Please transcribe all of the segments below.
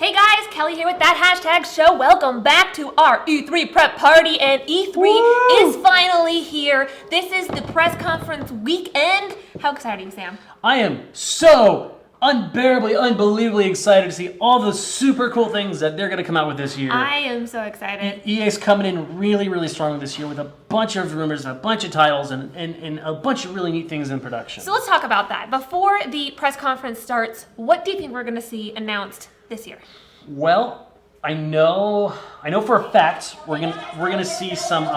Hey guys, Kelly here with That Hashtag Show. Welcome back to our E3 prep party, and E3 is finally here. This is the press conference weekend. How exciting, Sam? I am so unbearably, unbelievably excited to see all the super cool things that they're going to come out with this year. I am so excited. EA's coming in really, really strong this year with a bunch of rumors, a bunch of titles, and a bunch of really neat things in production. So let's talk about that. Before the press conference starts, what do you think we're going to see announced this year? Well, I know for a fact we're gonna see some. Okay,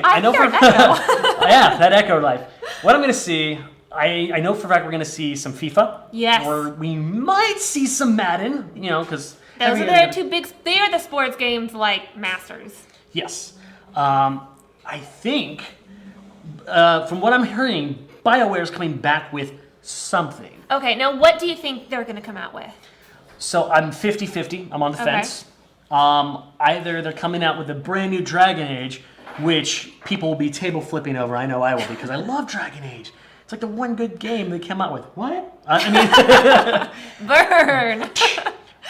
I know for an echo. yeah, that echo life. What I'm gonna see, I know for a fact we're gonna see some FIFA. Yes. Or we might see some Madden. You know, because those are their two big. They are the sports games like masters. Yes, I think from what I'm hearing, BioWare is coming back with something. Okay, now what do you think they're going to come out with? So I'm 50-50. I'm on the fence. Either they're coming out with a brand new Dragon Age, which people will be table flipping over. I know I will, because I love Dragon Age. It's like the one good game they came out with. What? Burn!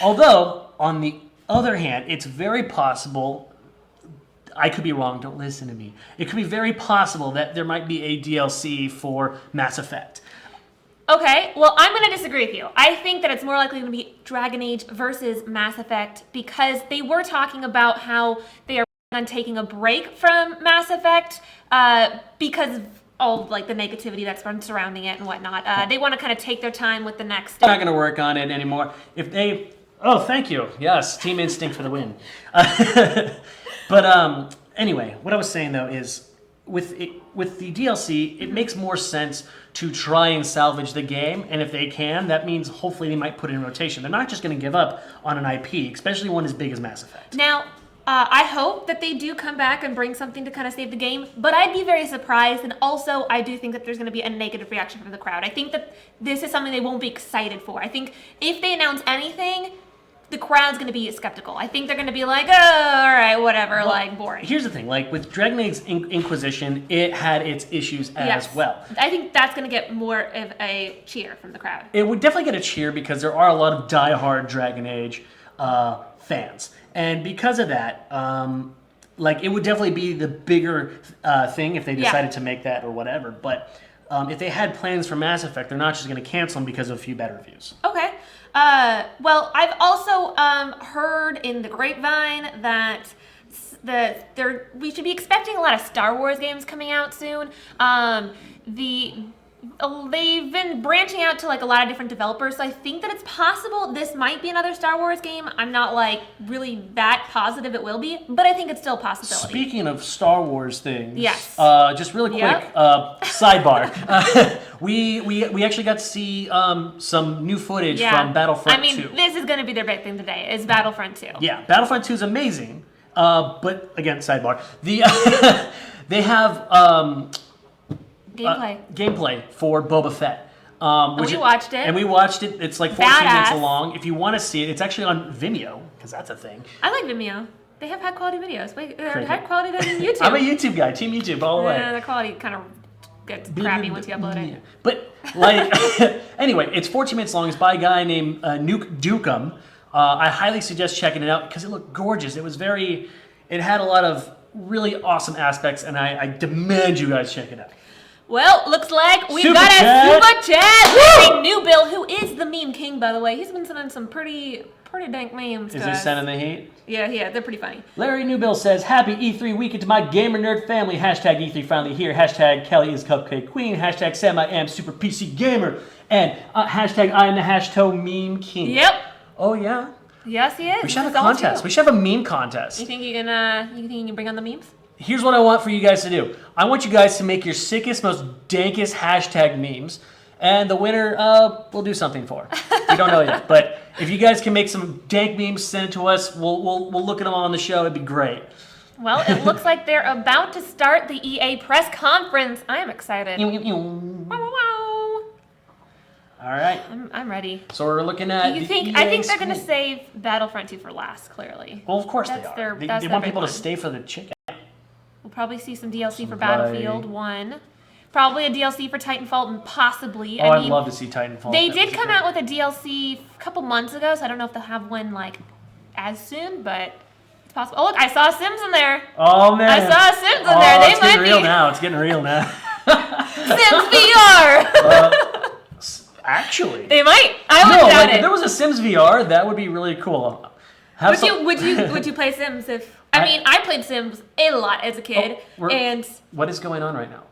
Although, on the other hand, it's very possible, I could be wrong, don't listen to me. It could be very possible that there might be a DLC for Mass Effect. Okay, well, I'm going to disagree with you. I think that it's more likely going to be Dragon Age versus Mass Effect, because they were talking about how they are on taking a break from Mass Effect because of all like the negativity that's been surrounding it and whatnot. They want to kind of take their time with the next. They're not going to work on it anymore. If they, oh, thank you. Yes, Team Instinct for the win. But anyway, what I was saying though is, with the DLC, it makes more sense to try and salvage the game, and if they can, that means hopefully they might put it in rotation. They're not just going to give up on an IP, especially one as big as Mass Effect. Now, I hope that they do come back and bring something to kind of save the game, but I'd be very surprised, and also I do think that there's going to be a negative reaction from the crowd. I think that this is something they won't be excited for. I think if they announce anything, the crowd's going to be skeptical. I think they're going to be like, oh, all right, whatever, well, like, boring. Here's the thing, like, with Dragon Age Inquisition, it had its issues as well. I think that's going to get more of a cheer from the crowd. It would definitely get a cheer because there are a lot of diehard Dragon Age fans. And because of that, like, it would definitely be the bigger thing if they decided to make that or whatever. But if they had plans for Mass Effect, they're not just going to cancel them because of a few bad reviews. Okay. Well, I've also heard in the grapevine that we should be expecting a lot of Star Wars games coming out soon. They've been branching out to like a lot of different developers, so I think that it's possible this might be another Star Wars game. I'm not like really that positive it will be, but I think it's still a possibility. Speaking of Star Wars things, yes. Just really quick, sidebar. We actually got to see some new footage from Battlefront 2. I mean, this is going to be their big thing today, is Battlefront 2. Yeah, Battlefront 2 is amazing, but again, sidebar. They have gameplay for Boba Fett. We watched it. And we watched it. It's like 14 minutes long. If you want to see it, it's actually on Vimeo, because that's a thing. I like Vimeo. They have high quality videos. Wait, they're high quality than YouTube. I'm a YouTube guy. Team YouTube all the way. Yeah, the quality kind of gets crappy once you upload it. But, like, anyway, it's 14 minutes long. It's by a guy named Nuke Dukem. I highly suggest checking it out because it looked gorgeous. It had a lot of really awesome aspects, and I demand you guys check it out. Well, looks like we've got a super chat. New Bill, who is the meme king, by the way. He's been sending some pretty dank memes. Is he sending the heat? Yeah, they're pretty funny. Larry Newbill says, happy E3 weekend to my gamer nerd family. Hashtag E3 finally here. Hashtag Kelly is Cupcake Queen. Hashtag Sam I am Super PC Gamer. And hashtag I am the hashtag meme king. Yep. Oh, yeah? Yes, he is. We should have a contest. We should have a meme contest. You think you can bring on the memes? Here's what I want for you guys to do. I want you guys to make your sickest, most dankest hashtag memes, and the winner, we'll do something for. We don't know yet, but if you guys can make some dank memes, send it to us. We'll look at them on the show. It'd be great. Well, it looks like they're about to start the EA press conference. I am excited. All right. I'm ready. So we're looking at. I think they're going to save Battlefront 2 for last. Clearly. Well, of course they are. They want people to stay for the chicken. We'll probably see some DLC for Battlefield 1. Probably a DLC for Titanfall, and possibly. Oh, I'd love to see Titanfall. They did come out with a DLC a couple months ago, so I don't know if they'll have one like as soon, but it's possible. Oh, look, I saw Sims in there. Oh man, I saw Sims in there. They it's might getting real be now. It's getting real now. Sims VR. Actually, They might. I would doubt like, it. if there was a Sims VR, that would be really cool. Would you play Sims if? I mean, I played Sims a lot as a kid, and what is going on right now?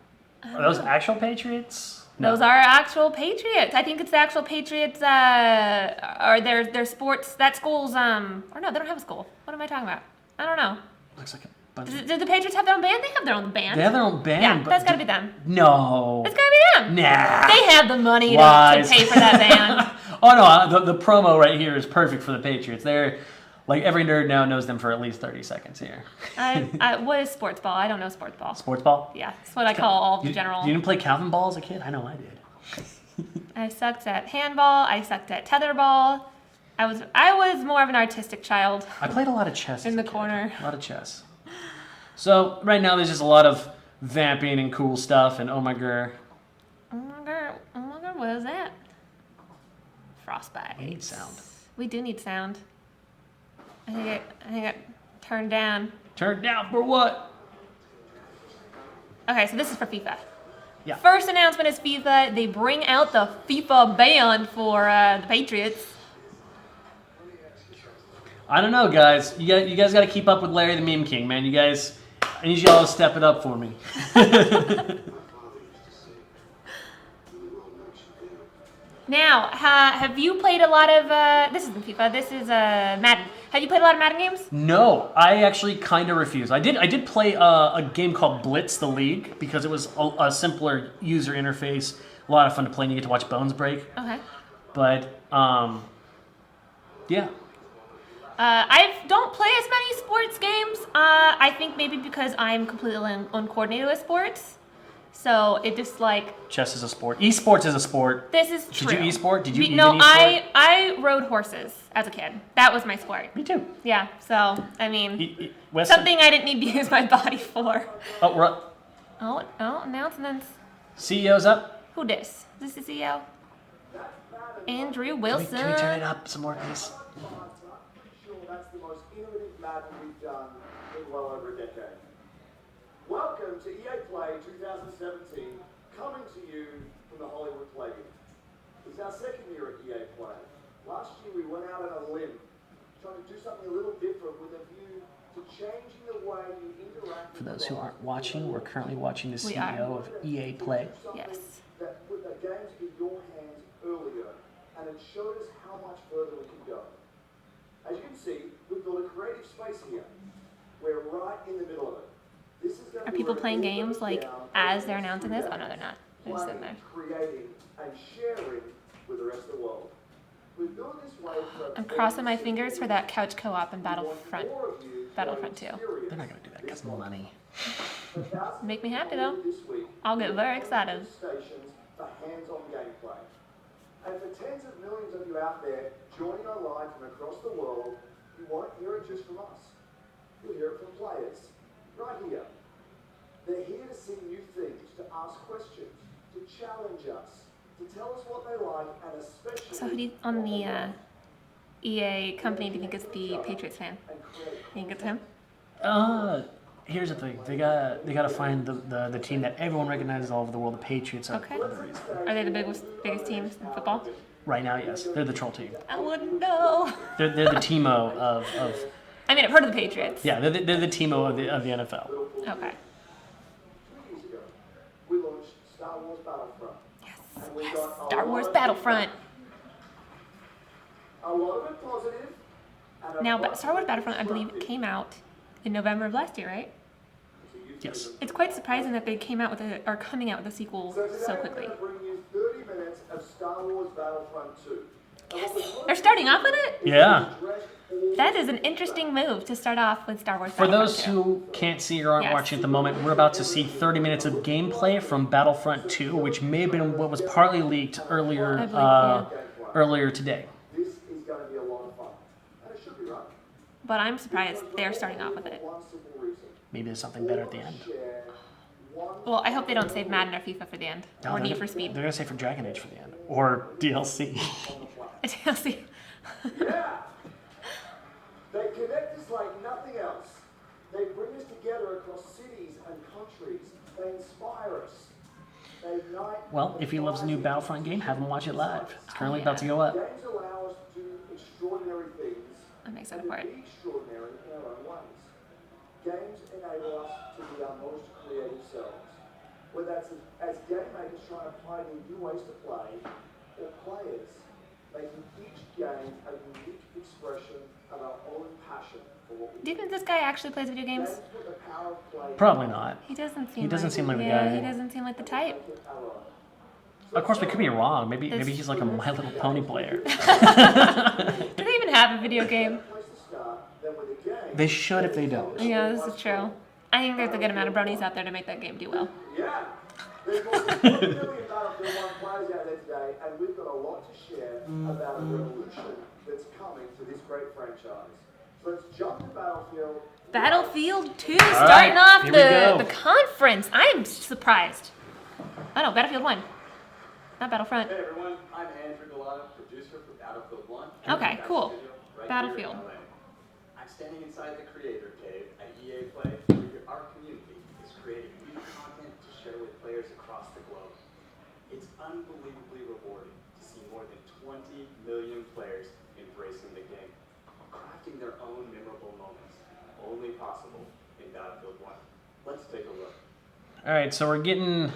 Are those actual Patriots? No. Those are actual Patriots. I think it's the actual Patriots. Or their sports. That school's or no, they don't have a school. What am I talking about? I don't know. Looks like a bunch. Did the Patriots have their own band? They have their own band. They have their own band. Yeah, but that's gotta be them. No. It's gotta be them. Nah. They have the money to pay for that band. Oh no, the promo right here is perfect for the Patriots. They're like every nerd now knows them for at least 30 seconds here. What is sports ball? I don't know sports ball. Sports ball? Yeah, that's what I call all the general. You didn't play Calvin ball as a kid? I know I did. I sucked at handball. I sucked at tetherball. I was more of an artistic child. I played a lot of chess in the kid. corner. A lot of chess. So right now there's just a lot of vamping and cool stuff and oh my god. Oh my god, what is that? Frostbite. We need sound. We do need sound. I think it turned down. Turned down for what? Okay, so this is for FIFA. Yeah. First announcement is FIFA. They bring out the FIFA band for the Patriots. I don't know, guys. You guys got to keep up with Larry the Meme King, man. I need you all to step it up for me. Now, have you played a lot of? This isn't FIFA. This is Madden. Have you played a lot of Madden games? No, I actually kind of refuse. I did play a game called Blitz the League because it was a simpler user interface, a lot of fun to play, and you get to watch bones break. Okay. But yeah. I don't play as many sports games. I think maybe because I'm completely uncoordinated with sports. So it just like... Chess is a sport. Esports is a sport. This is true. Did you esport? Did you No, even esport? I rode horses as a kid. That was my sport. Me too. Yeah, so, I mean, Western? something I didn't need to use my body for. Oh, we're up. Oh, announcements. CEO's up. Who dis? Is this the CEO? Andrew Wilson. Can we turn it up some more, please? That's the most innovative Madden we've done in well over a decade. Welcome to EA Play 2017, coming to you from the Hollywood Palladium. It's our second year at EA Play. Last year we went out on a limb, trying to do something a little different with a view to changing the way you interact. For those who aren't watching, we're currently watching the CEO of EA Play. Yes. That put the games in your hands earlier, and it showed us how much further we can go. As you can see, we've built a creative space here. We're right in the middle of it. Are people playing games like as they're announcing this? Oh no, they're not. They're just sitting there. Creating and sharing with the rest of the world. We've built this way for I'm crossing my fingers for that couch co-op in Battlefront 2. They're not going to do that because of money. Make me happy though. I'll get very excited. Stations for hands-on gameplay. And for tens of millions of you out there joining online from across the world, you won't hear it just from us. You'll hear it from players. Right here. They're here to see new things, to ask questions, to challenge us, to tell us what they like, and especially... So who do you, on the EA company, do you think is the Patriots fan? You think it's him? Here's the thing. They gotta find the team that everyone recognizes all over the world. The Patriots are Okay. for the reason. Are they the biggest teams in football? Right now, yes. They're the troll team. I wouldn't know. They're the Teemo of I mean, I've heard of the Patriots. yeah. They're the Teemo of the NFL. Okay. 2 years ago, we launched Star Wars Battlefront. Yes. Star Wars Battlefront. A lot of it positive. And Now, Star Wars Battlefront, I believe, came out in November of last year, right? Yes. It's quite surprising that they are coming out with a sequel so quickly. I'm going to bring you 30 minutes of Star Wars Battlefront 2. Yes. They're starting off with it? Yeah. That is an interesting move to start off with Star Wars For Battlefront those 2. who can't see or aren't Yes. watching at the moment, we're about to see 30 minutes of gameplay from Battlefront 2, which may have been what was partly leaked earlier I believe, earlier today. This is going to be a lot of fun. And it should be right. But I'm surprised they're starting off with it. One simple reason. Maybe there's something better at the end. Share Well, I hope they don't save Madden or FIFA for the end. No, Or they're- Need for Speed. They're gonna say for Dragon Age for the end, or DLC. DLC. Yeah! They connect us like nothing else. They bring us together across cities and countries. They inspire us. They ignite. Well, if he loves the new Battlefront game, have him watch it live. It's currently about to go up. Games allow us to do extraordinary things. I'm excited and for to it. be extraordinary in our own ways. Games enable us to be our most creative selves. Whether that's as game makers trying to pioneer new ways to play, or players making each game a unique expression of our own passion for what we Do you think this guy actually plays video games? Games with the power of play. Probably not. He doesn't seem. He doesn't seem like the yeah, guy. he doesn't seem like the type. Of course, we could be wrong. Maybe That's he's like a My Little Pony player. Do they even have a video game? They should if they don't. Yeah, this is true. I think there's a good amount of bronies out there to make that game do well. Yeah. There's more than 1 million Battlefield 1 players out there today, and we've got a lot to share about a revolution that's coming to this great franchise. So let's jump to Battlefield. Battlefield 2 right, starting off here we go. the conference. I am surprised. Oh no, Battlefield 1. Not Battlefront. Hey everyone, I'm Andrew Delano, producer for Battlefield 1. Okay, cool. Right Battlefield. here in LA. I'm standing inside the creator cave at EA Play, where our community is creating new content to share with players across the globe. It's unbelievably rewarding to see more than 20 million players embracing the game, crafting their own memorable moments, only possible in Battlefield 1. Let's take a look. All right, so we're getting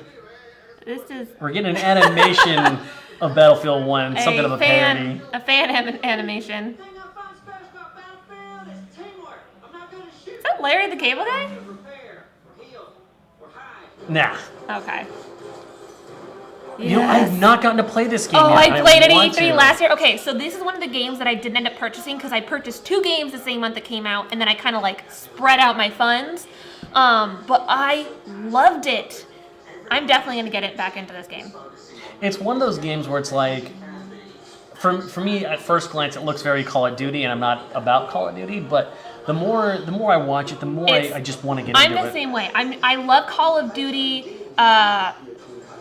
This is an animation of Battlefield 1, something of a parody. a fan animation. thing I find special about Battlefield is teamwork. I'm not good at shooting. Is that Larry the Cable Guy? Repair, or heal, or hide. Nah. Okay. You know, I have not gotten to play this game Oh, yet. I played it at want E3 to. last year. Okay, so this is one of the games that I didn't end up purchasing because I purchased 2 games the same month that came out, and then I kind of like spread out my funds. But I loved it. I'm definitely gonna get it back into this game. It's one of those games where it's like, for me at first glance, it looks very Call of Duty, and I'm not about Call of Duty, but the more I watch it, the more It's- I just want to get I'm into the it. same way. I love Call of Duty.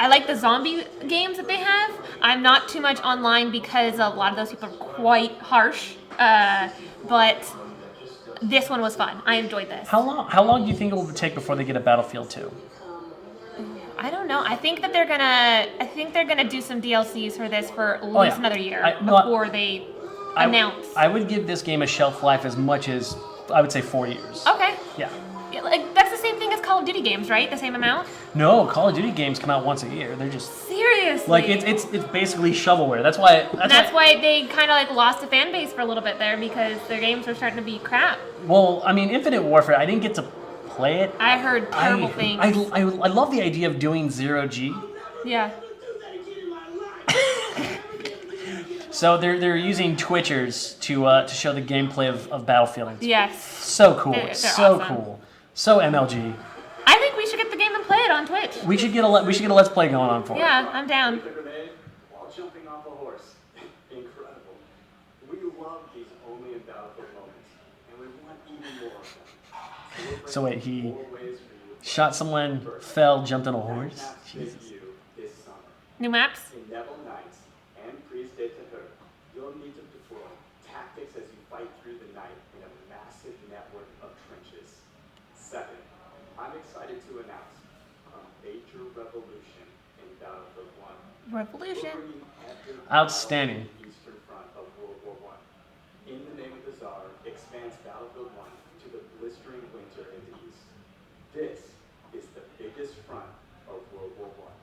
I like the zombie games that they have. I'm not too much online because a lot of those people are quite harsh. But this one was fun. I enjoyed this. How long do you think it will take before they get a Battlefield 2? I don't know. I think they're gonna do some DLCs for this for at least yeah. another year No, before they announce. I would give this game a shelf life as much as, I would say, 4 years. Okay. Yeah. Yeah, like that's the same thing as Call of Duty games, right? The same amount. No, Call of Duty games come out once a year. They're just Seriously. like it's basically shovelware. That's why. That's why they kind of like lost a fan base for a little bit there because their games were starting to be crap. Well, I mean, Infinite Warfare. I didn't get to play it. I heard terrible things. I love the idea of doing 0G. Yeah. So they're using Twitchers to show the gameplay of Battlefield. Yes. So cool. They're So awesome. cool. So MLG. I think we should get the game and play it on Twitch. We should get a Let's Play going on for it. Yeah, I'm down. The grenade while jumping off a horse. Incredible. We love these only in Battlefield moments, and we want even more of them. So wait, he More ways for you shot someone, fell, jumped on a horse. to Jesus. you this summer. New maps? In Neville Nights and Priest Day to Her, you'll need to deploy tactics as you fight through the night in a massive network of trenches. Second, I'm excited to announce a major revolution in Battlefield 1. Revolution. We're bringing every Outstanding. battle to the Eastern Front of World War I. In the Name of the Tsar expands Battlefield 1 to the blistering winter in the east. This is the biggest front of World War I.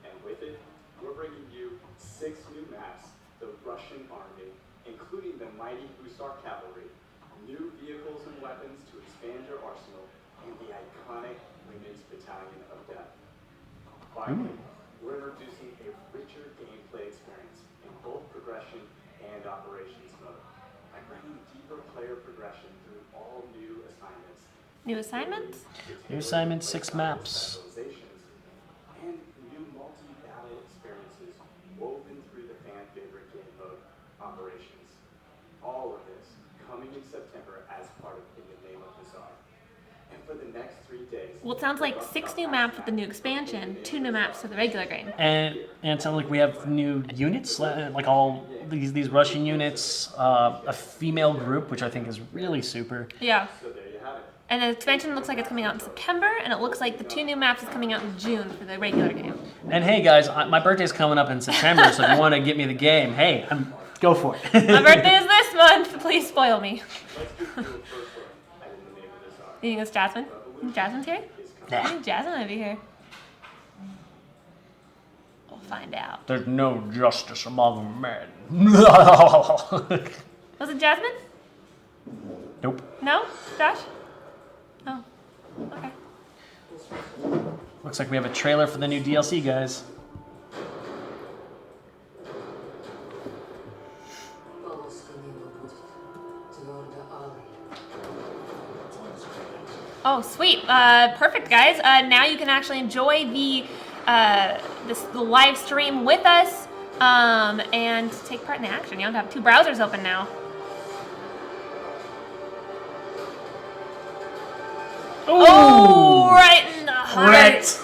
And with it, we're bringing you 6 new maps, the Russian army, including the mighty Hussar cavalry, new vehicles and weapons to expand your arsenal, and the iconic Women's Battalion of Death. Finally, we're introducing a richer gameplay experience in both progression and operations mode by bringing deeper player progression through all new assignments, New assignments? New assignment, 6 maps. specializations, and new multi-battle experiences woven through the fan-favorite game mode operations. All of this coming in September as part of In the Name of the Tsar. And for the next 3 days... Well, it sounds like 6 new maps with the new expansion, 2 new maps for the regular game. And it sounds like we have new units, like all these Russian units, a female group, which I think is really super. Yeah. So there you have it. And the expansion looks like it's coming out in September, and it looks like the 2 new maps is coming out in June for the regular game. And hey guys, my birthday's coming up in September, so if you want to get me the game, hey, go for it. My birthday is this month. Please spoil me. Let's do the first one. And the name of this are. You think it's Jasmine? You think Jasmine's here? I think Jasmine might be here. We'll find out. There's no justice among men. Was it Jasmine? Nope. No? Josh? Oh. Okay. Looks like we have a trailer for the new DLC, guys. Oh, sweet. Perfect, guys. Now you can actually enjoy the live stream with us and take part in the action. You don't have 2 browsers open now. Oh, right in the heart. Right.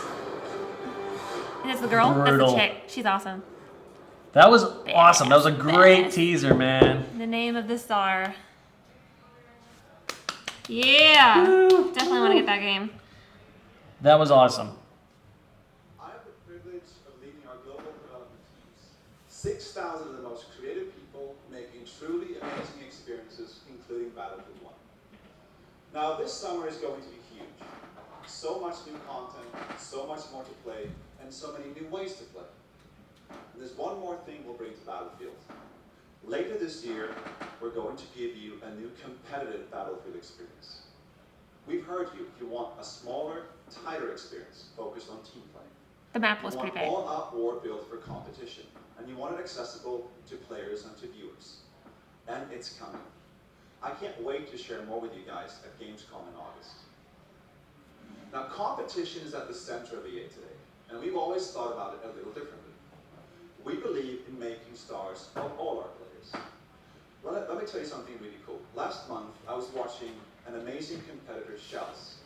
And it's the girl? Brutal. That's the chick. She's awesome. That was awesome. That was a great Badass. teaser, man. The name of the star. Yeah. Definitely want to get that game. That was awesome. I have the privilege of leading our global development teams. 6,000 of the most creative people making truly amazing experiences, including Battlefield 1. Now, this summer is going to be huge. So much new content, so much more to play, and so many new ways to play. And there's one more thing we'll bring to Battlefield. Later this year, we're going to give you a new competitive Battlefield experience. We've heard you. You want a smaller, tighter experience focused on team play. The map was You pretty want big. all-out war built for competition, and you want it accessible to players and to viewers. And it's coming. I can't wait to share more with you guys at Gamescom in August. Now, competition is at the center of EA today, and we've always thought about it a little differently. We believe in making stars of all our players. Well, let me tell you something really cool. Last month, I was watching an amazing competitor, Shells.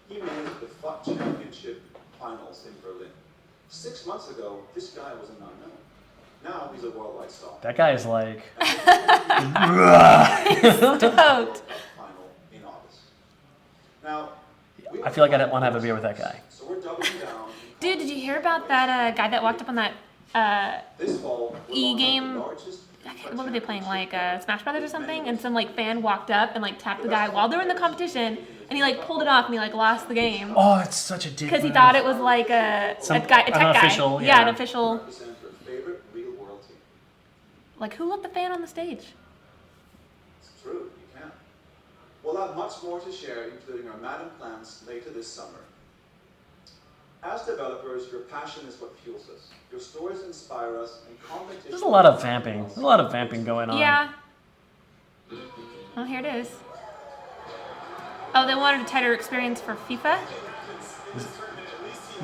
He made the FUT Championship finals in Berlin. 6 months ago, this guy was an unknown. Now he's a worldwide star. That guy is like... Stoked. Final in August. Now, I feel like I don't want to have a beer with that guy. so we're doubling down. Dude, did you hear about that guy that walked up on that This fall, we're E-game? launching the largest What were they playing, like Smash Brothers or something? And some like fan walked up and like tapped the guy while they were in the competition, and he like pulled it off and he like lost the game Oh, it's such a dick because he move. thought it was like a tech guy. official, Yeah, yeah. an official. represent your favorite real world team. Like who let the fan on the stage? It's true, you can. We'll have much more to share, including our Madden plans later this summer. As developers, your passion is what fuels us. Your stories inspire us, and competition... There's a lot of vamping. There's a lot of vamping going on. Yeah. Oh, here it is. Oh, they wanted a tighter experience for FIFA.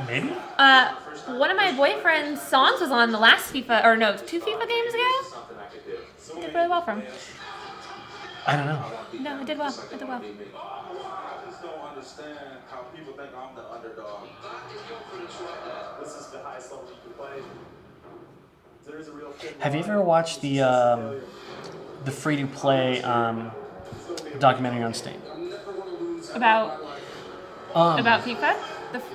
Maybe? One of my boyfriend's songs was on the last FIFA, or no, 2 FIFA games ago. Something I could do. Did really well for him. I don't know. No, it did well. It did well. I just don't understand how people think I'm the underdog. This is the highest level you can play. There is a real thing. Have you ever watched the free-to-play documentary on Steam? About FIFA.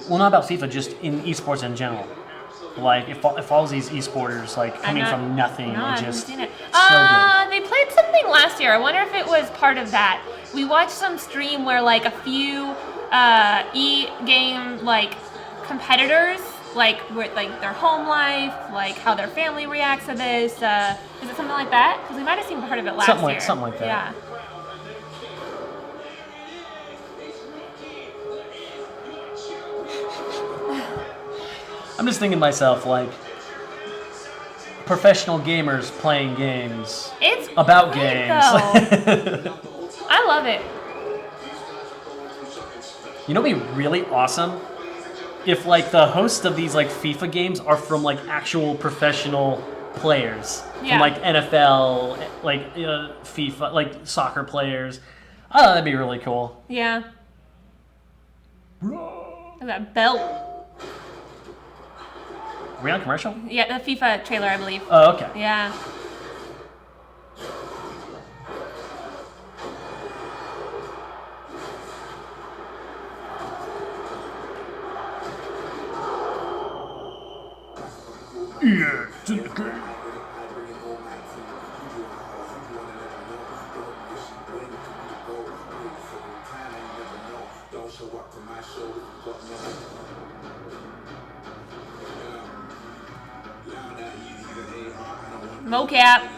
Well, not about FIFA, just in esports in general. Like, it follows these esporters, like, coming from nothing No, and I haven't just seen it. so good. They played something last year. I wonder if it was part of that. We watched some stream where like a few e-game like competitors, like with like their home life, like how their family reacts to this. Is it something like that? Because we might have seen part of it last year. Something like that. Yeah. I'm just thinking to myself, like, professional gamers playing games It's about great, games. though. I love it. You know what'd be really awesome? If, like, the hosts of these, like, FIFA games are from, like, actual professional players. Yeah. From, like, NFL, like, FIFA, like, soccer players. Oh, that'd be really cool. Yeah. Look at that belt. Are we on commercial? Yeah, the FIFA trailer, I believe. Oh, okay. Yeah. Yeah, it's in the game. Mocap.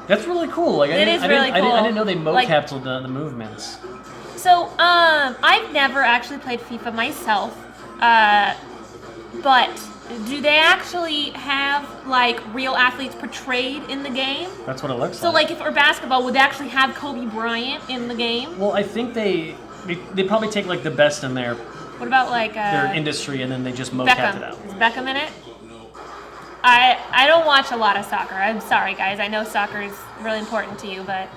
That's really cool. Like, It is really I cool. didn't know they Like- mocapped the movements. So, I've never actually played FIFA myself, but do they actually have, like, real athletes portrayed in the game? That's what it looks So, like, if it were basketball, would they actually have Kobe Bryant in the game? Well, I think they probably take, like, the best in their What about, like, industry and then they just mocapped it out. Beckham? Is Beckham in it? I don't watch a lot of soccer. I'm sorry, guys. I know soccer is really important to you, but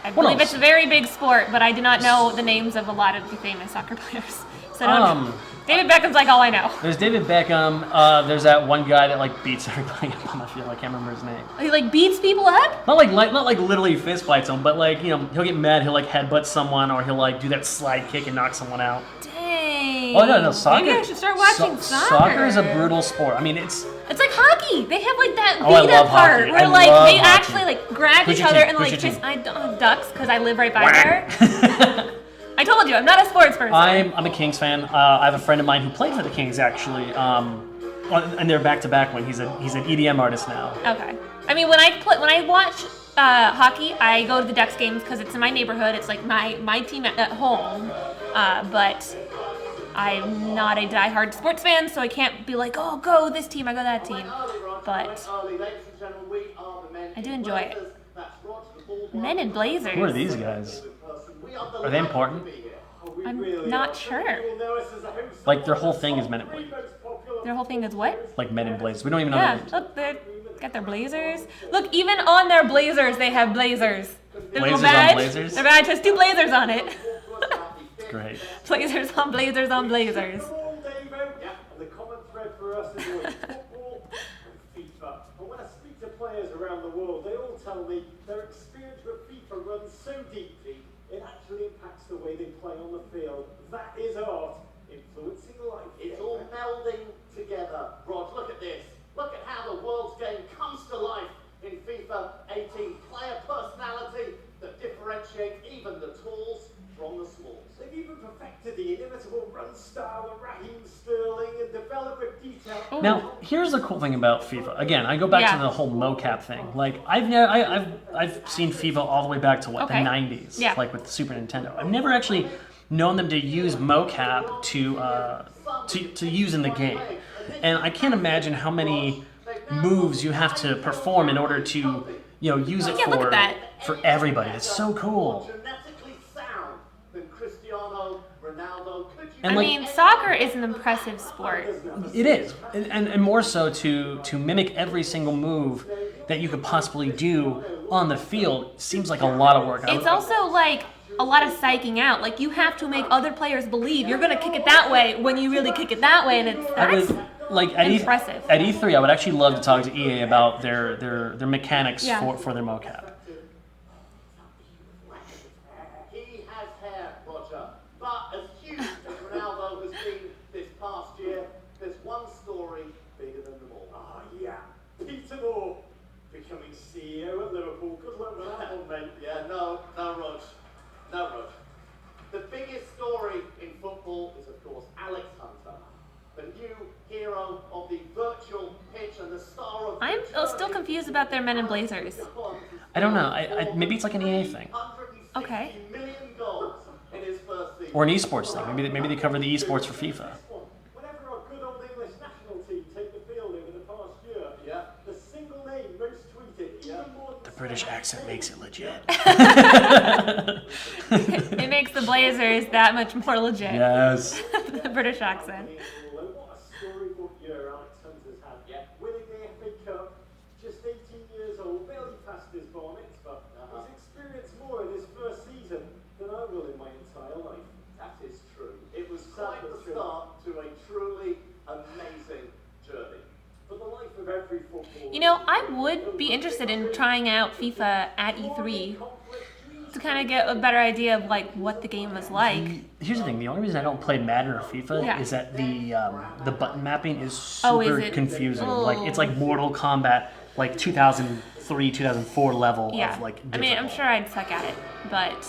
I believe else? it's a very big sport, but I do not know the names of a lot of the famous soccer players. So don't, David Beckham's like all I know. There's David Beckham. There's that one guy that like beats everybody up on the field. I can't remember his name. He like beats people up? Not like literally fist fights them, but like, you know, he'll get mad. He'll like headbutt someone, or he'll like do that slide kick and knock someone out. Dang. Oh no, soccer. Maybe I should start watching soccer. Soccer is a brutal sport. I mean, it's like hockey. They have like that Oh, I beat love up part hockey. where I like love they hockey. actually like grab Who's each your other team? and Who's like your kiss. team? I don't have ducks because I live right by there. I told you, I'm not a sports person. I'm a Kings fan. I have a friend of mine who played for the Kings actually, and they're back to back when he's an EDM artist now. Okay. I mean, when I watch hockey, I go to the Ducks games because it's in my neighborhood. It's like my team at home. But I'm not a diehard sports fan, so I can't be like, oh, go this team, I go that team. But I do enjoy it. Men in blazers. Who are these guys? Are they important? I'm not sure. Like their whole thing is Men in Blazers. Their whole thing is what? Like Men in Blazers. We don't even know their Yeah, names. look, they got their blazers. Look, even on their blazers, they have blazers. Their little Blazers on badge, blazers? Their badge has 2 blazers on it. Great. Blazers on blazers on blazers. Yeah, and the common thread for us is always football and FIFA. And when I speak to players around the world, they all tell me their experience with FIFA runs so deeply, it actually impacts the way they play on the field. That is art, influencing life. It's all melding together. Rod, look at this. Look at how the world's game comes to life in FIFA 18. Player personality that differentiate even the talls from the smalls. They've even perfected the inimitable run style of Raheem Sterling and deliberate detail. Now, here's the cool thing about FIFA. Again, I go back Yeah. to the whole mocap thing. Like I've seen FIFA all the way back to what Okay. the 90s, Yeah. like with the Super Nintendo. I've never actually known them to use mocap to use in the game, and I can't imagine how many moves you have to perform in order to use it Yeah, look at that. for everybody. It's so cool. Genetically sound than Cristiano Ronaldo. Could you And I like- mean, soccer is an impressive sport. It is, and more so to mimic every single move that you could possibly do on the field seems like a lot of work. It's also like a lot of psyching out. Like you have to make other players believe you're gonna kick it that way when you really kick it that way, and that's like at impressive. At E3, I would actually love to talk to EA about their mechanics Yeah. for their mocap. He has hair, Roger. But as huge as Ronaldo has been this past year, there's one story bigger than them all. Ah, yeah. Peter Moore becoming CEO at Liverpool. Good luck with that one, mate. Yeah, no, Rog. No, Rog. The biggest story in football is, of course, Alex Hunter, the new hero of the virtual pitch and the star of. I'm still confused about their Men in Blazers. I don't know. I maybe it's like an EA thing 160 Okay. million goals in his first season. or an esports thing. Maybe they cover the esports for FIFA. Whenever our good old English national team take the field over the past year, Yeah. the single name most tweeted, even more than The British accent makes it legit. It makes the Blazers that much more legit. Yes. The British accent. What a storybook year Alex Hunter's had. Yeah. Winning the FA Cup, just 18 years old, barely passed his bar mitzvah. He's experienced more in his first season than I will in my entire life. You know, I would be interested in trying out FIFA at E3 to kind of get a better idea of like what the game was like. Here's the thing: the only reason I don't play Madden or FIFA Yeah. is that the button mapping is Oh, super is it? confusing. Oh. Like it's like Mortal Kombat, like 2003, 2004 level Yeah. of like. I mean, I'm difficult. sure I'd suck at it, but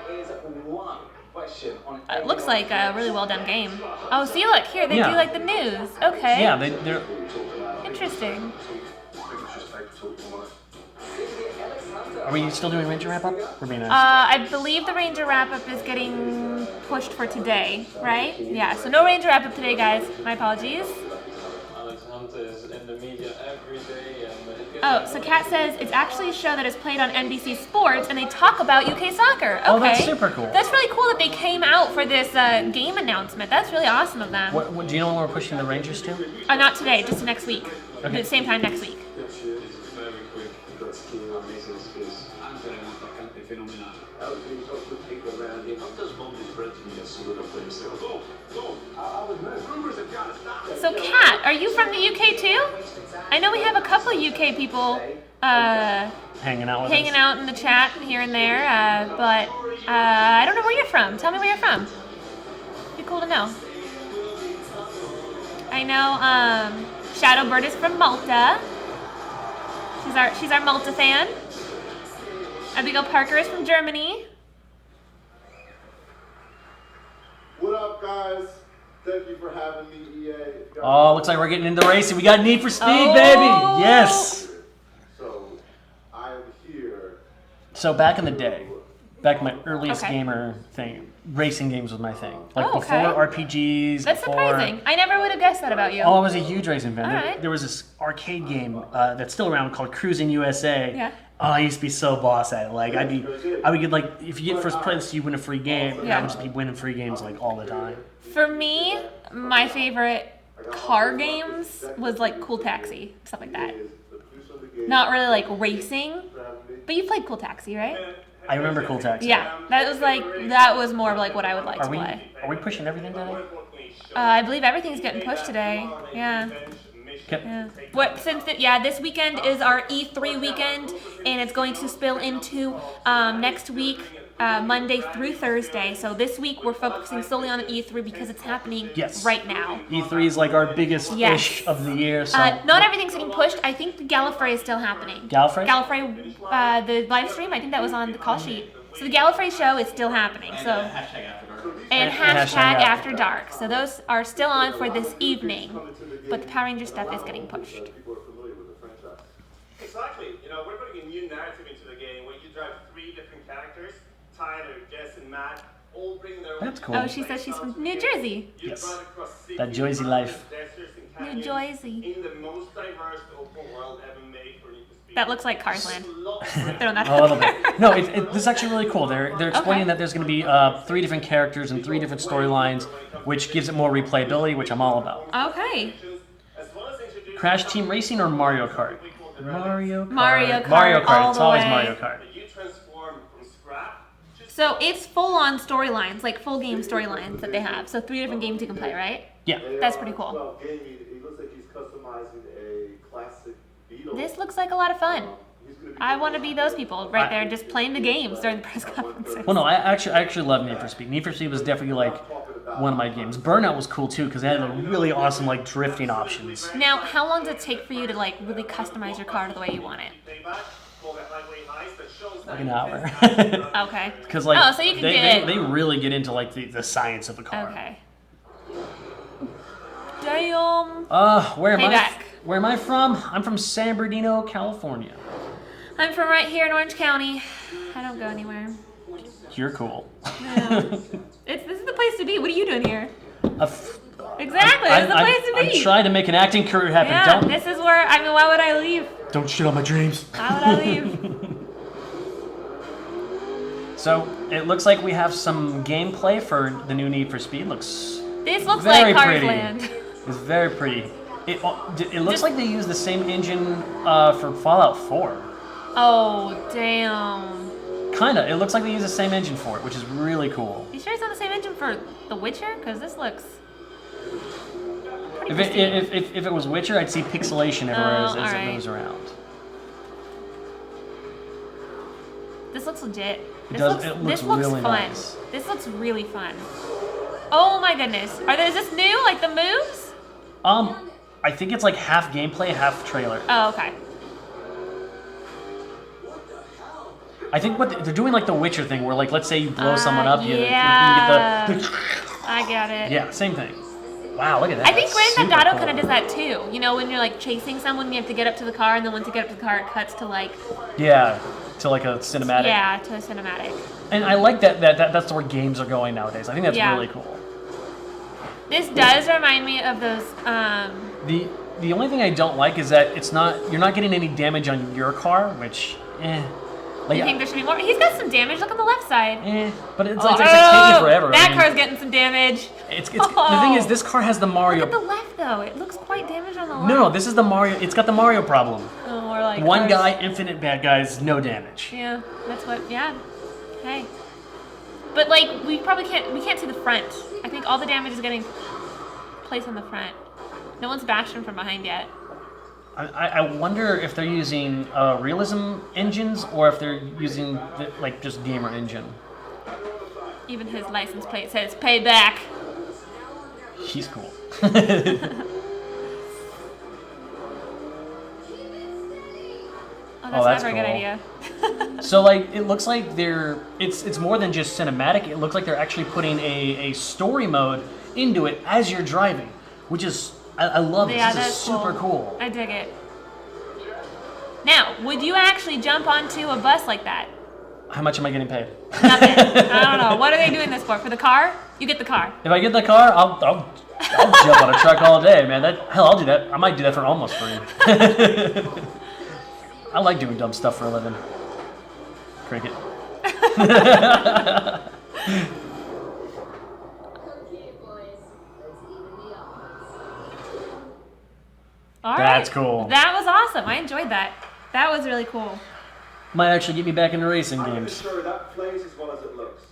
There is one question on it looks like a really well done game. Oh, see, look here, they Yeah. do like the news. Okay. Yeah, they're. Interesting. Are we still doing Ranger wrap up? We're being honest. I believe the Ranger wrap up is getting pushed for today, right? Yeah. So no Ranger wrap up today, guys. My apologies. Alex Hunt is in the media every day. Oh, so Kat says it's actually a show that is played on NBC Sports, and they talk about UK soccer. Okay. Oh, that's super cool. That's really cool that they came out for this game announcement. That's really awesome of them. What do you know when we're pushing the Rangers to? Not today, just next week. Okay. At the same time next week. So, Kat, are you from the UK too? I know we have a couple of UK people Hanging out with hanging us. out in the chat here and there, but I don't know where you're from. Tell me where you're from. Be cool to know. I know Shadowbird is from Malta. She's our Malta fan. Abigail Parker is from Germany. What up, guys? Thank you for having me, EA. Oh, looks like we're getting into racing. We got Need for Speed, Oh. baby. Yes. So, I am here. So back in the day, back in my earliest Okay. gamer thing, racing games was my thing. Like Oh, okay. before RPGs. That's before, surprising. I never would have guessed that about you. Oh, I was a huge racing fan. All right. There was this arcade game that's still around called Cruising USA. Yeah. Oh, I used to be so boss at it. Like I would get like if you get first place, you win a free game. And Yeah. I would just be winning free games like all the time. For me, my favorite car games was like Cool Taxi, stuff like that. Not really like racing, but you played Cool Taxi, right? I remember Cool Taxi. Yeah, that was more of like what I would like to play. Are we pushing everything today? I believe everything's getting pushed today. Yeah. Okay. Yeah. This weekend is our E3 weekend, and it's going to spill into next week, Monday through Thursday. So this week we're focusing solely on E3 because it's happening Yes. right now. E3 is like our biggest Yes. ish of the year. So Not everything's getting pushed. I think the Gallifrey is still happening. Gallifrey? Gallifrey, the live stream, I think that was on the call sheet. So the Gallifrey show is still happening. So and hashtag after dark. So those are still on for this evening, but the Power Ranger stuff is getting pushed. People are familiar with the franchise. Exactly. You know, we're putting a new narrative into the game where you drive 3 different characters, Tyler, Jess, and Matt, all bring their own. That's cool. Oh, she says she's from New Jersey. You Yes. drive across cities, That Jersey life. deserts, and New canyons Jersey. in the most diverse open world ever made for Need for Speed. That looks like Cars Land. Throwing that A little out there. bit. No, this is actually really cool. They're explaining Okay. that there's going to be 3 different characters and 3 different storylines, which gives it more replayability, which I'm all about. Okay. As well as introducing Crash Team Racing or Mario Kart? Mario Kart. Mario Kart Mario Kart. all It's the always way. Mario Kart. you transform from scrap. So it's full on storylines, like full game storylines that they have. So 3 different games you can play, right? Yeah. That's pretty cool. Well, gaming, it looks like he's customizing a classic Beetle. This looks like a lot of fun. He's gonna be I want to be those people right there, just playing the games during the press conferences. Well, no, I actually love Need for Speed. Need for Speed was definitely like one of my games. Burnout was cool too because they had a really awesome like drifting options. Now, how long does it take for you to like really customize your car to the way you want it? Payback for the highway heist that shows Like that an hour. Okay. Because like Oh, so you can they, get they really get into like the science of the car. Okay. Damn. Where am I from? I'm from San Bernardino, California. I'm from right here in Orange County. I don't go anywhere. You're cool. This is the place to be. What are you doing here? A f- Exactly. This is the place to be. I'm trying to make an acting career happen. Yeah, Don't this is where, I mean, why would I leave? don't shit on my dreams. Why would I leave? So it looks like we have some gameplay for the new Need for Speed. Looks This looks very like Cars pretty. Land. It's very pretty. It looks like they use the same engine for Fallout 4. Oh, damn. Kinda. It looks like they use the same engine for it, which is really cool. You sure it's not the same engine for The Witcher? Because this looks pretty If pristine. if it was Witcher, I'd see pixelation everywhere as alright. it moves around. This looks legit. It This looks looks really fun. nice. This looks really fun. Oh my goodness. Is this new? Like the moves? I think it's like half gameplay, half trailer. Oh, okay. I think they're doing like the Witcher thing, where like let's say you blow someone up, you yeah. get the. I get it. Yeah, same thing. Wow, look at that. I think That's Grand Theft super Auto cool. kind of does that too. You know, when you're like chasing someone, you have to get up to the car, and then once you get up to the car, it cuts to like Yeah, to like a cinematic. yeah, to a cinematic. And I like that's where games are going nowadays. I think that's Yeah. really cool. This does remind me of those. The only thing I don't like is that you're not getting any damage on your car, which like You think there should be more? He's got some damage. Look on the left side. but it's like taking forever. That I mean, car's getting some damage. it's the thing is this car has the Mario. Look at the left though. It looks quite damaged on the left. No, this is the Mario. It's got the Mario problem. Oh, or like One cars. guy, infinite bad guys, no damage. Yeah, that's what. Yeah. Hey. But like, we can't see the front. I think all the damage is getting placed on the front. No one's bashed him from behind yet. I wonder if they're using realism engines or if they're using like just gamer engine. Even his license plate says "Payback." He's cool. Oh, that's that's never a good cool. idea. So like it looks like it's more than just cinematic. It looks like they're actually putting a story mode into it as you're driving, which is I love it. Yeah, This is that's super cool. I dig it. Now, would you actually jump onto a bus like that? How much am I getting paid? Nothing. I don't know. What are they doing this for? For the car? You get the car. If I get the car, I'll jump on a truck all day, man. I'll do that. I might do that for almost free. I like doing dumb stuff for a living. Cricket. All right. That's cool. That was awesome. I enjoyed that. That was really cool. Might actually get me back into racing I'm games. sure that plays as well as it looks.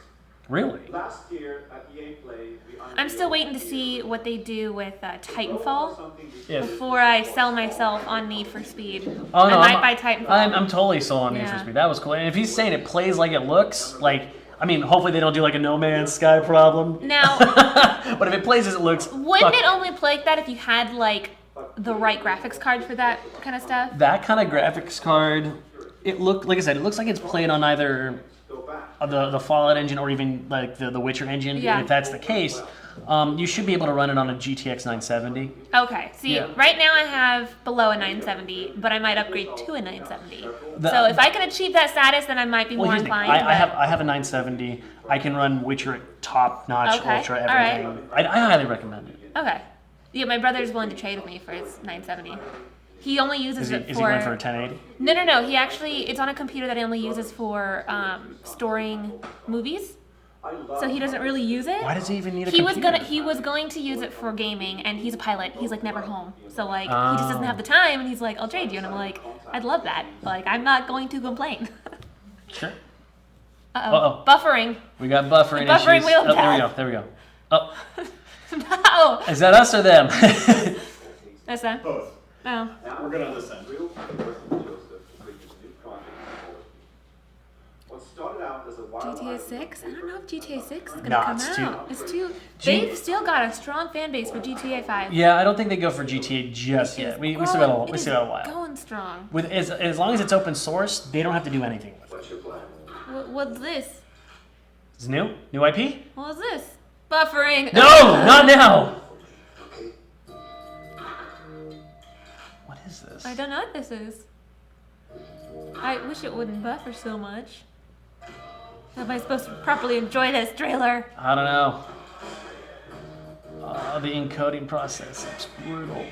Really? Last year at EA Play, I'm still waiting to see what they do with Titanfall Yes. before I sell myself on Need for Speed. Oh no, I might buy Titanfall. I'm totally sold on Need for Yeah. Speed. That was cool. And if he's saying it plays like it looks, like I mean, hopefully they don't do like a No Man's Sky problem. Now, But if it plays as it looks, wouldn't fuck it only play like that if you had like the right graphics card for that kind of stuff? that kind of graphics card, it looked like I said, it looks like it's played on either the Fallout engine or even like the Witcher engine. Yeah. If that's the case, you should be able to run it on a GTX 970. Okay, see, Yeah. right now I have below a 970, but I might upgrade to a 970. The- So if I can achieve that status, then I might be Well, more here's the thing. inclined. I have a 970. I can run Witcher at top notch, Okay, ultra, all right. everything. I highly recommend it. Okay. Yeah, my brother's willing to trade with me for his 970. He only uses it Is for... he going for a 1080? No. He actually... It's on a computer that he only uses for storing movies. So he doesn't really use it. Why does he even need a He was computer? going to use it for gaming, and he's a pilot. He's like never home, so like he just doesn't have the time. And he's like, "I'll trade you," and I'm like, "I'd love that." Like I'm not going to complain. Sure. Uh-oh. Buffering. We got buffering The buffering issues. wheel Oh, tab. there we go. Oh, No. is that us or them? That's that. Both. No. We're good on this end. What started out as a GTA 6? I don't know if GTA 6 is gonna Nah, come it's out. too- It's too. G- They've still got a strong fan base for GTA 5. Yeah, I don't think they go for GTA just yet. We still got a while. Going strong. With as long as it's open source, they don't have to do anything with it. What's your plan? What's this? Is it new? New IP? What's this? Buffering. No, not now. What is this? I don't know what this is. I wish it wouldn't buffer so much. How am I supposed to properly enjoy this trailer? I don't know. The encoding process is brutal.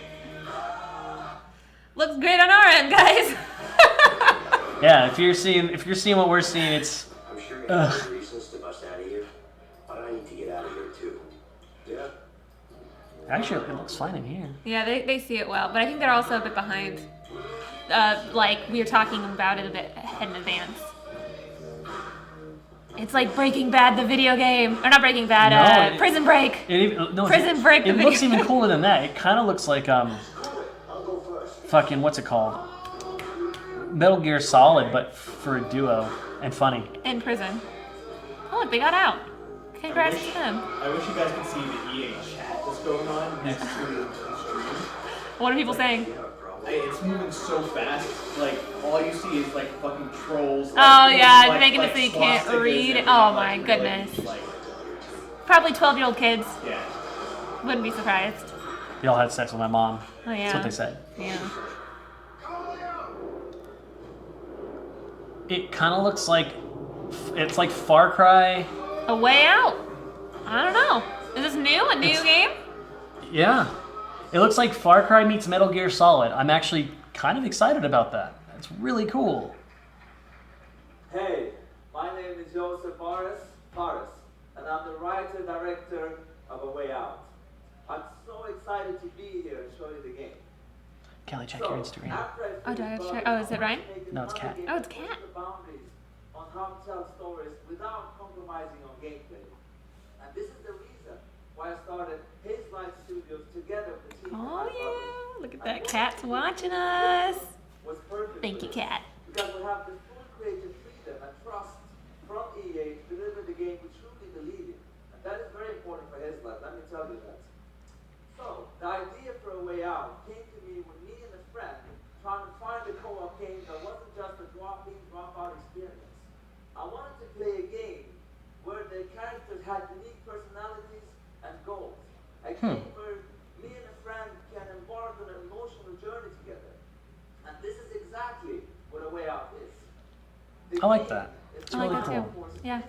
Looks great on our end, guys. Yeah, if you're seeing what we're seeing, it's I'm sure you have reasons to bust out of here, but I need to get out of here too. Yeah. actually it looks fine in here. Yeah, they see it well, but I think they're also a bit behind. Like we were talking about it a bit ahead in advance. It's like Breaking Bad, the video game. Or not Breaking Bad, Prison Break. Prison Break, the It video looks even cooler than that. It kind of looks like, fucking, what's it called? Metal Gear Solid, but for a duo and funny. In prison. Oh, look, they got out. Congrats to them. I wish you guys could see the EA chat that's going on next to the stream. What are people saying? It's moving so fast. Like, all you see is, like, fucking trolls. Oh, yeah, making it so you can't read. Oh, my goodness. Probably 12-year-old kids. Yeah. Wouldn't be surprised. They all had sex with my mom. Oh, yeah. That's what they said. Yeah. It kind of looks like, it's like Far Cry. A Way Out. I don't know. Is this new? A new game? Yeah. It looks like Far Cry meets Metal Gear Solid. I'm actually kind of excited about that. It's really cool. Hey, my name is Joseph Fares, and I'm the writer-director of A Way Out. I'm so excited to be here and show you the game. Kelly, check your Instagram. Oh, do I have to check? Oh, is it Ryan? No, it's Kat. Oh, it's Kat. The boundaries on how to tell stories without compromising on gameplay. And this is the reason why I started His Light Studios together with the team. Oh, yeah. Look at that. Kat's watching us. Was perfect. Thank you, Kat. Because we have the full creative freedom and trust from EA to deliver the game we truly believe in. And that is very important for His Light, let me tell you that. So, the idea for A Way Out came to me when me and a friend trying to find a co-op game that wasn't just a drop-in, drop-out experience. I wanted to play a game where the characters had unique personalities and goals. A game where me and a friend can embark on an emotional journey together. And this is exactly what A Way Out is. I like that. It's I like really that too. cool. Yeah.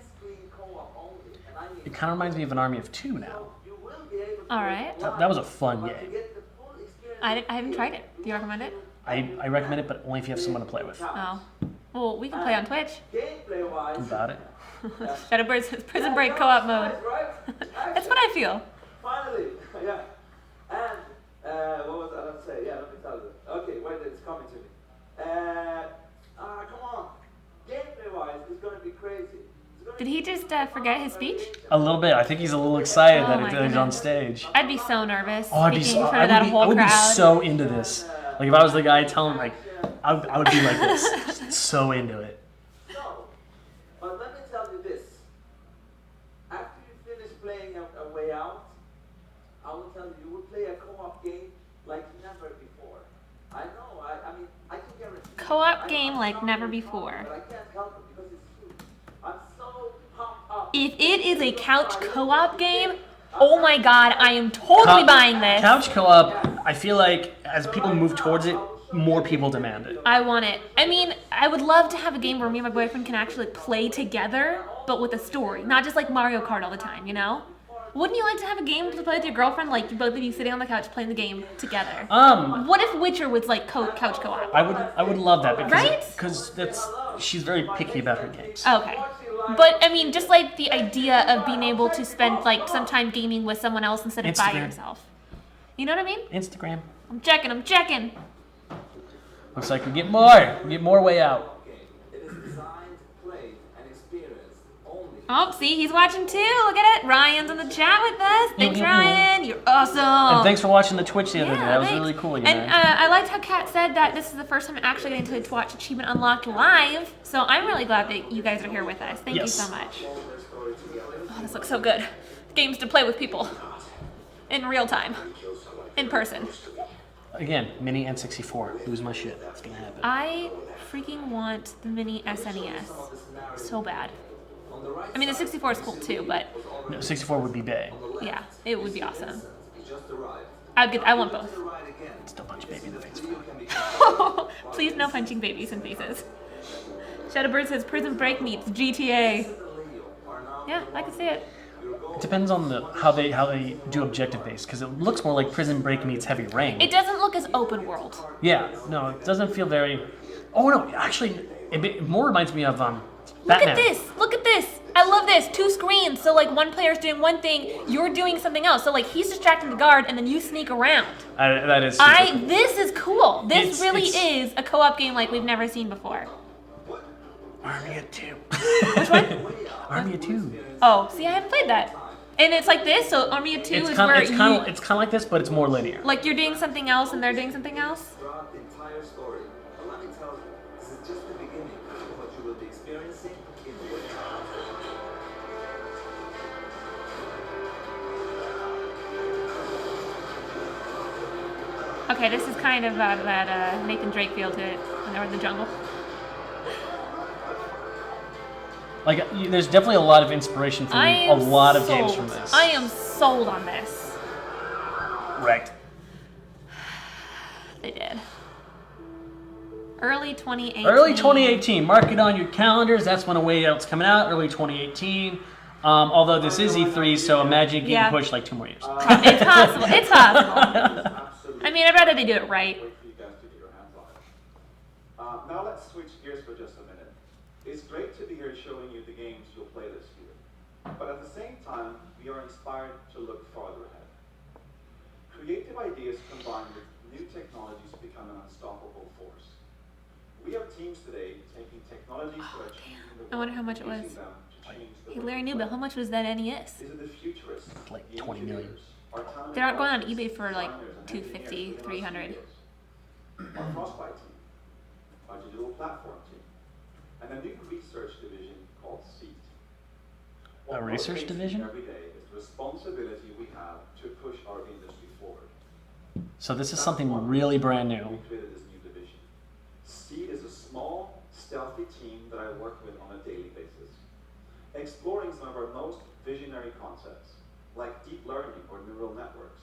co-op only, and I mean, It kind of reminds me of an Army of Two now. you will be able to All right. That was a fun game. get the full experience. I haven't tried it. Do you recommend it? I recommend it, but only if you have someone to play with. Oh. Well, we can play on Twitch. Gameplay wise, About it. Shadowbird's Prison Break co-op mode. That's what I feel. Finally, yeah. And what was I going to say? Yeah, let me tell you. Okay, wait, it's coming to me. Come on. Gameplay wise, it's going to be crazy. Did he just forget his speech? A little bit. I think he's a little excited Oh that my he's on goodness. stage. I'd be so nervous Oh, I'd be speaking so, in front of that whole I would be crowd. so into this. Like if I was the guy telling, like, I would be like this, so into it. So, but let me tell you this. After you finish playing a Way Out, I will tell you, you will play a co-op game like never before. I know, I mean, I can guarantee. Co-op game like never before. But I can't help it because it's true. I'm so pumped up. If it is a couch co-op game, oh my god, I am totally buying this. Couch co-op, I feel like as people move towards it, more people demand it. I want it. I mean, I would love to have a game where me and my boyfriend can actually play together, but with a story. Not just like Mario Kart all the time, you know? Wouldn't you like to have a game to play with your girlfriend? Like, you both of you sitting on the couch playing the game together. What if Witcher was like couch co-op? I would love that because Right? because she's very picky about her games. Okay. But, I mean, just like the idea of being able to spend like some time gaming with someone else instead of by Instagram. yourself. You know what I mean? Instagram. I'm checking. Looks like we get more Way Out. It is designed, played, and experienced only. Oh, see, he's watching too. Look at it. Ryan's in the chat with us. Thanks, Ryan. You're awesome. And thanks for watching the Twitch the other day. That was thanks. really cool, you And know. I liked how Kat said that this is the first time I'm actually getting to watch Achievement Unlocked live. So I'm really glad that you guys are here with us. Thank you Yes. so much. Oh, this looks so good. Games to play with people in real time, in person. Again, mini N64. Lose my shit. It's gonna happen. I freaking want the mini SNES so bad. I mean, the 64 is cool too, but No, 64 would be big. yeah, it would be awesome. I want both. Still punch a baby in the face. Please no punching babies in faces. Shadowbird says Prison Break meets GTA. Yeah, I can see it. It depends on how they do objective based because it looks more like Prison Break meets Heavy Rain. It doesn't look as open world. Yeah, no, it doesn't feel very. Oh no, actually, it more reminds me of Look Batman. at this! Look at this! I love this! 2 screens, so like one player's doing one thing, you're doing something else. So like he's distracting the guard, and then you sneak around. That is. Super cool. This is cool. This It's- really it's- is a co-op game like we've never seen before. Army of Two. Which one? Army of Two. Oh, see, I haven't played that. And it's like this, so Army of Two It's is kind where of it's kind of like this, but it's more linear. like you're doing something else and they're doing something else. Throughout the entire story, but let me tell you, this is just the beginning of what you will be experiencing in the winter. Okay, this is kind of that Nathan Drake feel to it when they're in the jungle. Like, there's definitely a lot of inspiration from a lot of games from this. I am sold on this. Wrecked. They did. Early 2018. Early 2018. Mark it on your calendars. That's when A Way Out's coming out. Early 2018. Although this is E3, so imagine it getting pushed like 2 more years. It's possible. It's possible. I mean, I'd rather they do it right. Wait for you guys to get your hands on it. Now let's switch gears for just a minute. It's great to be here showing you the games you'll play this year. But at the same time, we are inspired to look farther ahead. Creative ideas combined with new technologies become an unstoppable force. We have teams today taking technologies that are changing the world. I wonder how much it was. using them to change the Hey, way Larry we Newbill, play. how much was that NES? These are the futurists, Like the 20 million. engineers, our talented They aren't going on artists, eBay for like designers, and 250, engineers 300. within our studios. Our Frostbite team, our digital platform team, and a new research division called SEED. What A research motivates me division? every day is the responsibility we have to push our industry forward. So this is something really brand new. We created this new division. SEED is a small, stealthy team that I work with on a daily basis, exploring some of our most visionary concepts, like deep learning or neural networks.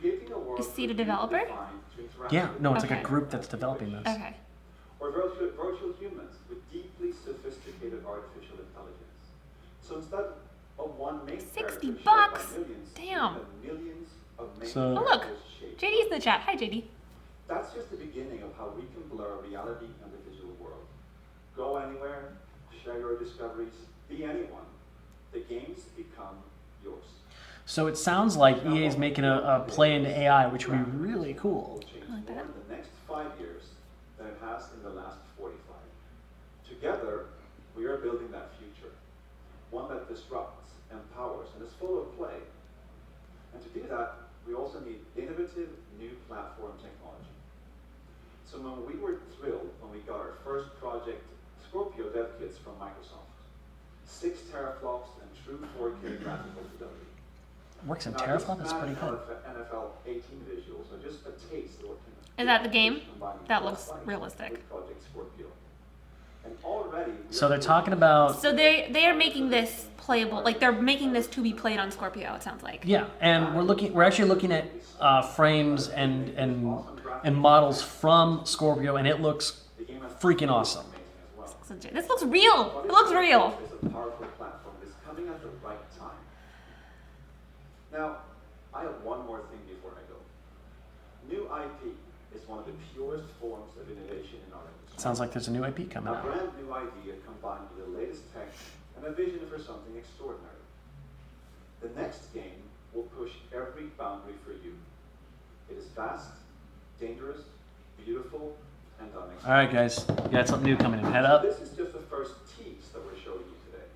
Creating a world Is SEED a developer? designed to interact Yeah, with no, it's like Okay. a group that's developing this. Okay. or virtual humans with deeply sophisticated artificial intelligence. So instead of one main 60 character shared bucks? by millions, we Damn. have millions of main So- Oh, look. characters shaped. JD's in the chat. Hi, JD. That's just the beginning of how we can blur reality and the digital world. Go anywhere, share your discoveries, be anyone. The games become yours. So it sounds like EA is making a play into AI, which would be really cool. Will change I like more that. in the next 5 years than it has in the last 45. Together, we are building that future. One that disrupts, empowers, and is full of play. And to do that, we also need innovative new platform technology. So when we were thrilled when we got our first project, Scorpio dev kits from Microsoft, 6 teraflops and true 4K graphical fidelity. Works in Now, teraflop, these that's pretty good. NFL 18 visuals are just a taste of what can Is that the game? combining That looks Frostbite realistic. with Project Scorpio. And already we So are they're talking about, So they are making this playable, like they're making this to be played on Scorpio. It sounds like. yeah, and we're actually looking at frames and models from Scorpio, and it looks the game has freaking awesome. amazing as well. This looks real. It looks real. It's a powerful platform that's coming at the right time. Now, I have one more thing before I go. New IP is one of the purest forms of innovation in our industry. Sounds like there's a new IP coming A out. brand new idea combined with the latest tech and a vision for something extraordinary. The next game will push every boundary for you. It is fast, dangerous, beautiful, and unexpected. All right, guys, you got something new coming in. Head up. This is just the first tease that we're showing you today.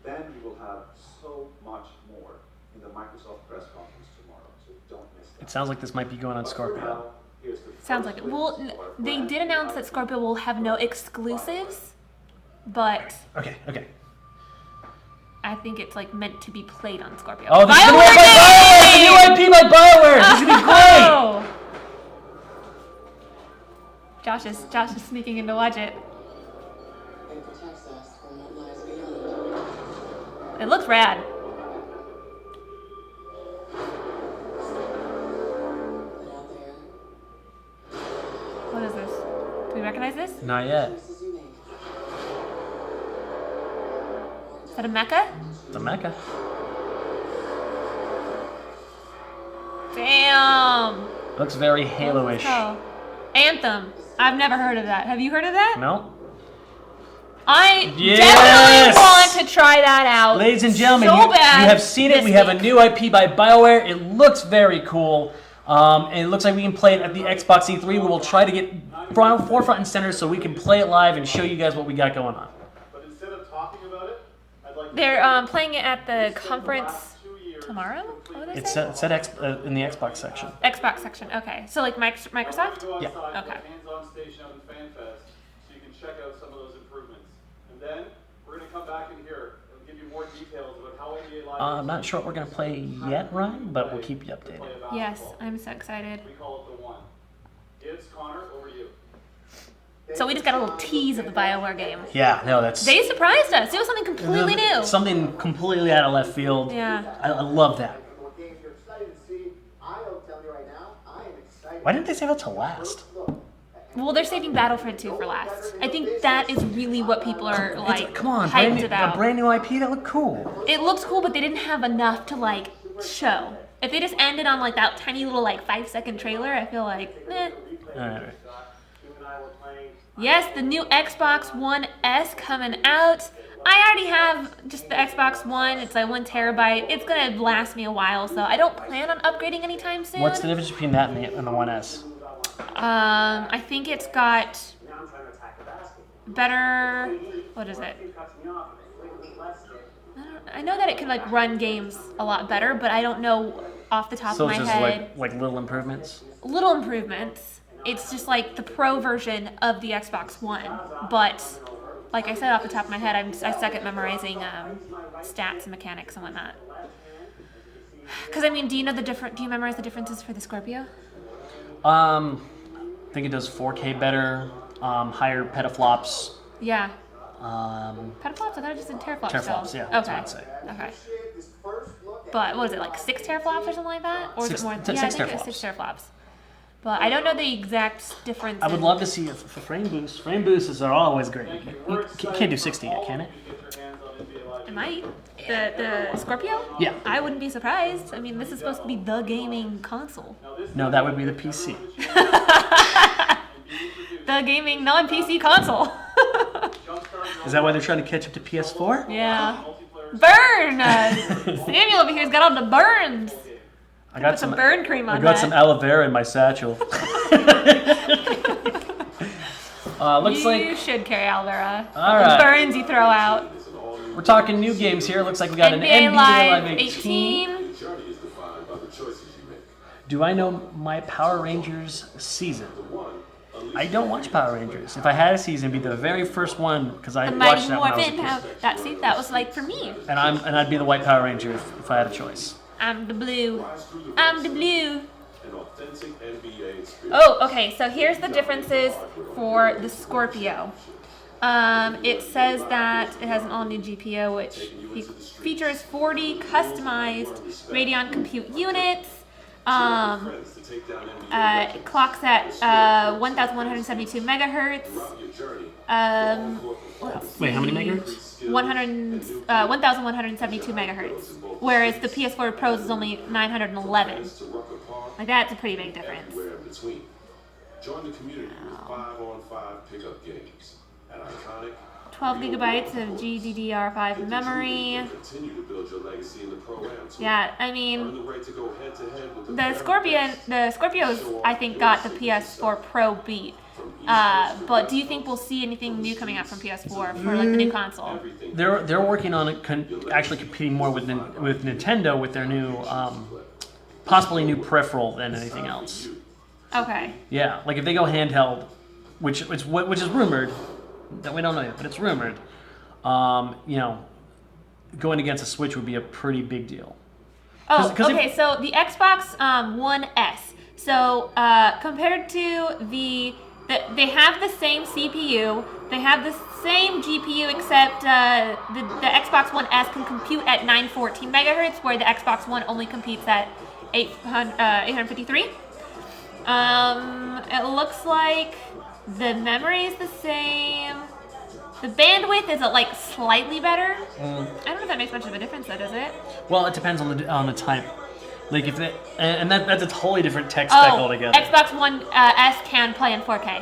Then we will have so much more in the Microsoft press conference tomorrow, so don't miss that. It sounds like this might be going on But for Scorpio. now, here's the Sounds first like it. glimpse Well, of our they brand did new announce that IP. Scorpio will have no exclusives, but Okay. I think it's like meant to be played on Scorpio. Oh, this is gonna be by BioWare! New IP by BioWare! This is gonna be great! Oh! Josh is sneaking in to watch it. It protects us from what lies beyond. It looks rad. But out there, What is this? Do we recognize this? Not yet. choices you make. Is that a mecha? It's a mecha. Damn. Looks very Halo-ish. Oh. Anthem. I've never heard of that. Have you heard of that? No? I Yes! definitely want to try that out. Ladies and gentlemen, so you bad have seen it. this We have a week. new IP by BioWare. It looks very cool. And it looks like we can play it at the Xbox E3. We will try to get forefront and center so we can play it live and show you guys what we got going on. But instead of talking about it, I'd like They're playing it at the conference tomorrow? What did they It's say? said in the Xbox section. Xbox section. Okay. So like Microsoft? Yeah. Okay. Okay. Hands-on station out in FanFest, so you can check out some of those improvements. And then we're going to come back in here and give you more details about how NBA Live. I'm not sure what we're going to play yet, Ryan, but we'll keep you updated. Yes, I'm so excited. We call it the one. Gibbs, Connor, over to you. So we just got a little tease of the BioWare game. Yeah, no, that's They surprised us. It was something completely new. something completely out of left field. Yeah. I love that. What games you're excited to see? I'll tell you right now, I am excited. Why didn't they save it to last? Well, they're saving Battlefront 2 for last. I think that is really what people are like Come on, hyped about. a brand new IP that looked cool. It looks cool, but they didn't have enough to like show. If they just ended on like that tiny little like 5-second trailer, I feel like, eh. All right. Yes, the new Xbox One S coming out. I already have just the Xbox One. It's like 1 terabyte. It's gonna last me a while, so I don't plan on upgrading anytime soon. What's the difference between that and the 1S? I think it's got better. What is it? I know that it can like run games a lot better, but I don't know off the top So of my it's just head. like little improvements. Little improvements. It's just like the pro version of the Xbox One, but like I said off the top of my head, I suck at memorizing stats and mechanics and whatnot. Because I mean, do you memorize the differences for the Scorpio? I think it does 4K better, higher petaflops. Yeah. Petaflops? I thought it just did teraflops. Teraflops, still. yeah. That's Okay. what I'd say. Okay. But what is it, like 6 teraflops or something like that? Or is it more? Yeah, I think it's 6 teraflops. But I don't know the exact difference. I would love to see a frame boost. Frame boosts are always great. You can't do 60 yet, can it? It might. The Scorpio? Yeah. I wouldn't be surprised. I mean, this is supposed to be the gaming console. No, that would be the PC. The gaming non-PC console. Is that why they're trying to catch up to PS4? Yeah. Burn! Samuel over here's got all the burns. I got Put some burn cream on I got that. some aloe vera in my satchel. Looks you like should carry aloe vera. All The right. burns you throw out. we're talking new games here. Looks like we got an NBA NBA Live Live 18. Journey is defined by the choices you make. Do I know my Power Rangers season? I don't watch Power Rangers. If I had a season, it'd be the very first one because I The watched Mighty that when I was a Morphin kid. Power. That was like for me. And I'd be the White Power Ranger if I had a choice. I'm the blue. I'm the blue. An authentic NBA experience. Oh, okay. So here's the differences for the Scorpio. It says that it has an all-new GPU, which features 40 customized Radeon compute units. It clocks at 1,172 megahertz. Let's see. Wait, how many megahertz? 1,172 megahertz, whereas the PS4 Pros is only 911. Like that's a pretty big difference. Join the community with 5-on-5 pickup games. An iconic 12 gigabytes of GDDR5 memory. continue to build your legacy in the pro-am. Yeah, I Earn mean, the right to go head to head with the Scorpios, I think, got the PS4 Pro beat. But do you think we'll see anything new coming out from PS4 for like the new console? They're working on it, actually competing more with Nintendo with their new, possibly new peripheral than anything else. Okay. Yeah, like if they go handheld, which is rumored, that we don't know yet, but it's rumored. Going against a Switch would be a pretty big deal. Oh, 'Cause okay. So the Xbox One S. So compared to they have the same CPU, they have the same GPU, except the Xbox One S can compute at 914 megahertz, where the Xbox One only competes at 853. It looks like the memory is the same. The bandwidth is like slightly better. I don't know if that makes much of a difference, though, does it? Well, it depends on the type. Like if they, and that's a totally different tech spec altogether. Xbox One S can play in 4K.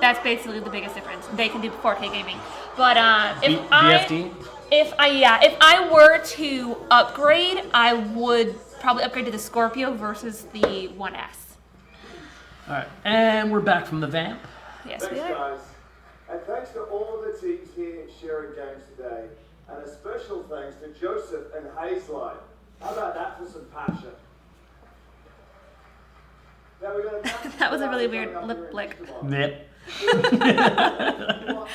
That's basically the biggest difference. They can do 4K gaming. But VFD? if I were to upgrade, I would probably upgrade to the Scorpio versus the 1S. All right, and we're back from the vamp. Yes, Thanks, we are. guys. And thanks to all of the teams here sharing games today. And a special thanks to Joseph and Hazelight. How about that for some passion? Now we're going to That was a really weird lip lick. Yep.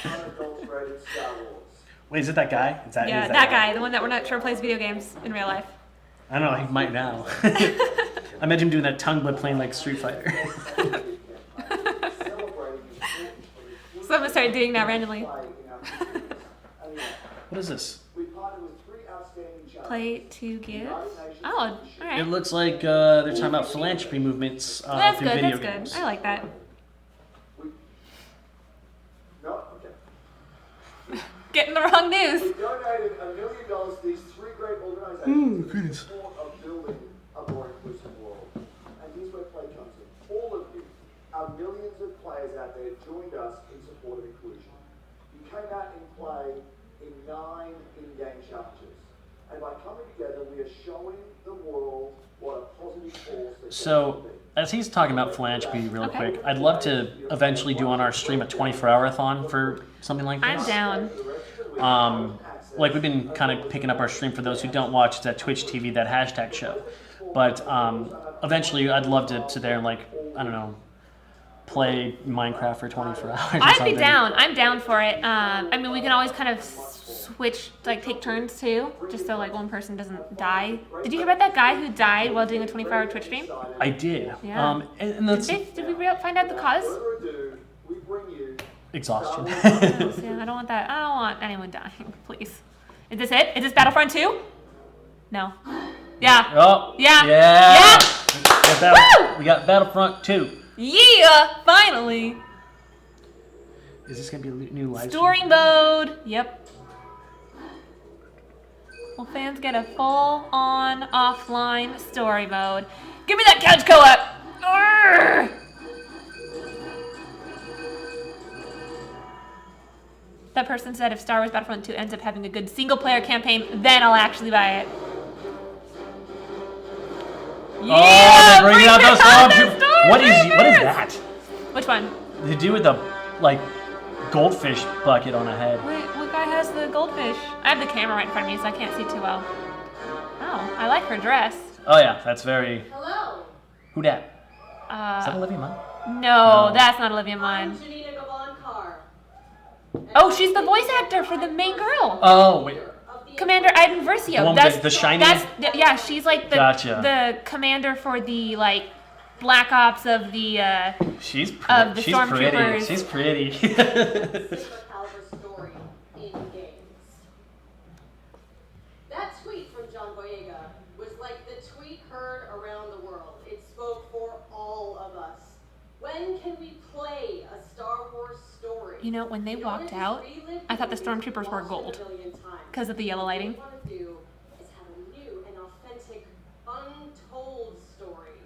Unadulterated Star Wars. Wait, is it that guy? Yeah, Is that guy, the one that we're not sure plays video games in real life. I don't know, he might now. I imagine him doing that tongue blip playing like Street Fighter. So I'm gonna start doing that randomly. What is this? We partnered with 3 outstanding charities. Play to give. Oh, alright. It looks like they're talking about philanthropy movements That's through good, video that's games. good. I like that. No? Okay. Getting the wrong news. We donated $1 million to these 3 great organizations in goodness. support of building a more inclusive world. And here's where play comes in. All of you, our millions of players out there, joined us in support of inclusion. You came out and played in 9 in-game challenges. And by coming together, we are showing the world what a positive force that So, as he's talking about philanthropy real quick, I'd love to eventually do on our stream a 24-hour-a-thon for something like this. I'm down. Like we've been kind of picking up our stream for those who don't watch. It's at Twitch TV, that hashtag show. But eventually, I'd love to sit there and I don't know, play Minecraft for 24 hours. I'd be down. I'm down for it. I mean, we can always kind of switch, take turns too, just so one person doesn't die. Did you hear about that guy who died while doing a 24-hour Twitch stream? I did. Yeah. And that's Did we find out the cause? we bring you exhaustion. Yeah, I don't want that. I don't want anyone dying, please. Is this it? Is this Battlefront 2? No. Yeah. Oh. Yeah. Yeah. Yeah. We got Battlefront 2. Yeah, finally. Is this gonna be a new live Story mode. Yep. Will fans get a full-on offline story mode? Give me that couch co-op. Arrgh! That person said if Star Wars Battlefront 2 ends up having a good single-player campaign, then I'll actually buy it. Yeah, they're bringing out those Stormtroopers! What is that? Which one? The dude with the goldfish bucket on a head. Wait, what guy has the goldfish? I have the camera right in front of me, so I can't see too well. Oh, I like her dress. Oh yeah, that's very. Hello. Who dat? Is that Olivia Munn? No, that's not Olivia Munn. Janina Gavankar. Oh, she's the voice actor for the main girl. Oh wait. Commander Iden Versio. The one with the shiny. Yeah, she's the Gotcha. commander for the Black Ops of the She's of the she's pretty. Stormtroopers. She's pretty. Caliber story in games. That tweet from John Boyega was like the tweet heard around the world. It spoke for all of us. When can we play a Star Wars story? You know, when they walked out, I thought the Stormtroopers were gold because of the yellow lighting. What we want to do is have a new and authentic, untold story.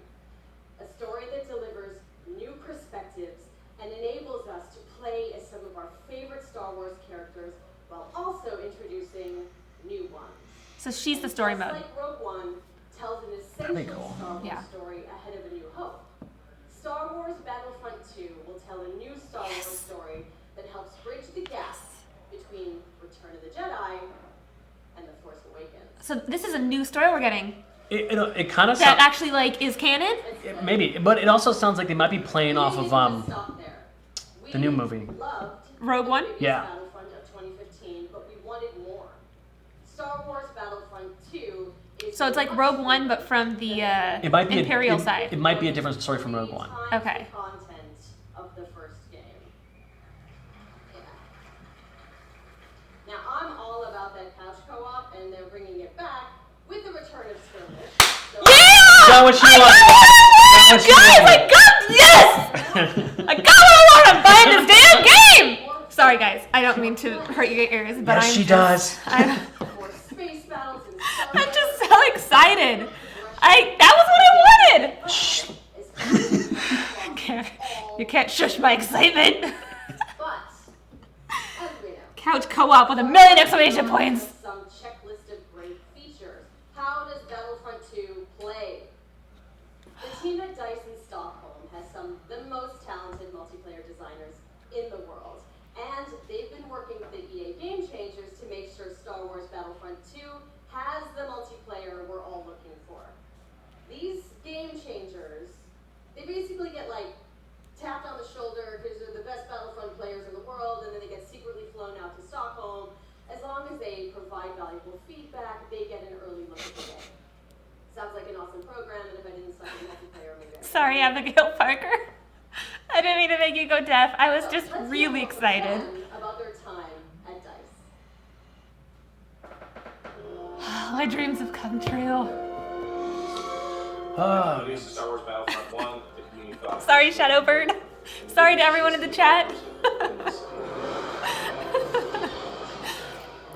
A story that delivers new perspectives and enables us to play as some of our favorite Star Wars characters while also introducing new ones. So she's the story mode. Just like Rogue One tells an essential cool. Star Wars Yeah. story ahead of A New Hope. Star Wars Battlefront 2 will tell a new Star Wars story that helps bridge the gap between Return of the Jedi and The Force Awakens. So this is a new story we're getting It kind of that sounds. actually is canon. Maybe, but it also sounds like they might be playing off of Stop there. the new movie. Loved Rogue One? Yeah. Battlefront of 2015, but we wanted more. Star Wars Battlefront 2 is So it's like Rogue One, but from the It might be Imperial side. It might be a different story from Rogue One. Okay. The content of the first game. Yeah. Now I'm all about that couch co-op, and they're bringing it back with the return of skirmish. So Yeah! Is that what she wants? Guys, I got yes! I got what I want! I'm buying this damn game! Sorry, guys. I don't mean to hurt your ears, but Yes, she does. I'm for space battles and I'm just so excited. That was what I wanted. Shh. You can't shush my excitement. But as we know, Couch co-op with 1 million exclamation points. some checklist of great features. How does Battlefront 2 play team at DICE in Stockholm has some of the most talented multiplayer designers in the world. And they've been working with the EA Game Changers to make sure Star Wars Battlefront 2 has the multiplayer we're all looking for. These Game Changers, they basically get like tapped on the shoulder because they're the best Battlefront players in the world, and then they get secretly flown out to Stockholm. As long as they provide valuable feedback, they get an early look at the game. Sounds like an awesome program, and if I didn't suck at multiplayer, maybe I would. Sorry, Abigail Parker. I didn't mean to make you go deaf. I was just really excited. About their time at DICE. My dreams have come true. This is Star Wars Battlefront 1. The community thought. Sorry, Shadowbird. Sorry to everyone in the chat.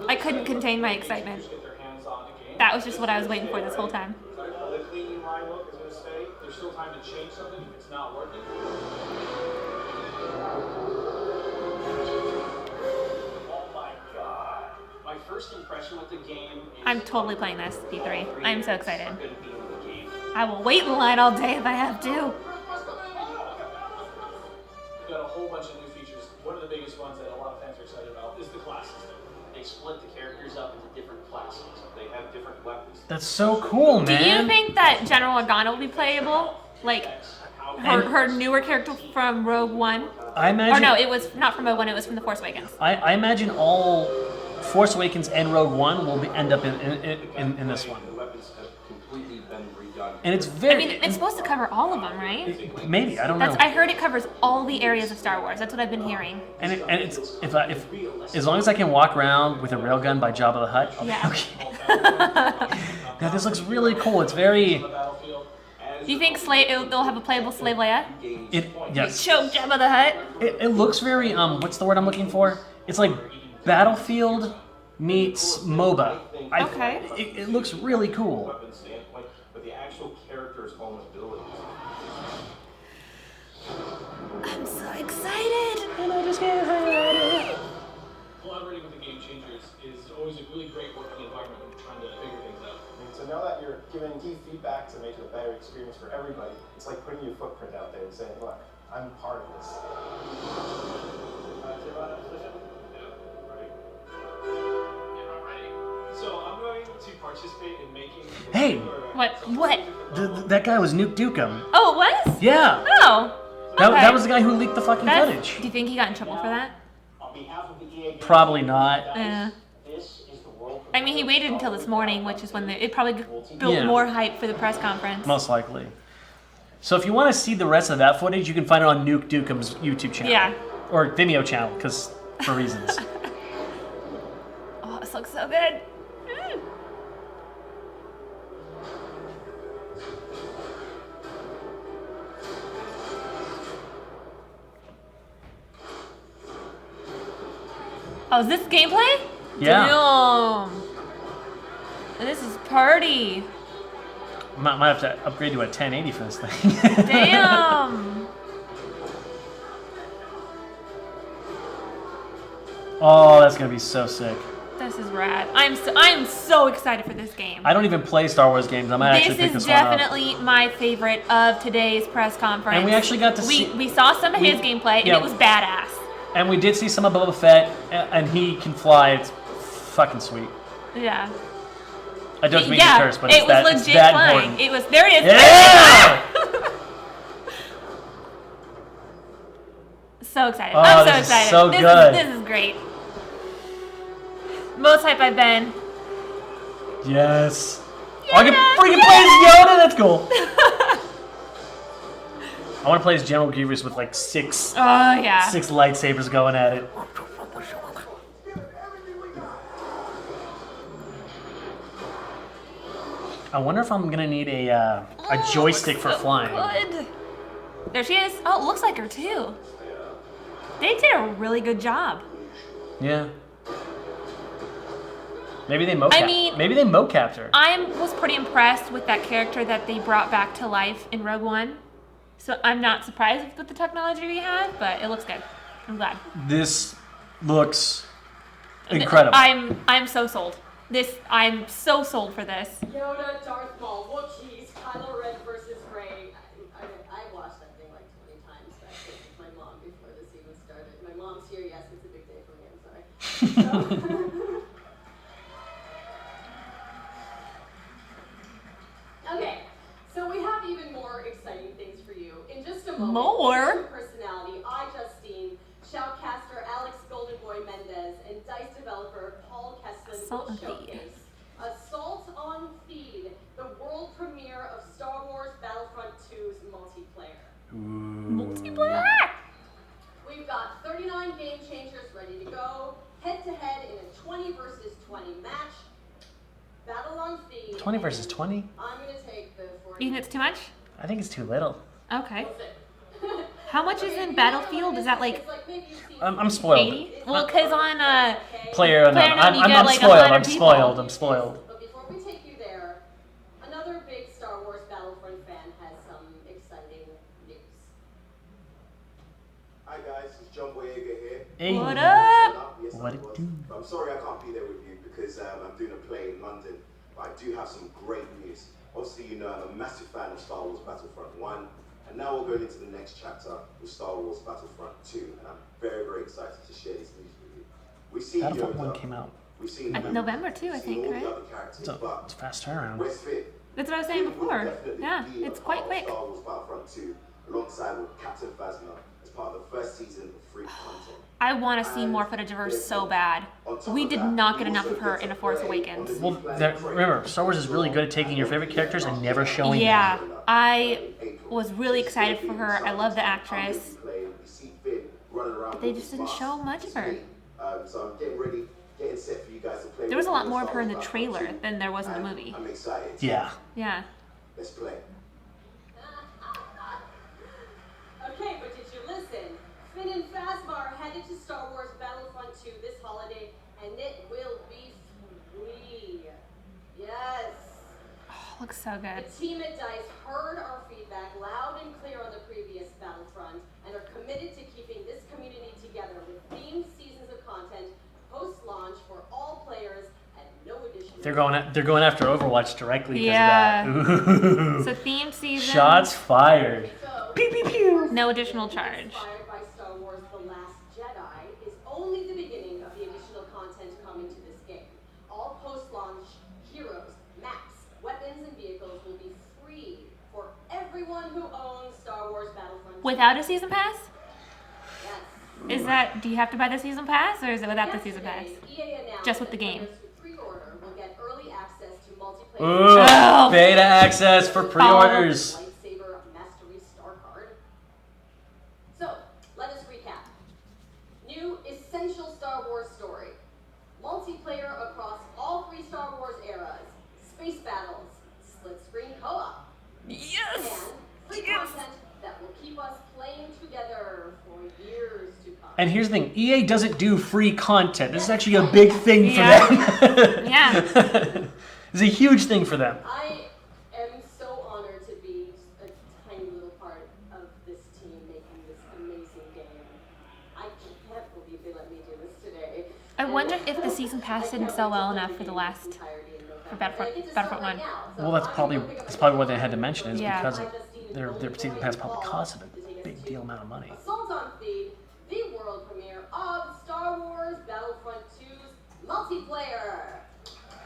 I couldn't contain my excitement. That was just what I was waiting for this whole time. The clean line look is going to stay. There's still time to change something if it's not working. Oh my god. My first impression with the game is I'm totally playing this, D3. I'm so excited. I will wait in line all day if I have to. We've got a whole bunch of new features. One of the biggest ones that a lot of fans are excited about is the class system. They split the characters up into different classes. They have different weapons. That's so cool, Do man. you think that General Organa will be playable? Like, her newer character from Rogue One? I imagine. Or no, it was not from Rogue One, it was from The Force Awakens. I imagine all Force Awakens and Rogue One will end up in this one. The weapons have completely been redone. And it's very. I mean, it's supposed to cover all of them, right? Maybe, I don't know. I heard it covers all the areas of Star Wars. That's what I've been hearing. And it's if as long as I can walk around with a railgun by Jabba the Hutt, I'll be Yeah. okay. Now this looks really cool. It's very. Do you think they'll have a playable Slave Leia? Yes. Choke Jabba the Hutt? It looks very what's the word I'm looking for? It's like Battlefield meets MOBA. Okay. It looks really cool. Weapon standpoint, but the actual character's own abilities. I'm so excited. And I just get excited. Collaborating with the Game Changers is always a really great working environment when you're trying to figure things out. So now that you're giving key feedback to make it a better experience for everybody, it's like putting your footprint out there and saying, look, I'm part of this. So I'm going to participate in making. Hey. What? That guy was Nuke Dukem. Oh, it was? Yeah. Oh. Okay. That was the guy who leaked the fucking footage. Do you think he got in trouble for that? On behalf of the EA Probably not. Yeah. this is the world. I mean, he waited until this morning, which is when it probably built more hype for the press conference. Most likely. So if you want to see the rest of that footage, you can find it on Nuke Dukem's YouTube channel. Yeah. Or Vimeo channel, because for reasons. Oh, this looks so good. Oh, is this gameplay? Yeah. Damn. This is party. Might have to upgrade to a 1080 for this thing. Damn. Oh, that's gonna be so sick. This is rad. I'm so excited for this game. I don't even play Star Wars games. I might actually pick this one up. This is definitely my favorite of today's press conference. And we actually got to see. We saw some of his gameplay, and it was badass. And we did see some of Boba Fett, and he can fly. It's fucking sweet. Yeah. I don't mean to curse, but it's that legit that flying. important. It was. There it is. Yeah! So excited. Oh, I'm so this is excited. so good. This is great. Most hype I've been. Yes. Oh, I can freaking play as Yoda. That's cool. I want to play as General Grievous with like six lightsabers going at it. I wonder if I'm gonna need a joystick for flying. Good. There she is. Oh, it looks like her too. They did a really good job. Yeah. Maybe they mocapped her. I was pretty impressed with that character that they brought back to life in Rogue One. So I'm not surprised with the technology we have, but it looks good. I'm glad. This looks incredible. I'm so sold. I'm so sold for this. Yoda, Darth Maul, Wookiees, Kylo Ren versus Rey. volunteer. Yes, it's a big day for me. I'm sorry. Okay, so we have even more exciting things for you. In just a moment, More? Personality, Justine, shoutcaster Alex Goldenboy Mendez, and DICE developer Paul Kesslin Assault will on Feed. showcase Assault on Feed, the world premiere of Star Wars Battlefront 2's multiplayer. Multiplayer? We've got 39 game changers ready to go, head-to-head in a 20 versus 20 match. Battle on Feed. 20 versus 20? I'm going to take the 40. You think it's too much? I think it's too little. Okay. How much is in Battlefield? Is that like I'm spoiled. 80? Well, because on Player unknown. PlayerUnknown, you I'm get, like, spoiled. 100 I'm people. spoiled. I'm spoiled. But before we take you there, another big Star Wars Battlefront fan has some exciting news. Hi guys, it's John Boyega here. Hey. What up? Yes, What it do? I'm sorry I can't be there with you because I'm doing a play in London, but I do have some great news. Obviously, you know I'm a massive fan of Star Wars Battlefront 1, and now we're going into the next chapter with Star Wars Battlefront 2, and I'm very, very excited to share this news with you. We've seen Battlefront Yoda, 1 came out. we've seen November too, I we've seen think, all right? the other characters, It's a but fast turnaround. where's Fit? That's what I was saying Finn will before. definitely Yeah, be a it's quite part of quick. Star Wars Battlefront 2, alongside with Captain Phasma as part of the first season of free content. I want to see more footage of her so bad. We did not get enough of her in A Force Awakens. Well, remember, Star Wars is really good at taking your favorite characters and never showing Yeah, them. I was really excited for her. I love the actress. But they just didn't show much of her. So I'm getting ready, getting set for you guys to play. There was a lot more of her in the trailer than there was in the movie. I'm excited. Yeah. Yeah. Let's play. Okay, but did you listen? Finn and Phasma are headed to Star Wars Battlefront 2 this holiday, and it will be free. Yes. Oh, looks so good. The team at DICE heard our feedback loud and clear on the previous Battlefront and are committed to keeping this community together with themed seasons of content post-launch for all players and no additional. They're going after Overwatch directly because Yeah. of that. Ooh. So themed season. Shots fired. So, Pew pew pew. No additional charge. Inspired by Star Wars The Last Jedi is only the beginning of the additional content coming to this game. All post-launch heroes, maps, weapons, and vehicles will be free for everyone who owns Star Wars Battlefront 2. Without a season pass? Yes. Is that, do you have to buy the season pass, or is it without the season pass? EA announced Just with the that game. players who pre-order will get early access to multiplayer. Ooh, Oh. beta access for pre-orders. Lightsaber Mastery Star Card. So, let us recap. New essential Star Wars story. Multiplayer across all three Star Wars eras. Space battles. Split screen co-op. Yes! And free content that will keep us playing together for years to come. And here's the thing, EA doesn't do free content. This is actually a big thing for Yeah. them. Yeah. It's a huge thing for them. I am so honored to be a tiny little part of this team making this amazing game. I can't believe they let me do this today. I wonder if the season pass didn't sell well enough for the last, for Battlefront 1. Well, that's probably what they had to mention is Yeah. because their season pass probably costed a big deal amount of money. Assault on Feed, the world premiere of Star Wars Battlefront 2's multiplayer.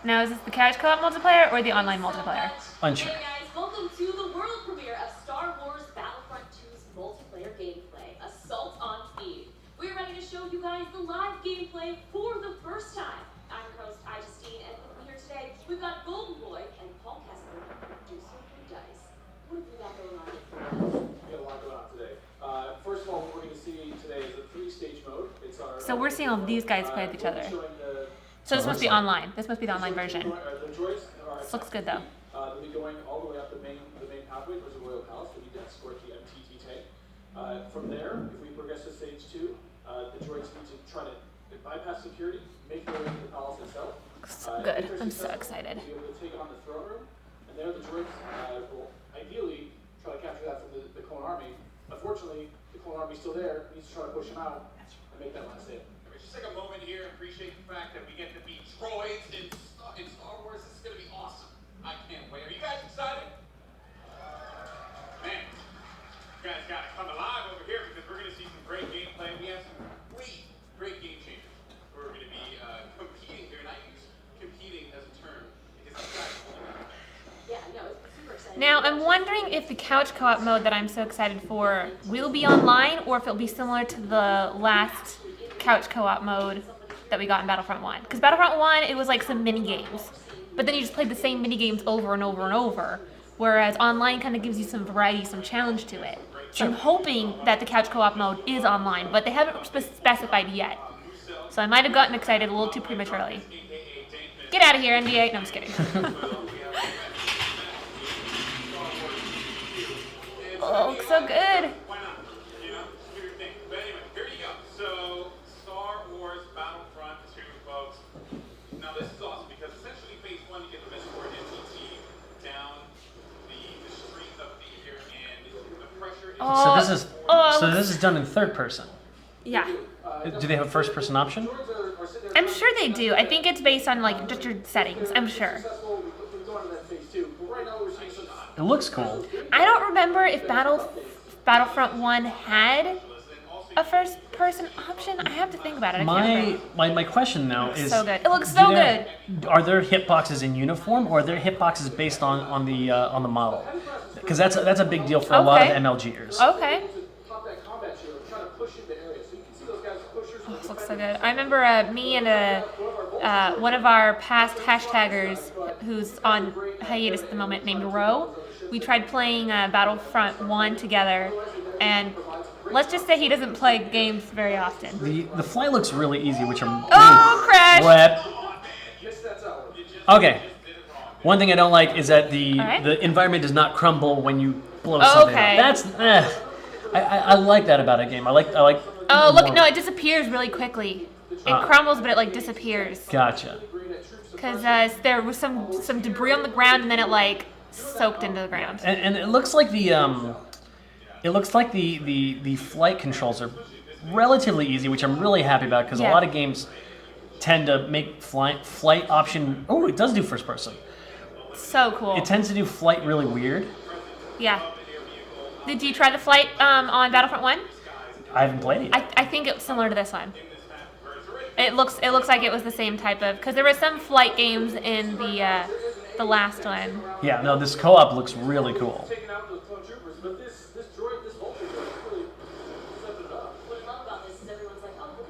Now, is this the couch co-op multiplayer or the online multiplayer? Unsure. Hey guys, welcome to the world premiere of Star Wars Battlefront 2's multiplayer gameplay, Assault on Feed. We're ready to show you guys the live gameplay for the first time. I'm your host, Justine, and with me here today, we've got Golden Boy and Paul Kessler, producer for DICE. What have we got going on here? We got a lot going on today. First of all, what we're going to see today is a 3-stage mode. It's our. So we're seeing all these guys play with each other. So this must be online. This must be the online version. The droids are This looks good though. They'll be going all the way up the main pathway towards the Royal Palace. We need to escort the MTT tank. From there, if we progress to stage 2, the droids need to try to bypass security, make their way to the palace itself. So good. I'm so excited. We'll be able to take on the throne room, and there the droids will ideally try to capture that from the clone army. Unfortunately, the clone army's still there. Needs to try to push them out and make that last hit. Just take a moment here and appreciate the fact that we get to be droids in Star Wars. This is going to be awesome. I can't wait. Are you guys excited? Man, you guys got to come alive over here because we're going to see some great gameplay. We have some great Now, I'm wondering if the couch co-op mode that I'm so excited for will be online, or if it'll be similar to the last couch co-op mode that we got in Battlefront 1. Because Battlefront 1, it was like some mini games, but then you just played the same mini games over and over and over. Whereas online kind of gives you some variety, some challenge to it. So I'm hoping that the couch co-op mode is online, but they haven't specified yet. So I might have gotten excited a little too prematurely. Get out of here, NBA. No, I'm just kidding. Oh, looks so good. Why not? You know, do your thing. But anyway, here you go. So, Star Wars Battlefront 2, folks. Now, this is awesome because essentially phase 1, you get the Mistborn NTT down the street of Fear, and the pressure is... So this is done in third person. Yeah. Do they have a first person option? I'm sure they do. I think it's based on like just your settings. I'm sure. It looks cool. I don't remember if Battlefront 1 had a first person option. I have to think about it. I can't remember. My question though is so good. It looks so good. Are there hitboxes in uniform, or are there hitboxes based on the model? Because that's a big deal for a lot of MLGers. Okay. Oh, this looks so good. I remember me and one of our past hashtaggers who's on hiatus at the moment named Ro. We tried playing Battlefront 1 together, and let's just say he doesn't play games very often. The flight looks really easy, which I'm... crash! What? Okay. One thing I don't like is that the environment does not crumble when you blow something up. That's... I like that about a game. I like... Oh, look, no, it disappears really quickly. It crumbles, but it like disappears. Gotcha. Because there was some debris on the ground, and then it like soaked into the ground. And it looks like the flight controls are relatively easy, which I'm really happy about because a lot of games tend to make flight option. Oh, it does do first person. So cool. It tends to do flight really weird. Yeah. Did you try the flight on Battlefront 1? I haven't played it yet. I think it's similar to this one. It looks like it was the same type of, because there were some flight games in the last one. Yeah, no, this co-op looks really cool.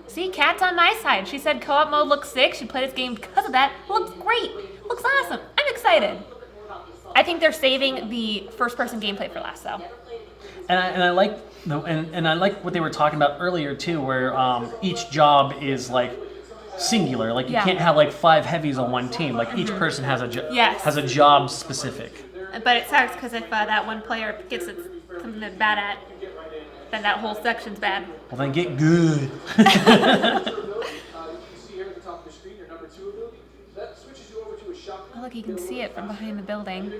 See, Kat's on my side. She said co-op mode looks sick. She played this game because of that. It looks great. It looks awesome. I'm excited. I think they're saving the first-person gameplay for last, though. And I like I like what they were talking about earlier too, where each job is like singular. Like you can't have like 5 heavies on one team. Like each person has a job specific. But it sucks because if that one player gets something they're bad at, then that whole section's bad. Well, then get good. Oh, look, you can see it from behind the building.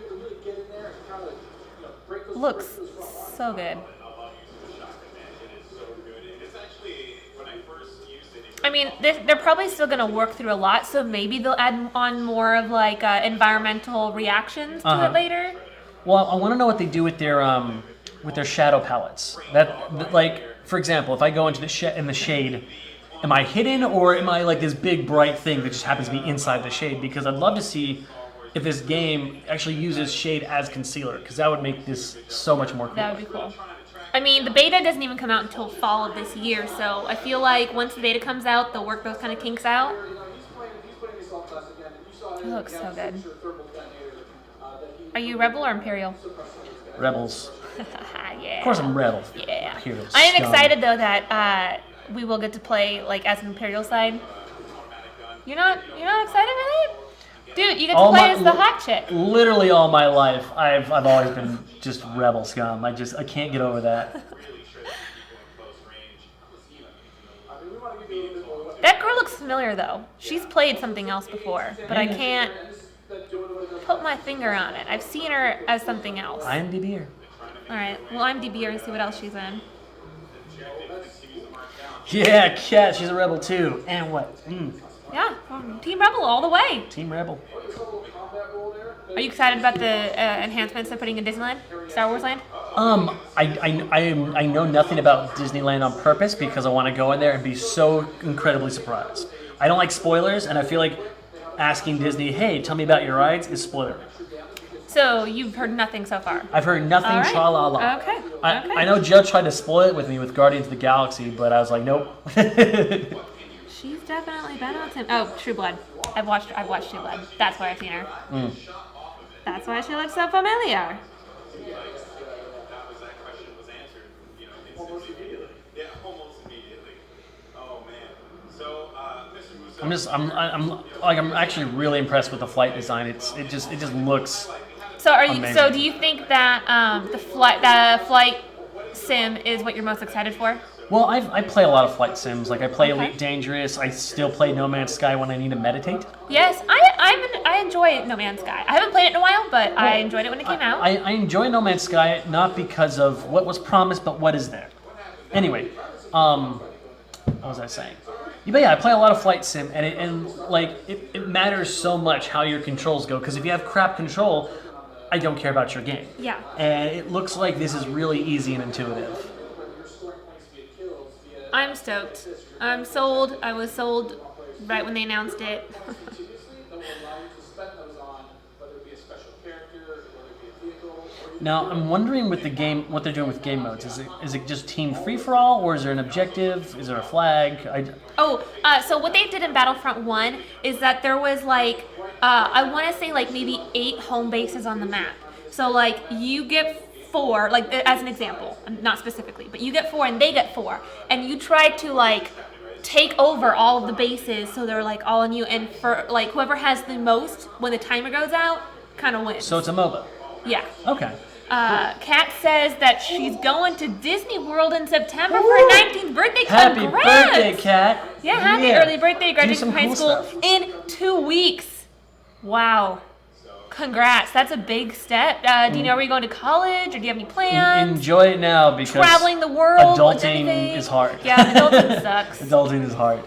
Looks so good. I mean, they're probably still going to work through a lot, so maybe they'll add on more of like environmental reactions to it later. Well, I want to know what they do with their shadow palettes. That like, for example, if I go into the shade, am I hidden or am I like this big bright thing that just happens to be inside the shade? Because I'd love to see if this game actually uses shade as concealer, because that would make this so much more cool. That would be cool. I mean, the beta doesn't even come out until fall of this year, so I feel like once the beta comes out, they'll work those kind of kinks out. It looks so good. Are you Rebel or Imperial? Rebels. Yeah. Of course I'm Rebel. Yeah. Heroes. I am excited though that we will get to play like as an Imperial side. You're not excited about it? Dude, you get to play as the hot chick. Literally all my life, I've always been just rebel scum. I can't get over that. That girl looks familiar though. She's played something else before, but I can't put my finger on it. I've seen her as something else. IMDb her. All right, well IMDb her and see what else she's in. Yeah, Cat, she's a rebel too. And what? Yeah, Team Rebel all the way. Team Rebel. Are you excited about the enhancements they're putting in Disneyland, Star Wars Land? I know nothing about Disneyland on purpose because I want to go in there and be so incredibly surprised. I don't like spoilers, and I feel like asking Disney, "Hey, tell me about your rides," is spoiler. So you've heard nothing so far. I've heard nothing. All right. Tra la la. Okay. I know Joe tried to spoil it with me with Guardians of the Galaxy, but I was like, nope. She's definitely been on Tim. Oh, True Blood. I've watched True Blood. That's why I've seen her. That's why she looks so familiar. I'm actually really impressed with the flight design. It just looks. So amazing. So do you think that the flight sim is what you're most excited for? Well, I play a lot of flight sims. Like I play Elite Dangerous. I still play No Man's Sky when I need to meditate. Yes, I enjoy No Man's Sky. I haven't played it in a while, but I enjoyed it when it came out. I enjoy No Man's Sky not because of what was promised, but what is there. Anyway, what was I saying? But yeah, I play a lot of flight sim, and it matters so much how your controls go. Because if you have crap control, I don't care about your game. Yeah. And it looks like this is really easy and intuitive. I'm stoked. I'm sold. I was sold right when they announced it. Now, I'm wondering with the game, what they're doing with game modes. Is it just team free-for-all, or is there an objective? Is there a flag? So what they did in Battlefront 1 is that there was like, I want to say like maybe 8 home bases on the map. So like you get 4, like as an example, not specifically, but you get 4 and they get 4. And you try to like take over all of the bases so they're like all on you. And for like whoever has the most when the timer goes out kind of wins. So it's a MOBA? Yeah. Okay. Kat says that she's going to Disney World in September for her 19th birthday. Happy Congrats! birthday, Kat! Yeah, happy early birthday. Do Graduating some from high cool school stuff. in 2 weeks. Wow. Congrats. That's a big step. Do you know where you're going to college, or do you have any plans? Enjoy it now because traveling the world. Adulting is hard. Yeah, adulting sucks. Adulting is hard.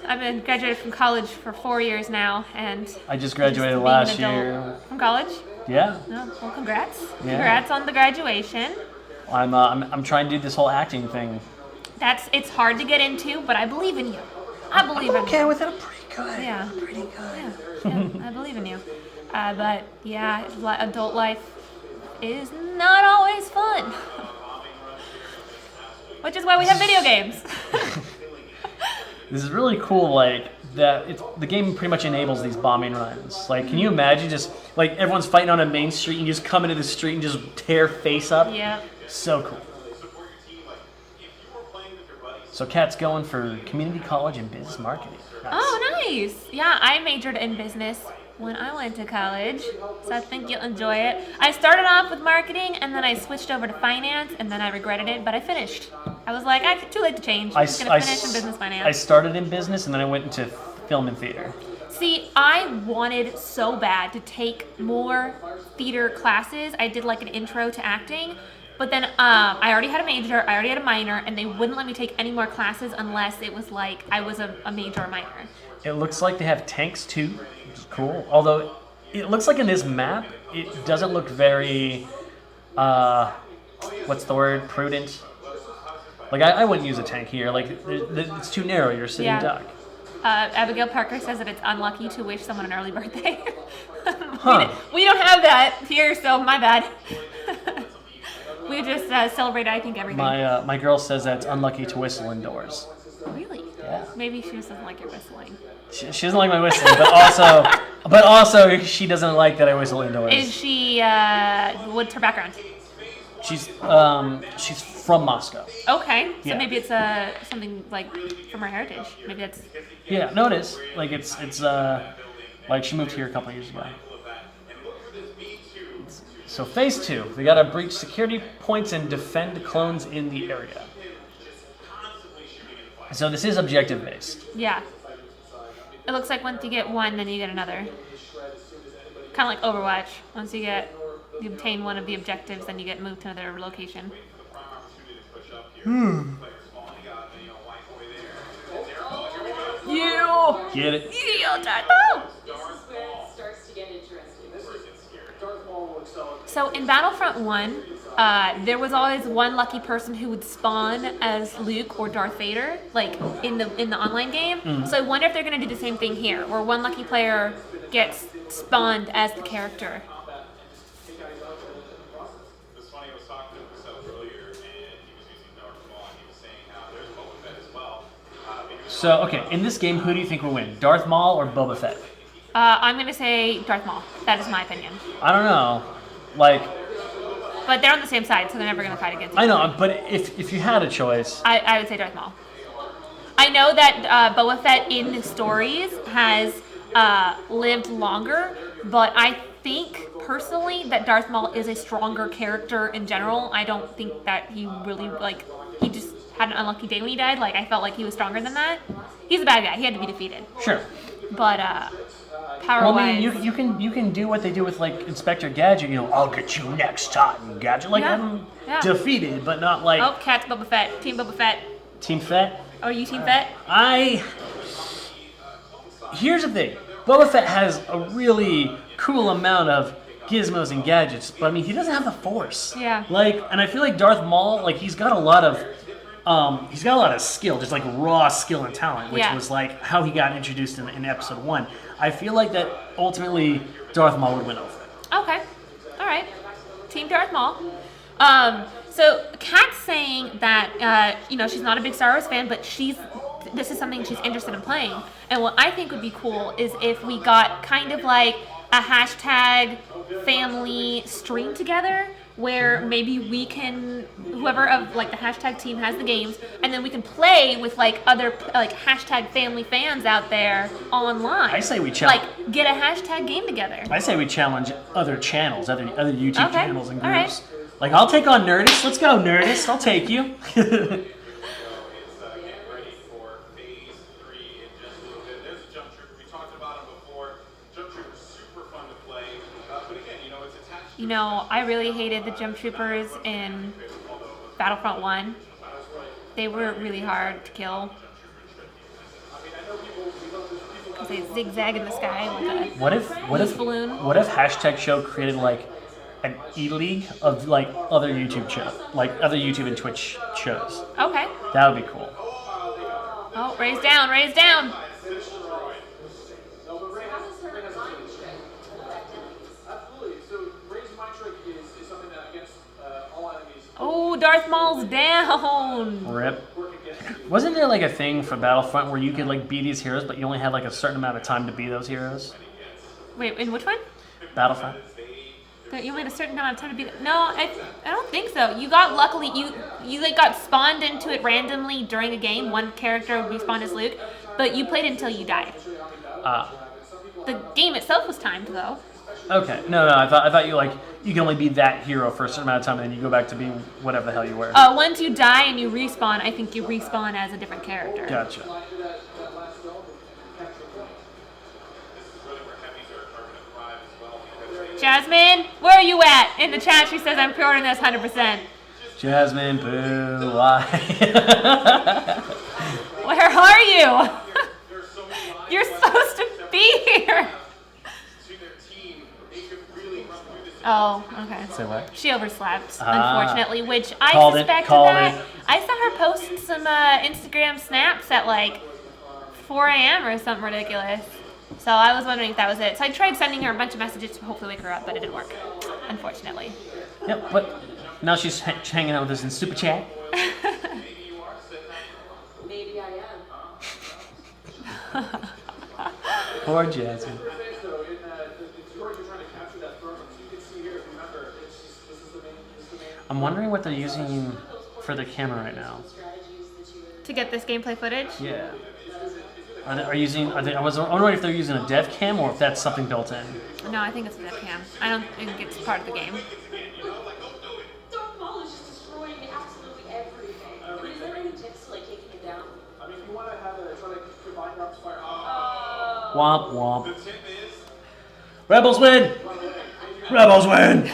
I've been graduated from college for 4 years now, and I just graduated being last an adult year. from college. Yeah. No, well, congrats. Yeah. Congrats on the graduation. I'm trying to do this whole acting thing. It's hard to get into, but I believe in you. I believe in you. Okay with it. I'm pretty good. Yeah. Pretty good. Yeah, I believe in you. But yeah, adult life is not always fun. Which is why we have video games. This is really cool, like, that the game pretty much enables these bombing runs. Like, can you imagine just, like, everyone's fighting on a main street and you just come into the street and just tear face up? Yeah. So cool. So Kat's going for community college and business marketing. Nice. Oh, nice. Yeah, I majored in business when I went to college, so I think you'll enjoy it. I started off with marketing, and then I switched over to finance, and then I regretted it, but I finished. I was like, too late to change. I'm just going to finish in business finance. I started in business, and then I went into film and theater. See, I wanted so bad to take more theater classes. I did like an intro to acting, but then I already had a major, I already had a minor, and they wouldn't let me take any more classes unless it was like I was a major or minor. It looks like they have tanks too, which is cool. Although it looks like in this map, it doesn't look very, what's the word, prudent. Like I wouldn't use a tank here. Like it's too narrow. You're a sitting duck. Abigail Parker says that it's unlucky to wish someone an early birthday. We don't have that here, so my bad. We just celebrate, I think, everything. My girl says that it's unlucky to whistle indoors. Really? Yeah. Maybe she just doesn't like your whistling. She doesn't like my whistling, but also she doesn't like that I whistle indoors. Is she? What's her background? She's from Moscow. Okay, so Yeah. maybe it's something like from her heritage. Maybe that's. Yeah, no, it is. Like it's like she moved here a couple years ago. So phase 2, we gotta breach security points and defend clones in the area. So this is objective based. Yeah. It looks like once you get one, then you get another. Kind of like Overwatch. Once you obtain one of the objectives, then you get moved to another location. You get it? Yeah, Darth So in Battlefront 1, there was always one lucky person who would spawn as Luke or Darth Vader, like in the online game. So I wonder if they're gonna do the same thing here, where one lucky player gets spawned as the character. It's funny, I was talking to myself earlier, and he was using Darth Maul, and he was saying how there's Boba Fett as well. So, okay, in this game, who do you think will win? Darth Maul or Boba Fett? I'm gonna say Darth Maul. That is my opinion. I don't know. Like, but they're on the same side, so they're never gonna fight against each other. I know, but if you had a choice, I would say Darth Maul. I know that Boba Fett in the stories has lived longer, but I think personally that Darth Maul is a stronger character in general. I don't think that he really he just had an unlucky day when he died. Like I felt like he was stronger than that. He's a bad guy. He had to be defeated. Sure. But power-wise, well, I mean, you can do what they do with like Inspector Gadget. You know, I'll get you next time, Gadget. Like I'm defeated, but not like. Oh, catch Boba Fett. Team Boba Fett. Team Fett. Are you Team Fett? Here's the thing. Boba Fett has a really cool amount of gizmos and gadgets, but I mean, he doesn't have the Force. Yeah. Like, and I feel like Darth Maul, like he's got a lot of skill, just like raw skill and talent, which was like how he got introduced in episode 1. I feel like that ultimately Darth Maul would win over it. Okay. All right. Team Darth Maul. So Kat's saying that she's not a big Star Wars fan, but this is something she's interested in playing. And what I think would be cool is if we got kind of like a hashtag family stream together where maybe we can, whoever of like the hashtag team has the games, and then we can play with like other like hashtag family fans out there online. I say we challenge. Like get a hashtag game together. I say we challenge other channels, other YouTube channels and groups. All right. Like I'll take on Nerdist. Let's go, Nerdist. I'll take you. You know, I really hated the Jump Troopers in Battlefront 1. They were really hard to kill. Because they zigzag in the sky like a What if balloon. What if hashtag show created like an e-league of like other YouTube and Twitch shows? Okay. That would be cool. Oh, raise down, raise down. Oh, Darth Maul's down. Rip. Wasn't there like a thing for Battlefront where you could like be these heroes, but you only had like a certain amount of time to be those heroes? Wait, in which one? Battlefront. You only had a certain amount of time to be. No, I don't think so. You got luckily you like got spawned into it randomly during a game. One character would be spawned as Luke, but you played until you died. The game itself was timed though. Okay. No. I thought you can only be that hero for a certain amount of time, and then you go back to being whatever the hell you were. Once you die and you respawn, I think you respawn as a different character. Gotcha. Jasmine, where are you at? In the chat, she says I'm pre-ordering this 100%. Jasmine, boo, why? Where are you? You're supposed to be here. Oh, okay. Say what? She overslept, unfortunately, which I suspected called that. it. I saw her post some Instagram snaps at like 4 a.m. or something ridiculous. So I was wondering if that was it. So I tried sending her a bunch of messages to hopefully wake her up, but it didn't work, unfortunately. Yep, but now she's hanging out with us in Super Chat. Maybe I am. Poor Jasmine. I'm wondering what they're using for the camera right now. To get this gameplay footage? Yeah. I was wondering if they're using a dev cam or if that's something built in. No, I think it's a dev cam. I don't think it's part of the game. Darth Maul is just destroying absolutely everything. Is there any tips to like taking it down? I mean, if you want to try to combine rapid fire. Womp womp. Rebels win! Rebels win!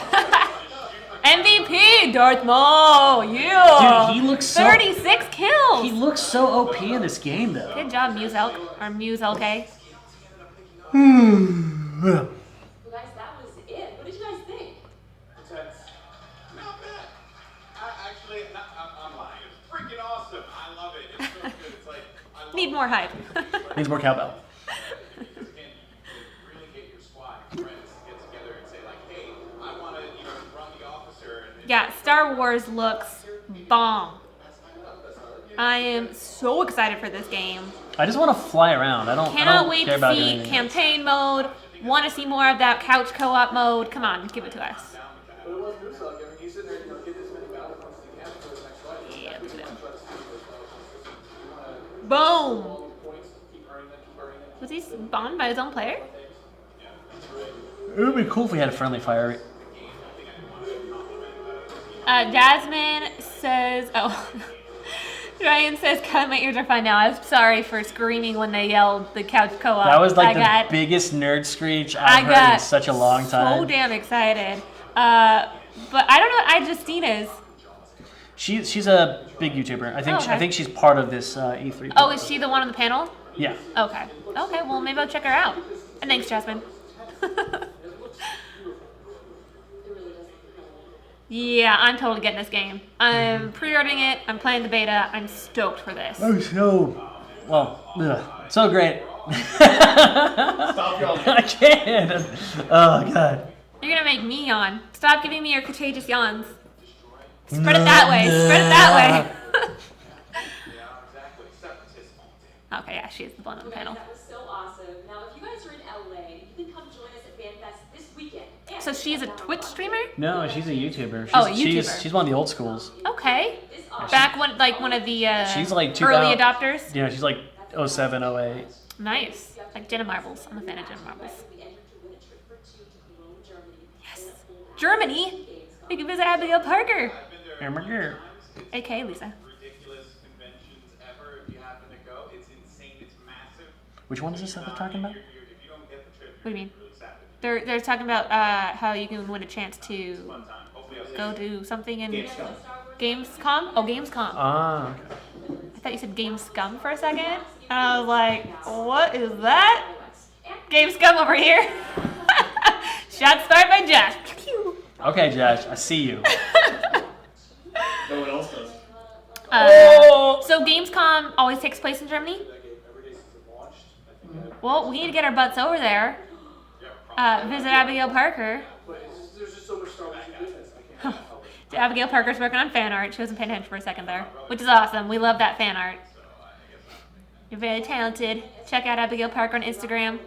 MVP, Darth Maul! Yeah! Dude, he looks so... 36 kills! He looks so OP in this game, though. Good job, Muse Elk. Or Muse LK. Well, guys, that was it. What did you guys think? Intense. Not bad. need more hype. Needs more cowbell. Because again, you really get your squad, your friends get together and say like, hey, I want to, run the officer. And Yeah, Star Wars looks bomb. I am so excited for this game. I just want to fly around. I don't Cannot wait care to about see anything else. campaign mode. Want to see more of that couch co-op mode. Come on, give it to us. But it was Newsog. I mean, he's sitting there, get as many Battlefronts as you can for his next fight. Yeah, We want to try to see those Battlefronts. You want to Boom! all the points, keep earning them. Was he spawned by his own player? It would be cool if we had a friendly fire. Jasmine says, oh, Ryan says, "Cut, my ears are fine now." I'm sorry for screaming when they yelled the couch co-op. That was like the biggest nerd screech I've heard in such a long time. So damn excited. But I don't know what Justina's. She's a big YouTuber. I think Okay. I think she's part of this E3. Oh, is she the one on the panel? Yeah. Okay. Okay, well, maybe I'll check her out. And thanks, Jasmine. Yeah, I'm totally getting this game. I'm pre-ordering it. I'm playing the beta. I'm stoked for this. Oh, so great. Stop yawning. I can't. Oh god. You're gonna make me yawn. Stop giving me your contagious yawns. Spread it that way. Spread it that way. Okay, yeah, she's the one on the panel. That was so awesome. Now, if you guys are in LA, you can come join us at FanFest this weekend. So she's a Twitch streamer? No, she's a YouTuber. Oh, a YouTuber. She's one of the old schools. Okay. Back when, like, one of the She's like early adopters? Yeah, she's like 07, 08. Nice. Like Jenna Marbles. I'm a fan of Jenna Marbles. Yes. Germany? We can visit Abigail Parker. Hamburger. AK Lisa. ridiculous conventions ever. If you happen to go, it's insane. It's massive. Which one is this that they're talking about? If you don't get the trip, What do you mean? you're really sad. They're talking about how you can win a chance to go do something in Gamescom? Oh, Gamescom. Ah, okay. I thought you said Game Scum for a second. And I was like, what is that? Game Scum over here. Shots fired by Josh. Okay, Josh, I see you. No one else does. So Gamescom always takes place in Germany? Well, we need to get our butts over there. Visit Abigail Parker. There's just so much Star Wars in business. I can't help it. Abigail Parker's working on fan art. She wasn't paying attention for a second there, which is awesome. We love that fan art. You're very talented. Check out Abigail Parker on Instagram.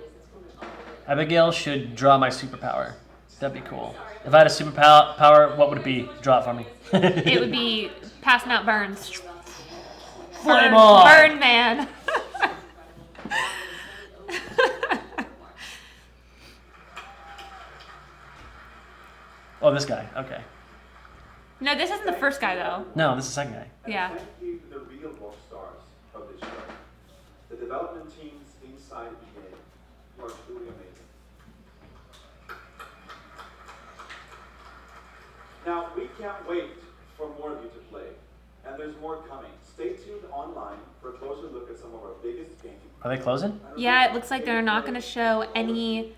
Abigail should draw my superpower. That'd be cool. If I had a superpower, what would it be? Draw it for me. It would be passing out burns. Flame on! Burn man. Oh, this guy. Okay. No, this isn't the first guy though. No, this is the second guy. Yeah. Thank you to the real rock stars of this show. The development teams inside EA are truly amazing. Now, we can't wait for more of you to play, and there's more coming. Stay tuned online for a closer look at some of our biggest games. Are they closing? Yeah, it looks like they're not going to show any.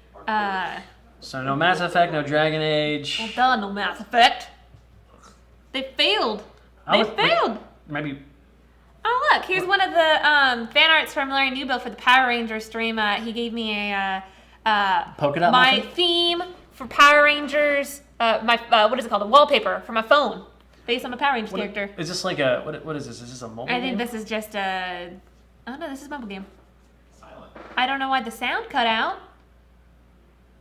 So no Mass Effect, no Dragon Age. Well done, no Mass Effect. They failed. They failed. Maybe. Oh look, here's one of the fan arts from Larry Newbill for the Power Rangers stream. He gave me a Polka dot my muffin? theme for Power Rangers. My what is it called? A wallpaper for my phone, based on a Power Rangers character. Is this like a what is this? Is this a mobile I think game? this is just a. Oh no, this is a mobile game. Silent. I don't know why the sound cut out.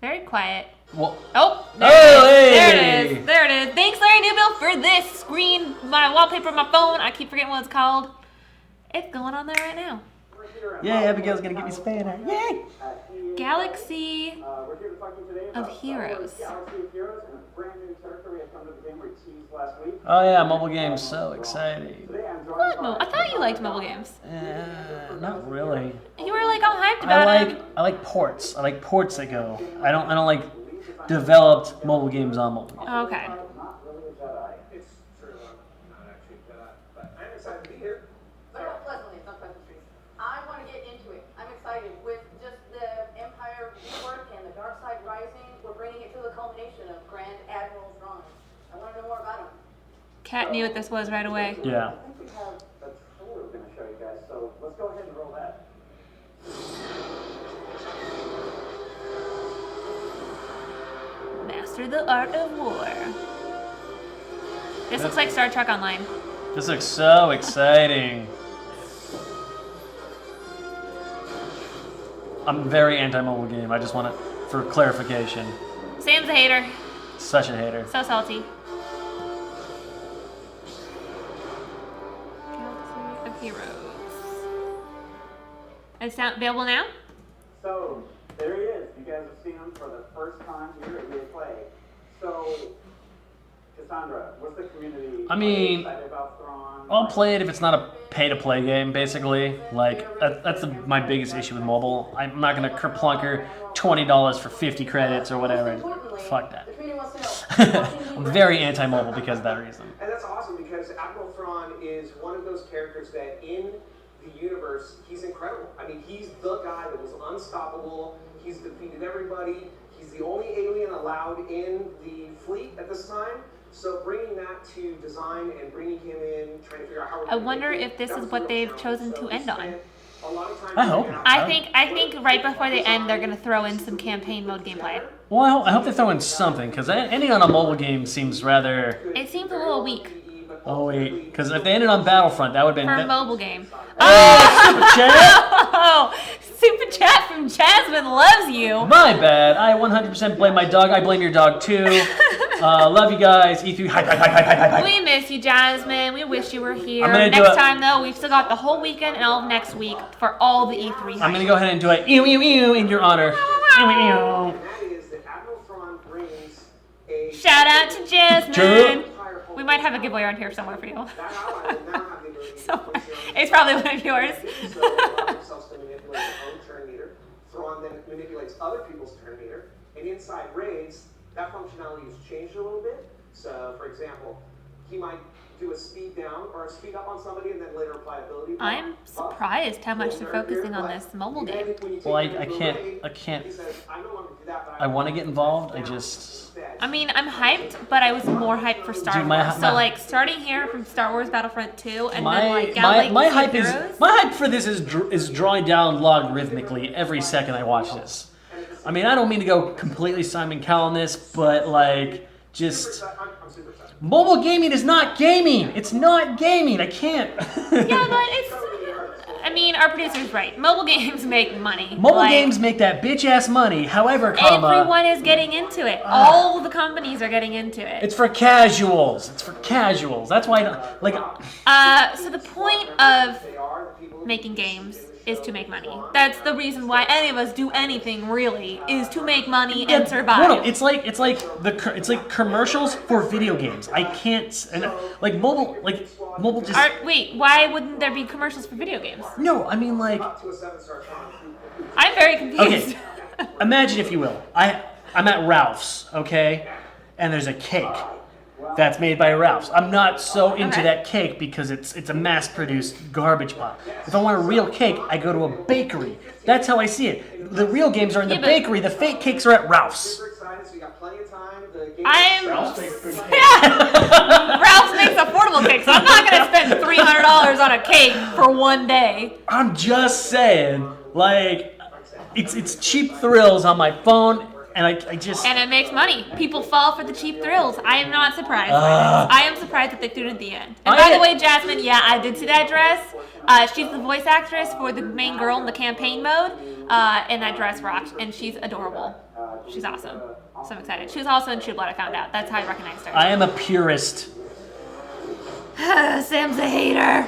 Very quiet. Well, Oh, Oh, there hey! it is. There it is. Thanks, Larry Newbill, for this screen, my wallpaper, my phone. I keep forgetting what it's called. It's going on there right now. Yay, Abigail's gonna give me fan art. Yay! Galaxy We're here to talk to you today of about Heroes. Galaxy of Heroes and a brand new character we have come to the game we teased last week. Oh yeah, mobile games, so exciting. Today I'm joined What? by No, I thought you liked mobile games. Not really. You were like all hyped about them. I like ports. I like ports that go. I don't like developed mobile games on mobile games. Okay. not really a Jedi. It's true, I'm not actually a Jedi, but I'm excited to be here. But pleasantly, it's not Pleasant Streets. I want to get into it. I'm excited with just the Empire rework and the Dark Side Rising. We're bringing it to the culmination of Grand Admiral's drawings. I want to know more about them. Kat knew what this was right away. Yeah. I think we have a trailer we're going to show you guys, so let's go ahead and roll that. Master the Art of War. This looks like Star Trek Online. This looks so exciting. I'm very anti-mobile game. I just want it for clarification. Sam's a hater. Such a hater. So salty. Galaxy of Heroes. It's not available now? So, there he is. You guys have seen him for the first time here at EA Play. So, Cassandra, what's the community excited about Thrawn? I'll play it if it's not a pay-to-play game, basically. Like, that's my biggest issue with mobile. I'm not going to kerplunker $20 for 50 credits or whatever. Fuck that. I'm very anti-mobile because of that reason. And that's awesome because Admiral Thrawn is one of those characters that in the universe, he's incredible. I mean, he's the guy that was unstoppable. He's defeated everybody. He's the only alien allowed in the fleet at this time. So bringing that to design and bringing him in, trying to figure out how we're I wonder if this is what they've chosen to end on. I hope. I think right before they end, they're gonna throw in some campaign mode gameplay. Well, I hope they throw in something, because ending on a mobile game seems rather... It seems a little weak Oh, wait, because if they ended on Battlefront, that would have been... for a mobile game. Oh! Super chat from Jasmine loves you. My bad. I 100% blame my dog. I blame your dog, too. Love you guys. E3, hype. We miss you, Jasmine. We wish you were here. I'm gonna do Next a- time, though, we've still got the whole weekend and all of next week for all the E3 hype. I'm going to go ahead and do it in your honor. Shout out to Jasmine. We might have a giveaway around here somewhere for you. Somewhere. It's probably one of yours. Thrawn then manipulates other people's turn meter, and inside raids, that functionality has changed a little bit. So, for example, he might do a speed down or a speed up on somebody and then later apply ability. I'm surprised how much they're focusing on this mobile game. Well, I can't. I want to get involved. I mean, I'm hyped, but I was more hyped for Star Dude, Wars. So, like, starting here from Star Wars Battlefront 2 and then, like, my hype Heroes. my hype for this is drawing down logarithmically every second I watch this. I mean, I don't mean to go completely Simon Cowell on this, but like just mobile gaming is not gaming. It's not gaming. I can't. Yeah, but it's. I mean, our producer's right. Mobile games make money. Mobile games make that bitch ass money. However, everyone is getting into it. All the companies are getting into it. It's for casuals. That's why, So the point of making games is to make money. That's the reason why any of us do anything really, is to make money and survive. No, it's like commercials for video games. I can't, and like mobile just. Wait, why wouldn't there be commercials for video games? No, I mean like. I'm very confused. Okay, imagine if you will. I'm at Ralph's, okay, and there's a cake that's made by Ralph's. I'm not so into that cake because it's a mass-produced garbage pile. If I want a real cake, I go to a bakery. That's how I see it. The real games are in the bakery. The fake cakes are at Ralph's. Ralph's makes affordable cakes. I'm not gonna spend $300 on a cake for one day. I'm just saying, like, it's cheap thrills on my phone. And I just... And it makes money. People fall for the cheap thrills. I am not surprised by this. I am surprised that they threw it at the end. And by the way, Jasmine, yeah, I did see that dress. She's the voice actress for the main girl in the campaign mode. And that dress rocked. And she's adorable. She's awesome. So I'm excited. She was also in True Blood, I found out. That's how I recognized her. I am a purist. Sam's a hater.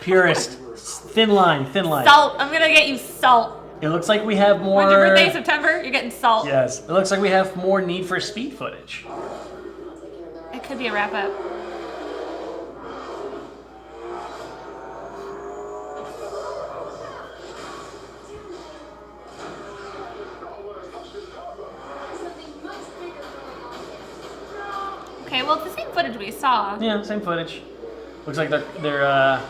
Purist. Thin line. Salt. I'm going to get you salt. It looks like we have more... When's your birthday, September? You're getting salt. Yes. It looks like we have more Need for Speed footage. It could be a wrap-up. Okay, well, it's the same footage we saw. Yeah, same footage. Looks like they're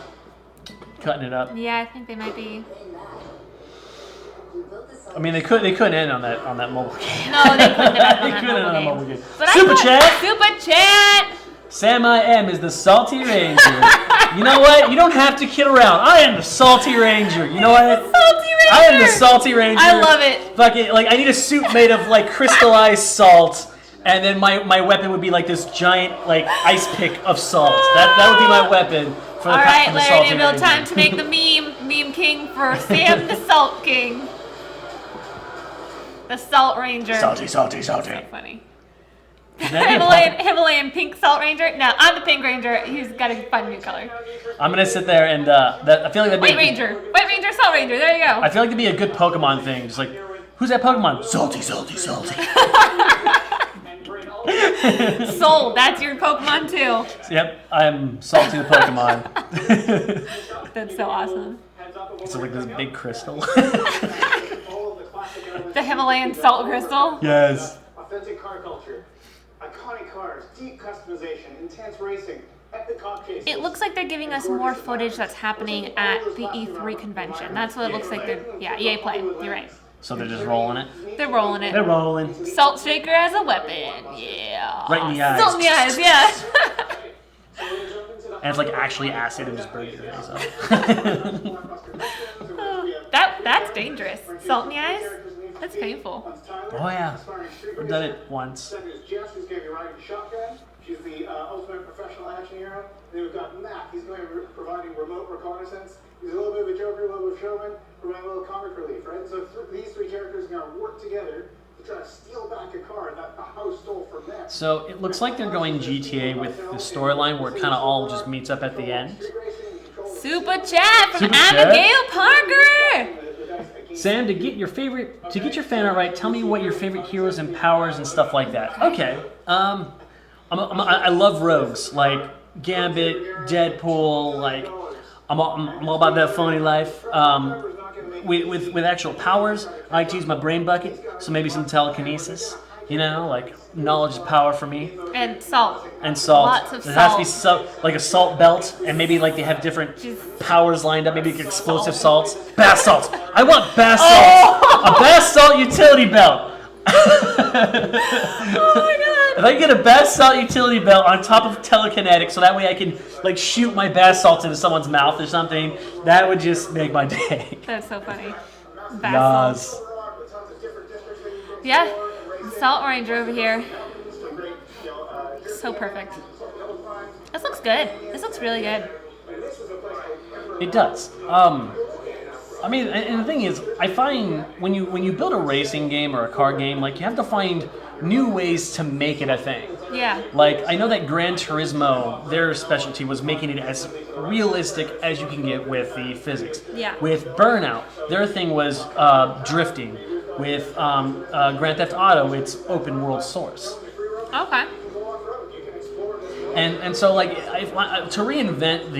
cutting it up. Yeah, I think they might be. I mean, they couldn't end on that mobile game. No, they couldn't end on that mobile game. But Super chat. Super chat. Sam I am is the Salty Ranger. You know what? You don't have to kid around. I am the Salty Ranger. You know what? Salty Ranger. I am the Salty Ranger. I love it. Fucking like I need a soup made of like crystallized salt And then my weapon would be like this giant like ice pick of salt. That would be my weapon for the All right, for the Larry salty Niville, ranger. time to make the meme king for Sam the Salt King. The Salt Ranger. Salty. So funny. That'd be Himalayan pink Salt Ranger? No, I'm the pink ranger. He's got to find a new color. I'm gonna sit there and I feel like that'd be White Ranger, Salt Ranger. There you go. I feel like it'd be a good Pokemon thing. Just like, who's that Pokemon? Salty. Soul, that's your Pokemon too. Yep, I'm Salty the Pokemon. That's so awesome. So like this big crystal. The Himalayan salt crystal. Yes. Authentic car culture, iconic cars, deep customization, intense racing, epic cop chases. It looks like they're giving us more footage that's happening at the E3 convention. That's what it looks like. EA Play. You're right. So they're just rolling it. They're rolling it. They're rolling. Salt shaker as a weapon. Yeah. Right in the eyes. Salt in the eyes. Yeah. And it's like actually acid and just burns your face up. That's dangerous. Salt in the eyes. That's painful. Oh yeah, I've done it once. Second is Jess, who's going to be riding shotgun. She's the ultimate professional action hero. Then we've got Matt. He's going to be providing remote reconnaissance. He's a little bit of a joker, a little bit of a showman, providing a little comic relief, right? So these three characters are going to work together to try to steal back a car that the house stole from them. So it looks like they're going GTA with the storyline where it kind of all just meets up at the end. Super chat from Super chat. Abigail Parker. Sam, to get your fan art right, tell me what your favorite heroes and powers and stuff like that. Okay. I love rogues like Gambit, Deadpool. Like I'm all about that funny life. With actual powers, I like to use my brain bucket. So maybe some telekinesis. You know, like knowledge is power for me. And salt. And salt. Lots of There has to salt. be like a salt belt, and maybe like they have different powers lined up. Maybe explosive salts, bath salts. I want bath salts. A bath salt utility belt. Oh my god. If I get a bath salt utility belt on top of telekinetic, so that way I can like shoot my bath salts into someone's mouth or something, that would just make my day. That's so funny. Bath salt. Yeah. Salt Ranger over here. So perfect. This looks good. This looks really good. It does. I mean, and the thing is, I find when you build a racing game or a car game, like you have to find new ways to make it a thing. Yeah. Like I know that Gran Turismo, their specialty was making it as realistic as you can get with the physics. Yeah. With Burnout, their thing was drifting. With Grand Theft Auto, it's open world source. Okay. And so like to reinvent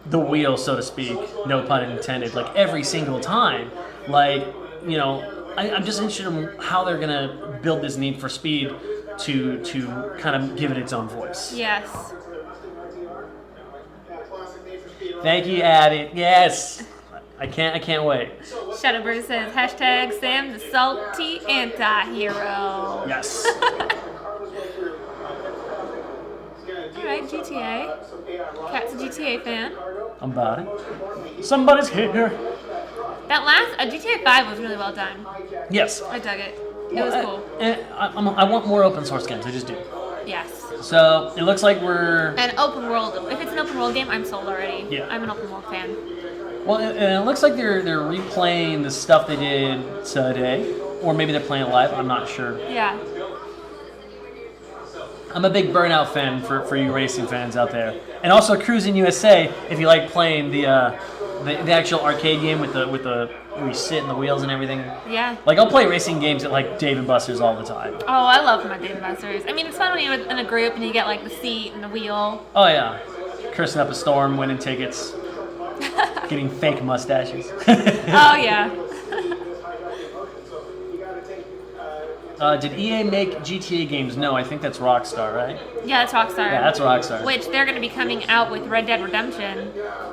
the wheel, so to speak, no pun intended, like every single time, like, you know, I'm just interested in how they're gonna build this Need for Speed to kind of give it its own voice. Yes. Thank you, Abby. Yes. I can't wait. Shadowbird says hashtag Sam the salty anti-hero. Yes. Alright, GTA. Cat's a GTA fan. I'm about it. Somebody's here. That last GTA 5 was really well done. Yes. I dug it. It was cool. I want more open source games. I just do. Yes. So it looks like we're. An open world. If it's an open world game, I'm sold already. Yeah. I'm an open world fan. Well, it looks like they're replaying the stuff they did today, or maybe they're playing it live. I'm not sure. Yeah. I'm a big Burnout fan for you racing fans out there, and also Cruising USA if you like playing the actual arcade game with the where you sit in the wheels and everything. Yeah. Like I'll play racing games at like Dave and Buster's all the time. Oh, I love my Dave & Buster's. I mean, it's fun when you're in a group and you get like the seat and the wheel. Oh yeah, cursing up a storm, winning tickets, getting fake mustaches. Oh yeah. Did EA make GTA games? No, I think that's Rockstar, right? Yeah, that's Rockstar. Yeah, that's Rockstar. Which they're going to be coming out with Red Dead Redemption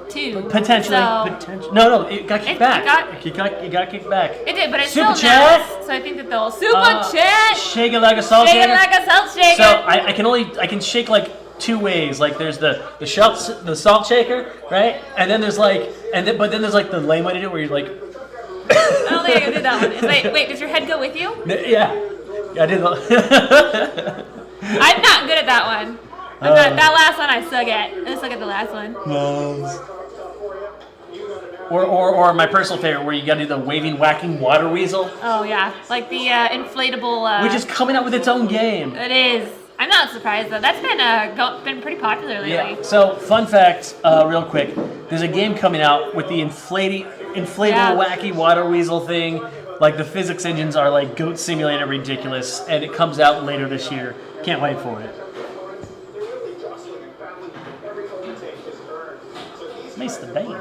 2. Potentially. No, it got kicked back. It got kicked back. It did, but it's Super still chat. nice. So I think that they'll super chat. Shake it like a salt shaker. Shake it like a salt shaker. So I can shake like two ways. Like there's the salt shaker, right? And then there's like but then there's like the lame way to do it where you're like. I don't think I can do that one. Wait, does your head go with you? Yeah. I did. I'm not good at that one. That last one I suck at. I suck at the last one. Or my personal favorite, where you got to do the waving, whacking water weasel. Oh yeah, like the inflatable. Which is coming out with its own game. It is. I'm not surprised though. That's been pretty popular lately. Yeah. So, fun fact, real quick. There's a game coming out with the inflatable, wacky water weasel thing. Like the physics engines are like Goat Simulator ridiculous, and it comes out later this year. Can't wait for it. Mace the Bane.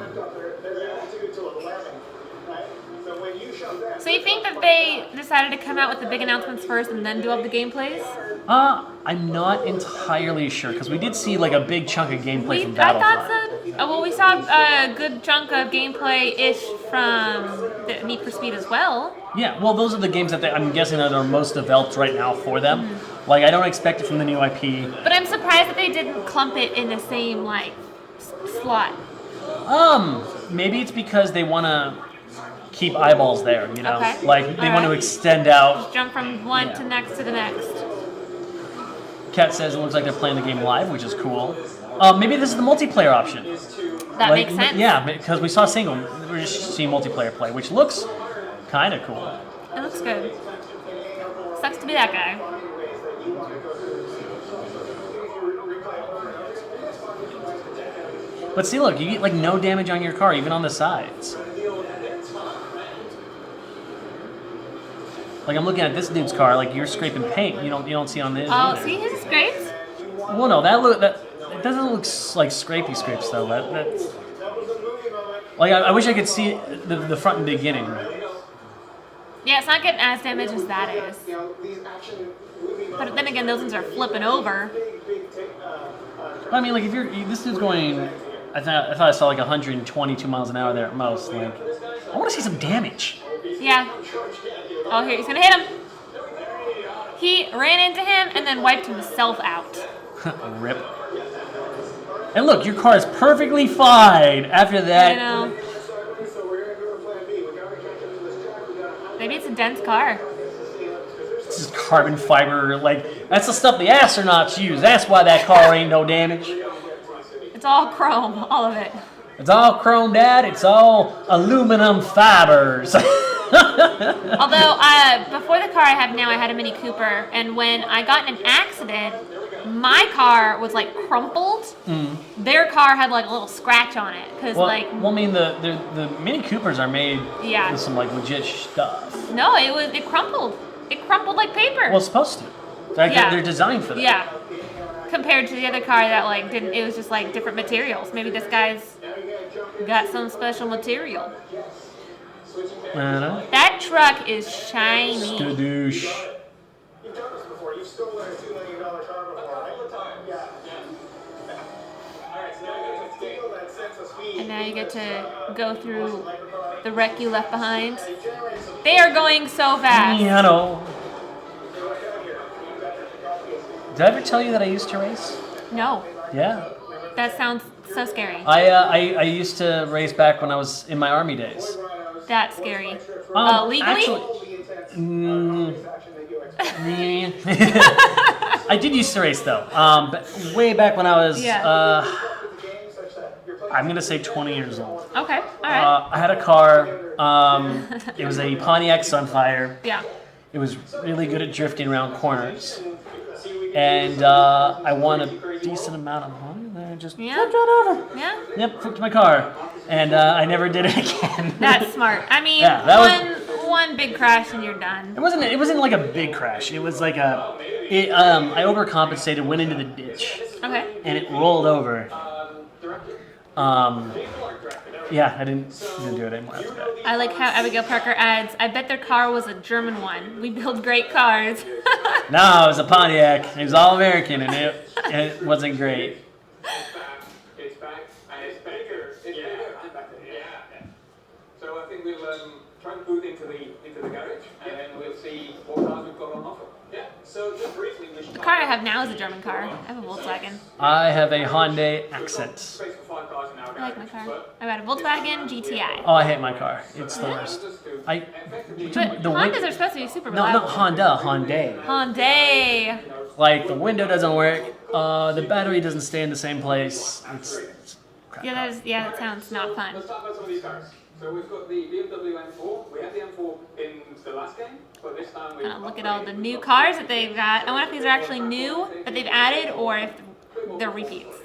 So you think that they decided to come out with the big announcements first and then do all the gameplays? I'm not entirely sure, because we did see like a big chunk of gameplay from I Battlefront. thought so. Well, we saw a good chunk of gameplay-ish from the Need for Speed as well. Yeah, well, those are the games that I'm guessing that are most developed right now for them. Like, I don't expect it from the new IP. But I'm surprised that they didn't clump it in the same, like, slot. Maybe it's because they want to keep eyeballs there, you know? Okay. Like, they want to extend out. Just jump from one to next to the next. Kat says it looks like they're playing the game live, which is cool. Maybe this is the multiplayer option. That makes sense. Yeah, because we saw single. We're just seeing multiplayer play, which looks kind of cool. It looks good. Sucks to be that guy. But see, look, you get like no damage on your car, even on the sides. Like I'm looking at this dude's car, like you're scraping paint. You don't see on this. Oh, either. see his scrapes? Well, no, that it doesn't look like scrapey scrapes though. That's like I wish I could see the front and beginning. Yeah, it's not getting as damaged as that is. But then again, those ones are flipping over. I mean, like if this dude's going, I thought I saw like 122 miles an hour there at most. Like I want to see some damage. Yeah. Oh, here he's gonna hit him. He ran into him and then wiped himself out. Rip. And look, your car is perfectly fine after that. I know. Maybe it's a dense car. This is carbon fiber, like that's the stuff the astronauts use. That's why that car ain't no damage. It's all chrome, all of it. It's all chrome, Dad. It's all aluminum fibers. Although, before the car I have now, I had a Mini Cooper, and when I got in an accident, my car was like crumpled. Their car had like a little scratch on it, because I mean, the Mini Coopers are made with some like legit stuff. No, it crumpled. It crumpled like paper. Well, it's supposed to. Like, they're designed for that. Yeah. Compared to the other car that like didn't, it was just like different materials. Maybe this guy's got some special material. That truck is shiny. Skadoosh. You've done this before. You've stolen a $2 million car before, right? Yeah. Alright, so now you get to steal that sense of speed. And now you get to go through the wreck you left behind. They are going so fast. Yeah, I know. Did I ever tell you that I used to race? No. Yeah. That sounds so scary. I used to race back when I was in my army days. That's scary. Legally? Actually, I did used to race though. But way back when I was, I'm gonna say 20 years old. Okay, all right. I had a car. It was a Pontiac Sunfire. Yeah. It was really good at drifting around corners. And I won a decent amount of money. There, just flipped right over. Yeah. Yep, flipped my car, and I never did it again. That's smart. I mean, one big crash and you're done. It wasn't like a big crash. It was like I overcompensated, went into the ditch. Okay. And it rolled over. Yeah, I didn't do it anymore after that. I like how Abigail Parker adds, I bet their car was a German one. We build great cars. No, it was a Pontiac. It was all American, and it wasn't great. It's back, and it's bigger. It's bigger. Yeah. So I think we'll try and boot into the garage, and then we'll see what cars we've got on offer. Yeah. So just briefly, The car I have now is a German car. I have a Volkswagen. I have a Hyundai Accent. Space for 5 cars in our I like my car. I got a Volkswagen GTI. Oh, I hate my car. It's the worst. But Hondas are supposed to be super No, reliable. not Honda. Hyundai. Hyundai. Like the window doesn't work. The battery doesn't stay in the same place. It's crap. Yeah, that sounds not fun. Let's talk about some of these cars. So we've got the BMW M4. We had the M4 in the last game, but this time we've Look at all the new cars that they've got. I wonder if these are actually new that they've added or if they're repeats.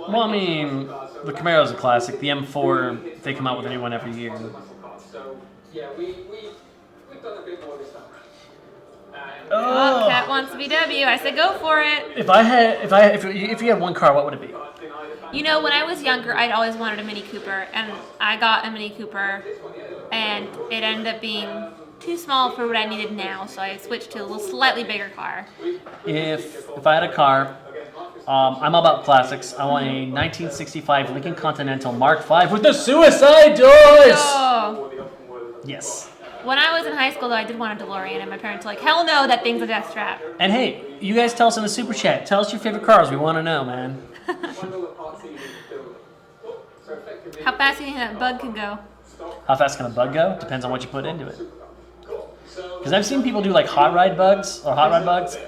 Well, I mean, the Camaro's a classic. The M4, they come out with a new one every year. So yeah, we've done a bit more this time. Oh, Cat wants VW. I said go for it. If you had one car, what would it be? You know, when I was younger, I'd always wanted a Mini Cooper, and I got a Mini Cooper, and it ended up being too small for what I needed now, so I switched to a little slightly bigger car. If I had a car, I'm all about classics. I want a 1965 Lincoln Continental Mark V with the suicide doors. Oh. Yes. When I was in high school, though, I did want a DeLorean, and my parents were like, hell no, that thing's a death trap. And hey, you guys tell us in the super chat. Tell us your favorite cars. We want to know, man. How fast do you think that bug can go? How fast can a bug go? Depends on what you put into it. Because I've seen people do like hot rod bugs,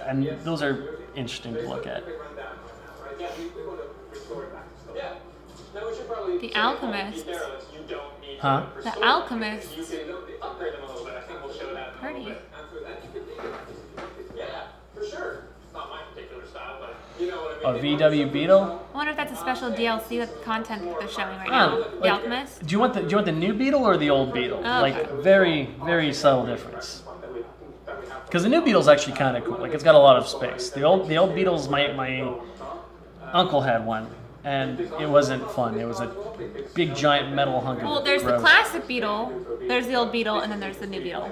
and those are interesting to look at. The Alchemist. Huh? The Alchemist. Pretty. A VW Beetle? I wonder if that's a special DLC with the content that they're showing right now. The Alchemist. Do you want the new Beetle or the old Beetle? Oh. Like very, very subtle difference. Because the new Beetle's actually kind of cool. Like it's got a lot of space. The old Beetle's my uncle had one, and it wasn't fun. It was a big giant metal hunk of Well, there's the gross. classic Beetle, there's the old Beetle, and then there's the new Beetle.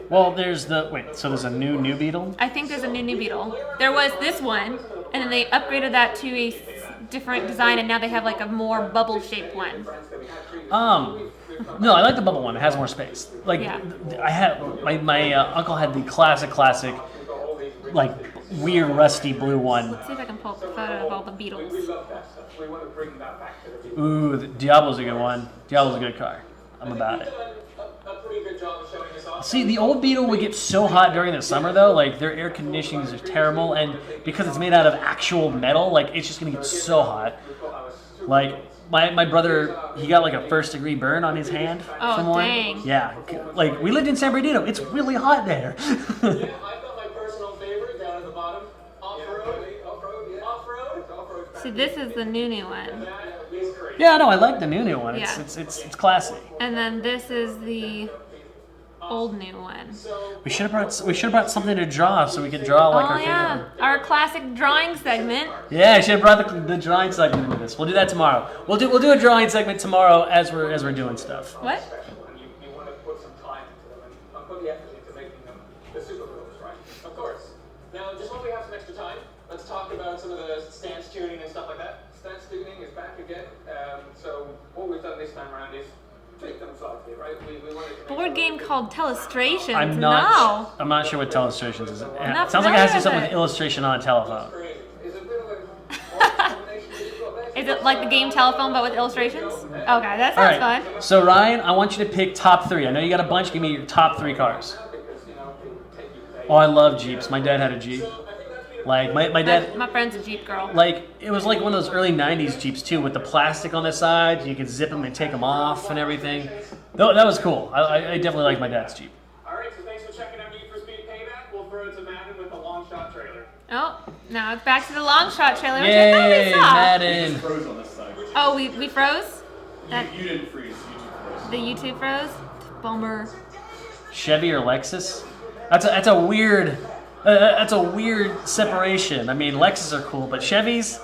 Well, there's so there's a new Beetle? I think there's a new Beetle. There was this one, and then they upgraded that to a different design, and now they have like a more bubble-shaped one. No, I like the bubble one. It has more space. Like Yeah. I had my uncle had the classic, like weird rusty blue one. Let's see if I can pull up a photo of all the Beetles. Ooh, the Diablo's a good one. Diablo's a good car. I'm about it. See, the old Beetle would get so hot during the summer though. Like their air conditioning is terrible, and because it's made out of actual metal, like it's just gonna get so hot. Like my brother, he got like a first-degree burn on his hand from one. Dang. Yeah, like we lived in San Bernardino. It's really hot there. See, this is the new one. Yeah, no, I like the new one. Yeah. It's classy. And then this is the old new one. We should have brought something to draw so we could draw like our favorite. Our classic drawing segment. Yeah, I should have brought the drawing segment into this. We'll do that tomorrow. We'll do a drawing segment tomorrow as we're doing stuff. What? You want to put some time into them and put the effort into making them the super pros, right? Of course. Now, just when we have some extra time, let's talk about some of the stance tuning and stuff like that. Stance tuning is back again. So what we've done this time around is tweak them slightly, right? We wanted to Board game called Telestrations. I'm not sure what Telestrations is. It not sounds like it has to do familiar something with with illustration on a telephone. Is it like the game Telephone but with illustrations? Okay, that All sounds right. fun. So Ryan, I want you to pick top 3. I know you got a bunch. Give me your top 3 cars. Oh, I love Jeeps. My dad had a Jeep. Like my dad. My friend's a Jeep girl. Like it was like one of those early '90s Jeeps too, with the plastic on the side. You could zip them and take them off and everything. That was cool. I definitely like my dad's Jeep. All right, so thanks for checking out Need for Speed Payback. We'll throw it to Madden with the long shot trailer. Oh, now it's back to the long shot trailer, which Yay, I thought we saw. Madden. Froze on this side. Oh, we froze? You didn't freeze. The YouTube froze? Bummer. Chevy or Lexus? That's a weird. That's a weird separation. I mean, Lexus are cool, but Chevys,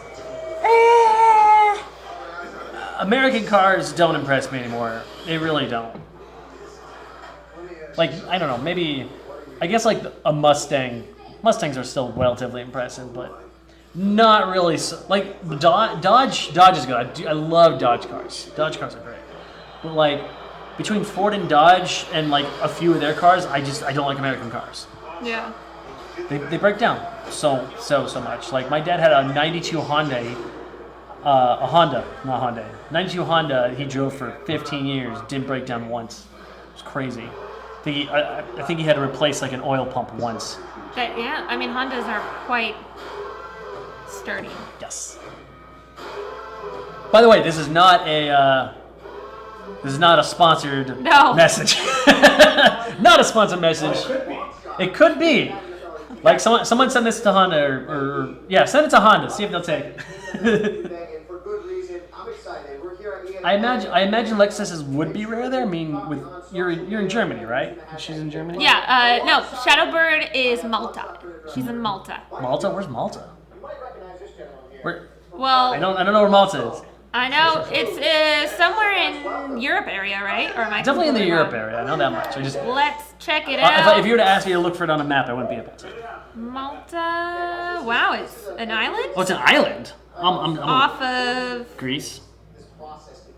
American cars don't impress me anymore. They really don't. Like, I don't know, maybe, I guess like a Mustang. Mustangs are still relatively impressive, but not really. Like Dodge is good. I love Dodge cars. Dodge cars are great. But like between Ford and Dodge and like a few of their cars, I don't like American cars. Yeah. They break down so much. Like my dad had a '92 Hyundai a Honda, not Hyundai. 92 Honda he drove for 15 years, didn't break down once. It was crazy. I think he had to replace like an oil pump once. But yeah, I mean Hondas are quite sturdy. Yes. By the way, this is not a sponsored message. Not a sponsored message. It could be. Like someone send this to Honda or send it to Honda. See if they'll take it. For good reason. I'm excited. We're here at EA. I imagine Lexus's would be rare there. I mean, with you're in Germany, right? She's in Germany. Yeah. No. Shadowbird is Malta. She's in Malta. Malta? Where's Malta? Where? Well, I don't know where Malta is. I know it's somewhere in Europe area, right? Or am I Definitely in the completely Europe wrong? area. I know that much. Let's check it out. If you were to ask me to look for it on a map, I wouldn't be able to. Malta. Wow, it's an island. Oh, it's an island. I'm off of Greece.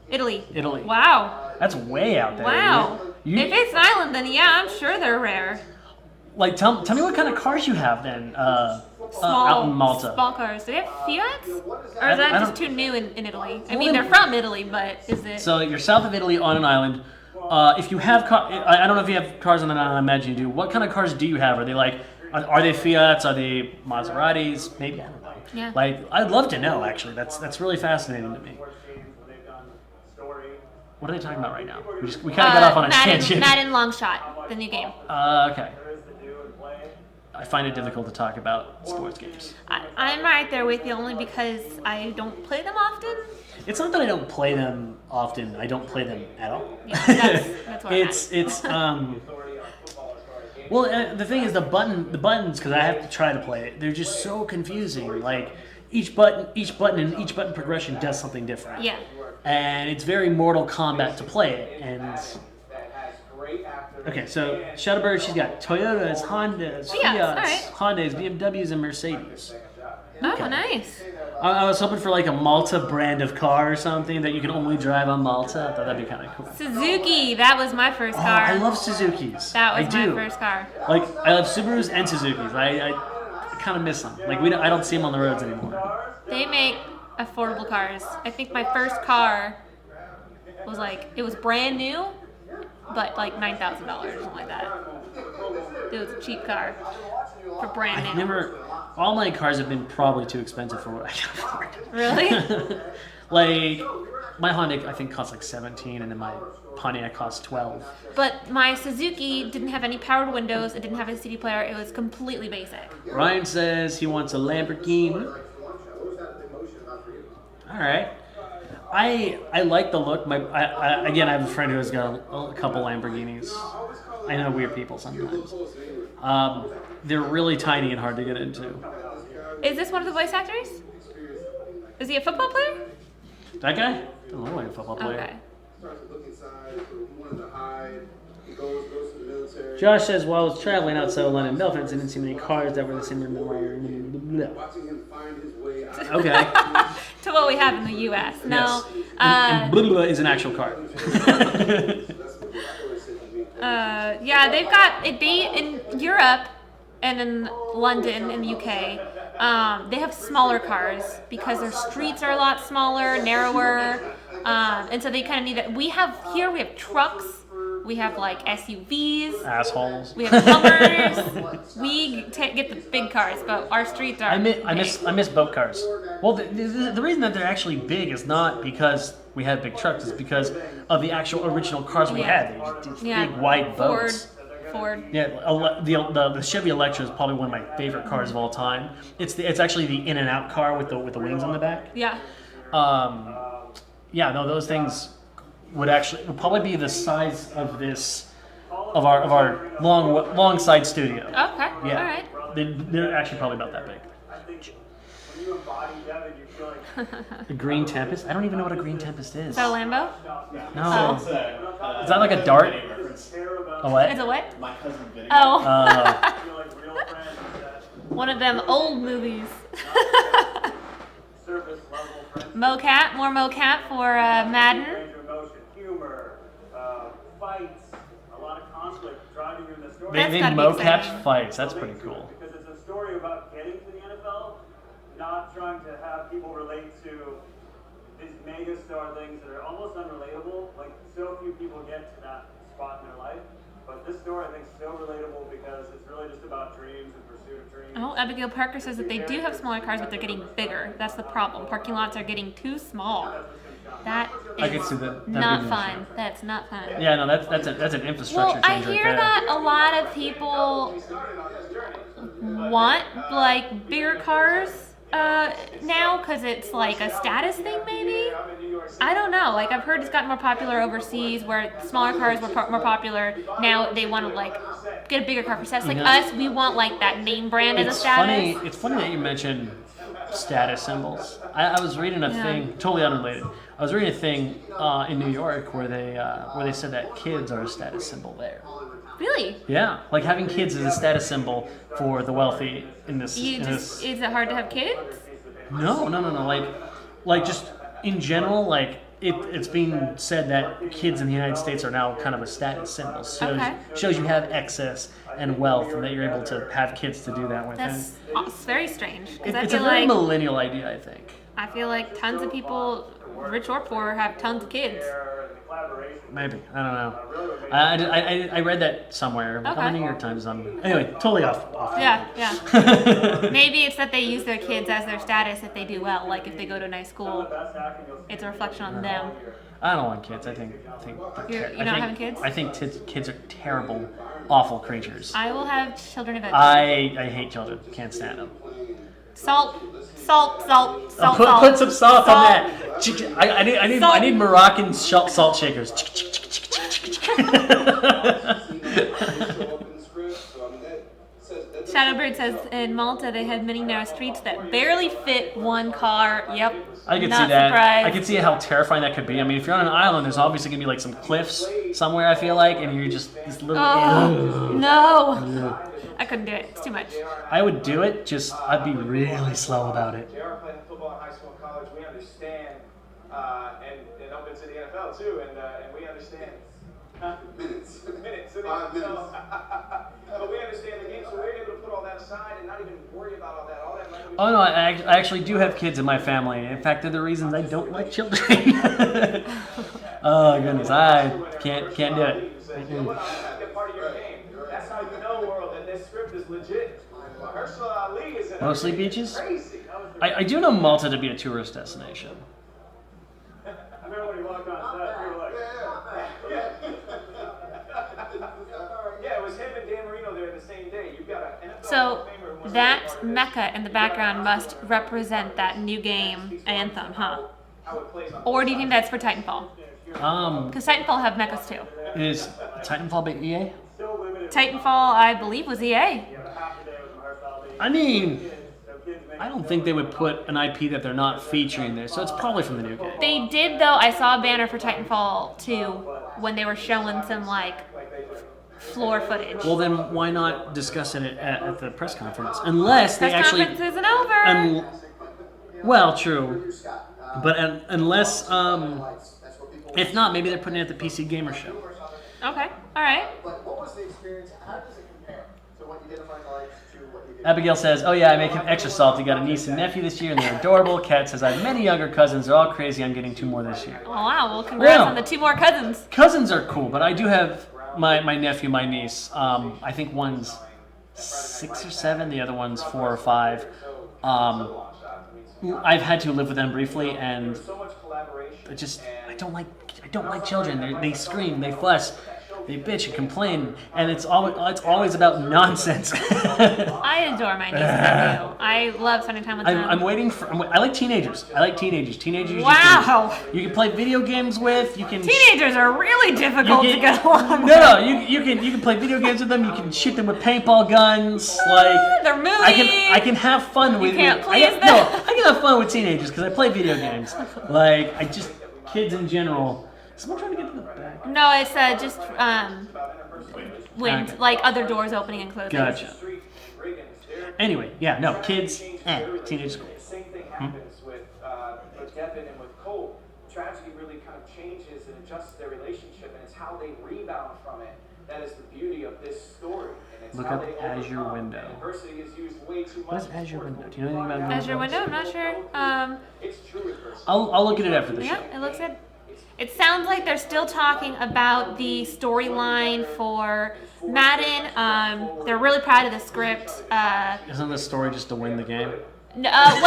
Italy. Italy. Wow. That's way out there. Wow. If it's an island, then yeah, I'm sure they're rare. Like, tell me what kind of cars you have then. Small, out in Malta. Small cars. Do they have Fiats? Or is that just too new in Italy? I mean, they're from Italy, but is it? So you're south of Italy on an island. If you have I don't know if you have cars on an island. I imagine you do. What kind of cars do you have? Are they like? Are they Fiats? Are they Maseratis? Maybe, I don't know. Yeah. Like, I'd love to know. Actually, that's really fascinating to me. What are they talking about right now? We kind of got off on a tangent. Madden Longshot, the new game. Okay. I find it difficult to talk about sports games. I'm right there with you only because I don't play them often. It's not that I don't play them often. I don't play them at all. Yeah, that's what it's well, the thing is the buttons, because I have to try to play it. They're just so confusing. Like each button and each button progression does something different. Yeah. And it's very Mortal Kombat to play it. And okay, so Shadowbird, she's got Toyotas, Hondas, Fiats, Hondas, BMWs, and Mercedes. Oh, nice. I was hoping for like a Malta brand of car or something that you can only drive on Malta. I thought that'd be kind of cool. Suzuki, that was my first car. I love Suzukis. That was my first car. Like, I love Subarus and Suzukis. I kind of miss them. Like, I don't see them on the roads anymore. They make affordable cars. I think my first car was it was brand new, but like $9,000 or something like that. It was a cheap car for brand new. All my cars have been probably too expensive for what I can afford. Really? Like, my Honda I think costs like 17, and then my Pontiac costs 12. But my Suzuki didn't have any powered windows. It didn't have a CD player. It was completely basic. Ryan says he wants a Lamborghini. All right. I like the look. Again, I have a friend who has got a couple Lamborghinis. I know weird people sometimes. They're really tiny and hard to get into. Is this one of the voice actors? Is he a football player? That guy? Doesn't look like a football player. Okay. Josh says, while I was traveling outside of London, Belfast, I didn't see many cars that were the same. Okay. To what we have in the U.S. No. Yes. And blah, blah, blah is an actual car. Yeah, they've got in Europe and in London in the UK. They have smaller cars because their streets are a lot smaller, narrower, and so they kind of need that. We have trucks. We have like SUVs. Assholes. We have Hummers. We get the big cars, but our streets are. I miss boat cars. Well, the reason that they're actually big is not because we had big trucks. It's because of the actual original cars we had. These big wide boats. Ford. Yeah, the Chevy Electra is probably one of my favorite cars of all time. It's actually the in and out car with the wings on the back. Yeah. Yeah, no, those things would probably be the size of our long side studio. Okay. Yeah. All right. They're actually probably about that big. The Green Tempest? I don't even know what a Green Tempest is. Is that a Lambo? No. Is that like a dart? A what? It's a what? My cousin Vinny. Oh. One of them old movies. Mocap, more mocap for Madden. They mocap fights. That's pretty cool. Because it's a story about getting to the NFL, not trying to have people relate to these mega star things that are almost unrelatable. Like, so few people get to that spot in their life. But this store, I think, is so relatable because it's really just about dreams and pursuit of dreams. Oh, Abigail Parker says that they do have smaller cars, but they're getting bigger. That's the problem. Parking lots are getting too small. That I could is see that. not fun. That's not fun. Yeah, no, that's an infrastructure Well, I change right hear there. that a lot of people want like bigger cars now because it's like a status thing, maybe. I don't know. Like I've heard it's gotten more popular overseas, where smaller cars were more popular. Now they want to like get a bigger car for status. Like us, we want like that name brand as a status. It's funny that you mentioned status symbols. I was reading a thing, totally unrelated. I was reading a thing in New York where they said that kids are a status symbol there. Really? Yeah, like having kids is a status symbol for the wealthy in this. Is it hard to have kids? No. Like just in general, like it's being said that kids in the United States are now kind of a status symbol. Shows you have excess and wealth, and that you're able to have kids to do that with. That's very strange. It's a very millennial idea, I think. I feel like tons of people, rich or poor, have tons of kids. Maybe. I don't know. I read that somewhere. Okay. On the New York Times. Anyway, totally off. Yeah. Maybe it's that they use their kids as their status if they do well. Like if they go to a nice school, it's a reflection on them. I don't want kids. I think You're not having kids? I think kids are terrible, awful creatures. I will have children eventually. I hate children. Can't stand them. Salt. Put some salt on that. I need Moroccan salt shakers. Shadowbird says in Malta they had many narrow streets that barely fit one car. Yep. I could Not see that. surprised. I could see how terrifying that could be. I mean, if you're on an island, there's obviously gonna be like some cliffs somewhere. I feel like, and you're just this little. No. I couldn't do it. It's too much. I would do it. Just I'd be really slow about it. JR playing football in high school and college. We understand, and up into the NFL too, and we understand. Minutes. 5 minutes. But we understand the game, so we're able to put all that aside and not even worry about all that. Oh no, I actually do have kids in my family. In fact, they're the reasons I don't like children. Oh goodness, I can't do it. That's how you know, world, that this script is legit. Ali is in Mostly beaches. I do know Malta to be a tourist destination. I remember when he walked on set, we were like, yeah, it was him and Dan Marino there the same day. You've got an NFL So that Mecca in the background must represent that new game Anthem, huh? Or do you think that's for Titanfall? Because Titanfall have mechas too. Is Titanfall by EA? Titanfall, I believe, was EA. I mean, I don't think they would put an IP that they're not featuring there, so it's probably from the new game. They did, though. I saw a banner for Titanfall 2 when they were showing some, like, floor footage. Well, then why not discuss it at the press conference? Unless they press actually... conference isn't over! Well, true. But unless... if not, maybe they're putting it at the PC Gamer Show. Okay, alright. But what was the experience? How does it compare to what you did in Final Lights to what you did? Abigail says, oh yeah, I make him extra salty. Got a niece and nephew this year, and they're adorable. Kat says, I have many younger cousins. They're all crazy. I'm getting 2 more this year. Oh, wow. Well, congrats on the 2 more cousins. Cousins are cool, but I do have my nephew, my niece. I think one's 6 or 7. The other one's 4 or 5. I've had to live with them briefly, and I don't like children. They scream, they fuss, they bitch and complain, and it's always about nonsense. I adore my niece and nephew. I love spending time with them. I'm waiting for. I like teenagers. Teenagers. Wow. You can play video games with. You can. Teenagers are really difficult to get along with. No. You can play video games with them. You can shoot them with paintball guns. Like they're moody. I can have fun with. You can't please them. No, I can have fun with teenagers because I play video games. Like kids in general. Someone trying to get to the back. No, it's just wind, like other doors opening and closing. Gotcha. Anyway, yeah, no, kids and teenage school. Same thing happens with Devin and with Cole. Tragedy really kind of changes and adjusts their relationship, and it's how they rebound from it That is the beauty of this story. And it's Look how up they Azure overcome. Window. And adversity is used way too much. What is Azure Window? Do you know anything about Azure Window? I'm not sure. It's true adversity. I'll look at it after the show. Yeah, it looks good. It sounds like they're still talking about the storyline for Madden. They're really proud of the script. Isn't the story just to win the game? Well,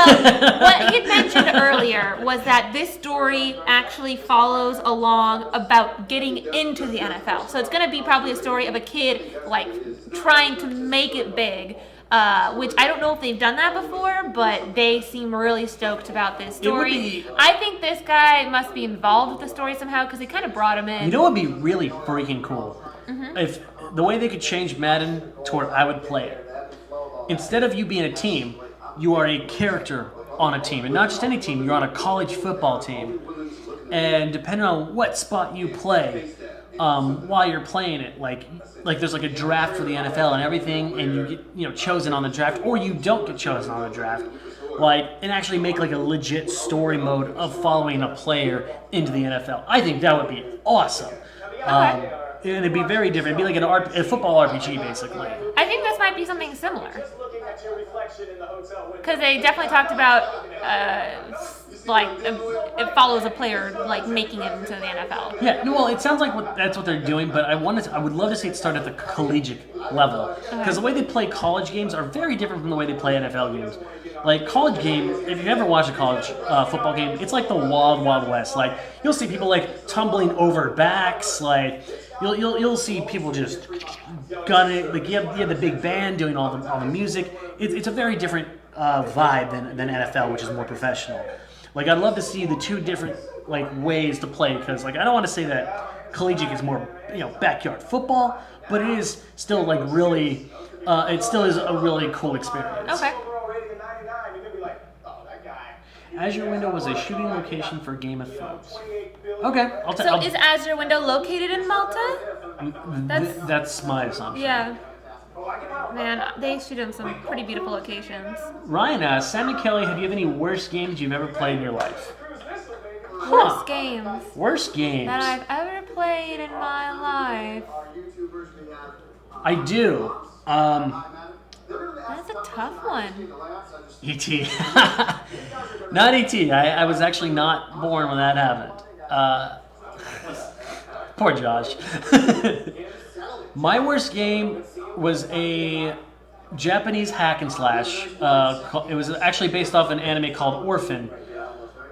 what he mentioned earlier was that this story actually follows along about getting into the NFL. So it's going to be probably a story of a kid like trying to make it big. Which I don't know if they've done that before, but they seem really stoked about this story. I think this guy must be involved with the story somehow because they kind of brought him in. You know what would be really freaking cool? If the way they could change Madden to where I would play it. Instead of you being a team, you are a character on a team. And not just any team, you're on a college football team. And depending on what spot you play, while you're playing it, like there's like a draft for the NFL and everything, and you get chosen on the draft, or you don't get chosen on the draft, and actually make like a legit story mode of following a player into the NFL. I think that would be awesome. And it'd be very different. It'd be like a football RPG basically. I think this might be something similar. Because they definitely talked about it follows a player like making it into the NFL. Yeah, well, it sounds like that's what they're doing, but I would love to see it start at the collegiate level because the way they play college games are very different from the way they play NFL games. Like college game, if you've ever watched a college football game, it's like the wild, wild west. Like you'll see people like tumbling over backs, like you'll see people just gunning it. Like you have the big band doing all the music. It's a very different vibe than NFL, which is more professional. Like I'd love to see the two different ways to play because I don't want to say that collegiate is more backyard football, but it is still really it still is a really cool experience. Okay. Azure Window was a shooting location for Game of Thrones. Okay, So is Azure Window located in Malta? That's my assumption. Yeah. Man, they shoot in some pretty beautiful locations. Ryan, Sammy Kelly, have you have any worst games you've ever played in your life? Worst games. Worst games. That I've ever played in my life. I do. That's a tough one. E.T. Not E.T. I was actually not born when that happened. Poor Josh. My worst game was a Japanese hack and slash. It was actually based off an anime called Orphan.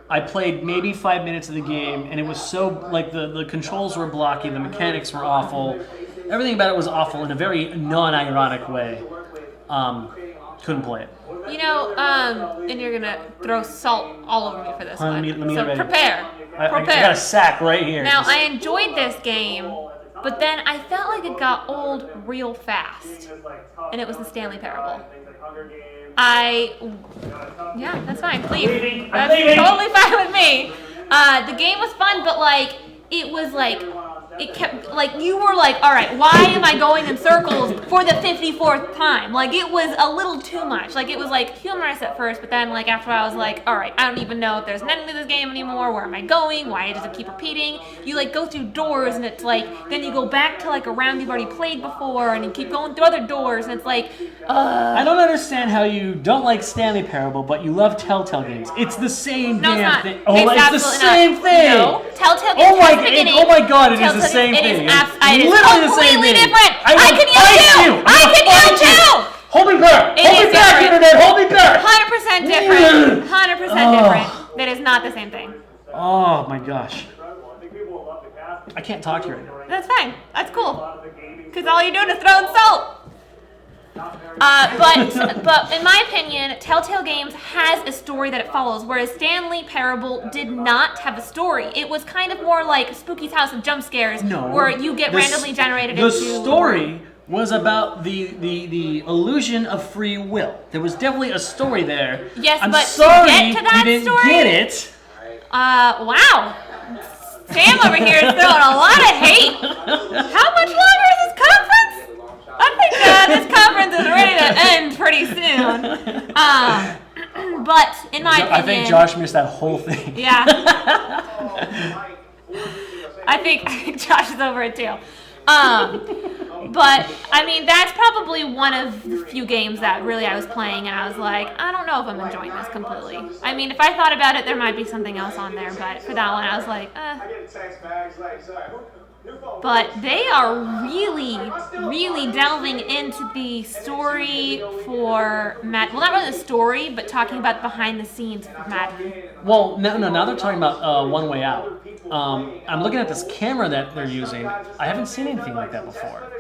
I played maybe 5 minutes of the game, and it was so the controls were blocky, the mechanics were awful, everything about it was awful in a very non-ironic way. Couldn't play it. And you're gonna throw salt all over me for this one. Let me so get ready. prepare. I got a sack right here. Now I enjoyed this game, but then I felt like it got old real fast, and it was the Stanley Parable. Yeah, that's fine. Leave. That's totally fine with me. The game was fun, but it was it kept you were all right, why am I going in circles for the 54th time? It was a little too much. It was humorous at first, but then after I was all right, I don't even know if there's an end to this game anymore. Where am I going? Why does it keep repeating? You go through doors and it's then you go back to a round you've already played before and you keep going through other doors and it's I don't understand how you don't like Stanley Parable, but you love Telltale games. It's the same damn thing. Oh, it's the same thing. No, Telltale games has a beginning. Oh my God, it is the same thing. It is literally the same thing. Different. I can yell too. Hold me back. Hold me back, internet. Hold me back. 100% different. 100% different. That is not the same thing. Oh my gosh. I can't talk to you right now. That's fine. That's cool. Because all you're doing is throwing salt. But in my opinion, Telltale Games has a story that it follows, whereas Stanley Parable did not have a story. It was kind of more like Spooky's House of Jump Scares, where you get randomly generated into... The story was about the illusion of free will. There was definitely a story there. Yes, I'm but sorry to get to that you didn't story... get it. Wow. Sam over here is throwing a lot of hate. How much longer is this conference? I think this conference is ready to end pretty soon. But in my opinion, I think Josh missed that whole thing. Yeah. I think Josh is over it too. But I mean, that's probably one of the few games that really I was playing, and I was like, I don't know if I'm enjoying this completely. I mean, if I thought about it, there might be something else on there, but for that one, I was like, But they are really delving into the story for Madden. Well, not really the story, but talking about behind the scenes for Madden. Well, no. Now they're talking about One Way Out. I'm looking at this camera that they're using. I haven't seen anything like that before.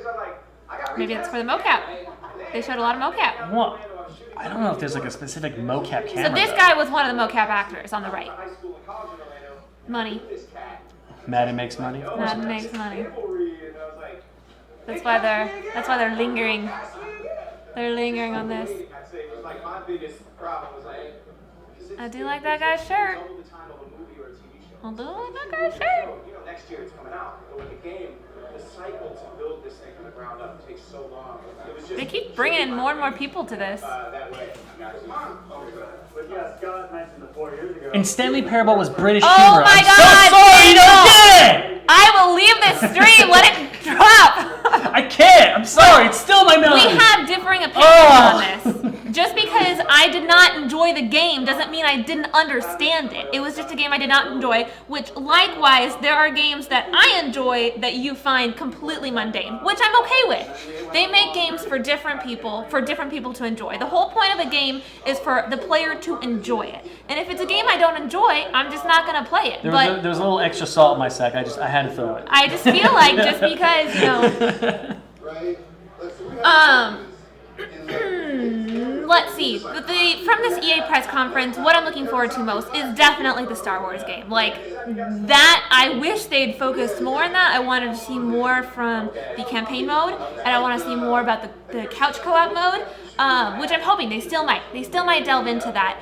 Maybe it's for the mocap. They showed a lot of mocap. Well, I don't know if there's like a specific mocap camera. So this guy was one of the mocap actors on the right. Money. Madden makes money. Madden makes money. That's why they're lingering. They're lingering on this. I do like that guy's shirt. I do like that guy's shirt. Next year it's coming out, but with the game, the cycle to build this thing from the ground up takes so long. They keep bringing in more and more people to this. That way. But yeah, Scott mentioned the 4 years ago. And Stanley Parable was British Oh humor. my I'm God! so sorry you don't get it! I will leave this stream. Let it drop. I can't. I'm sorry. It's still my melody. We have differing opinions on this. Just because I did not enjoy the game doesn't mean I didn't understand it. It was just a game I did not enjoy, which likewise, there are games that I enjoy that you find completely mundane, which I'm okay with. They make games for different people to enjoy. The whole point of a game is for the player to enjoy it. And if it's a game I don't enjoy, I'm just not going to play it. There was a little extra salt in my sack. I had to throw it. I just feel like just because, you know. Let's see. From this EA press conference, what I'm looking forward to most is definitely the Star Wars game. Like, that, I wish they'd focused more on that. I wanted to see more from the campaign mode, and I want to see more about the couch co-op mode, which I'm hoping they still might. They still might delve into that.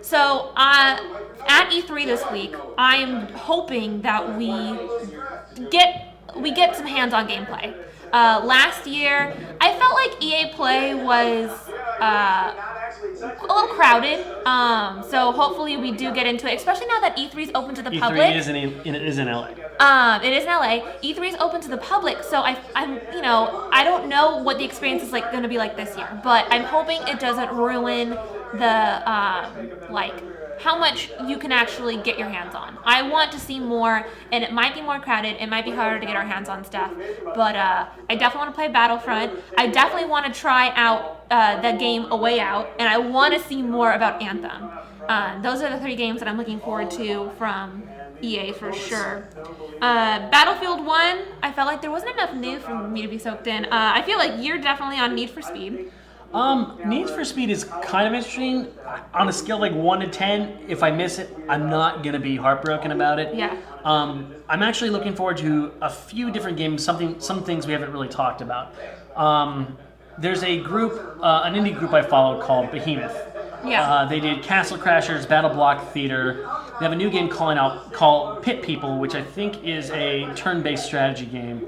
So, at E3 this week, I'm hoping that we get some hands-on gameplay. Last year, I felt like EA Play was a little crowded. So hopefully we do get into it, especially now that E3 is open to the public. E3 is in LA. It is in LA. E3 is open to the public, so I don't know what the experience is going to be like this year, but I'm hoping it doesn't ruin the how much you can actually get your hands on. I want to see more, and it might be more crowded. It might be harder to get our hands on stuff, but I definitely want to play Battlefront. I definitely want to try out the game A Way Out, and I want to see more about Anthem. Those are the 3 games that I'm looking forward to from EA for sure. Battlefield 1, I felt like there wasn't enough new for me to be soaked in. I feel like you're definitely on Need for Speed. Need for Speed is kind of interesting. On a scale like 1 to 10, if I miss it, I'm not gonna be heartbroken about it. Yeah. I'm actually looking forward to a few different games. Some things we haven't really talked about. There's a group, an indie group I follow called Behemoth. Yeah. They did Castle Crashers, Battle Block Theater. They have a new game called Pit People, which I think is a turn-based strategy game.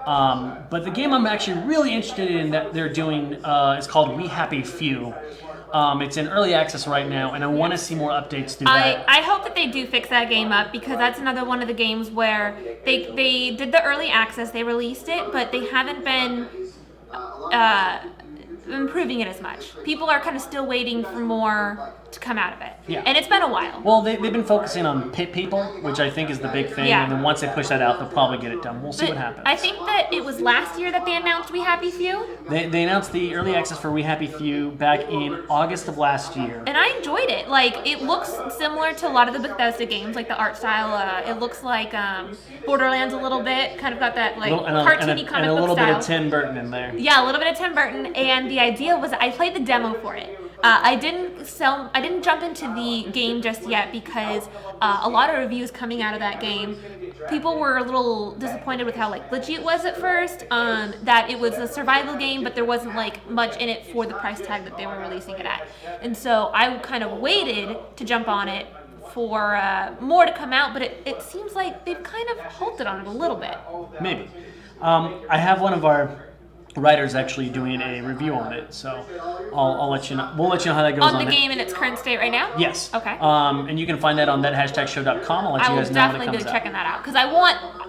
But the game I'm actually really interested in that they're doing is called We Happy Few. It's in early access right now, and I want to see more updates through that. I hope that they do fix that game up, because that's another one of the games where they did the early access, they released it, but they haven't been improving it as much. People are kind of still waiting for more to come out of it. Yeah. And it's been a while. Well, they've been focusing on Pit People, which I think is the big thing, Yeah. and then once they push that out, they'll probably get it done. We'll see But what happens. I think that it was last year that they announced We Happy Few, They announced the early access for We Happy Few back in August of last year. and I enjoyed it. Like, it looks similar to a lot of the Bethesda games, like the art style. It looks like Borderlands a little bit, kind of got that like cartoony comic and a book little style. bit of Tim Burton in there. Yeah, a little bit of Tim Burton, and the idea was I played the demo for it. I didn't jump into the game just yet because a lot of reviews coming out of that game, people were a little disappointed with how glitchy it was at first. That it was a survival game, but there wasn't much in it for the price tag that they were releasing it at. And so I kind of waited to jump on it for more to come out, but it seems like they've kind of halted on it a little bit. Maybe. I have one of our writer's actually doing a review on it. So I'll let you know. We'll let you know how that goes on the game in its current state right now. Yes. Okay. And you can find that on thathashtagshow.com. I'll let you guys know when it comes out. I will definitely be checking that out because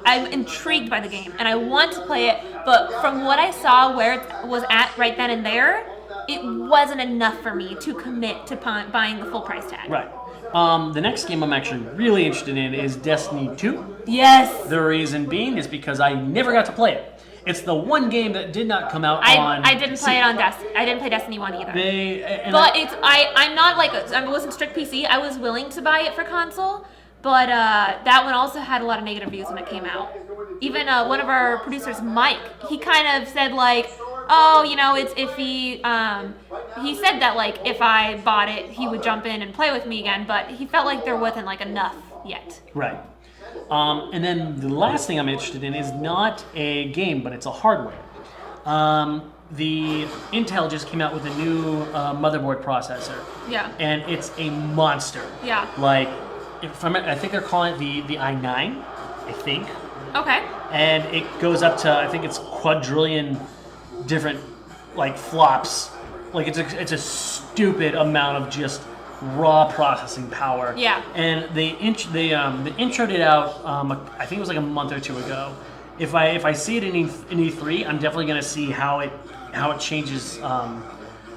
I'm intrigued by the game and I want to play it. But from what I saw where it was at right then and there, it wasn't enough for me to commit to buying the full price tag. Right. The next game I'm actually really interested in is Destiny 2. Yes. The reason being is because I never got to play it. It's the one game that did not come out on. I didn't play it on Destiny. I didn't play Destiny 1 either. I'm not like I wasn't strict PC. I was willing to buy it for console, but that one also had a lot of negative reviews when it came out. Even one of our producers, Mike, he kind of said like, oh, you know, it's iffy. He said that like if I bought it, he would jump in and play with me again, but he felt like there wasn't like enough yet. Right. And then the last thing I'm interested in is not a game, but it's a hardware. The Intel just came out with a new motherboard processor. Yeah. And it's a monster. Yeah. Like, I think they're calling it the i9, I think. Okay. And it goes up to, I think it's quadrillion different like flops. Like it's a stupid amount of just raw processing power. Yeah. And they introed it out. I think it was like a month or two ago. If I see it in E3, I'm definitely gonna see how it changes.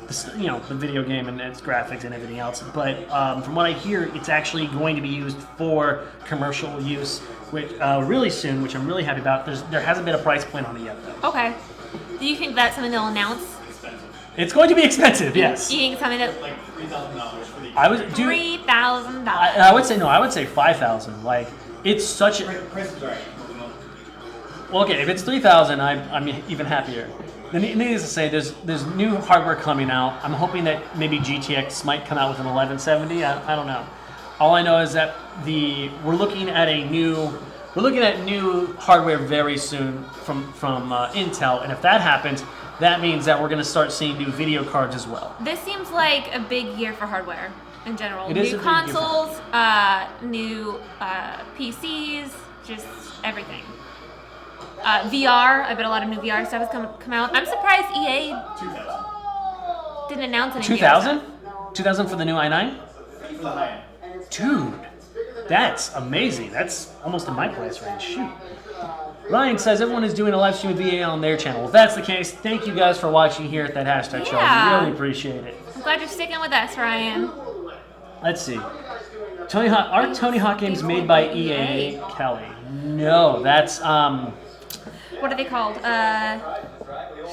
The video game and its graphics and everything else. But from what I hear, it's actually going to be used for commercial use, which really soon, which I'm really happy about. There hasn't been a price point on it yet, though. Okay. Do you think that's something they'll announce? It's going to be expensive, yes. You think something that like $3,000 for the $3,000? I would say no. I would say $5,000. Like it's such a. price is right. Well, okay, if it's $3,000, I'm even happier. Needless to say, there's new hardware coming out. I'm hoping that maybe GTX might come out with an 1170. I don't know. All I know is that we're looking at new hardware very soon from Intel, and if that happens, that means that we're going to start seeing new video cards as well. This seems like a big year for hardware in general. It is new a big year for consoles, new PCs, just everything. VR, I bet a lot of new VR stuff has come out. I'm surprised EA didn't announce any. 2,000? 2,000 for the new i9? Dude, that's amazing. That's almost in my price range. Shoot. Ryan says everyone is doing a live stream with VA on their channel. If that's the case, thank you guys for watching here at that hashtag show. I really appreciate it. I'm glad you're sticking with us, Ryan. Let's see. Are Tony Hawk games made by EA, Kelly? No, that's what are they called?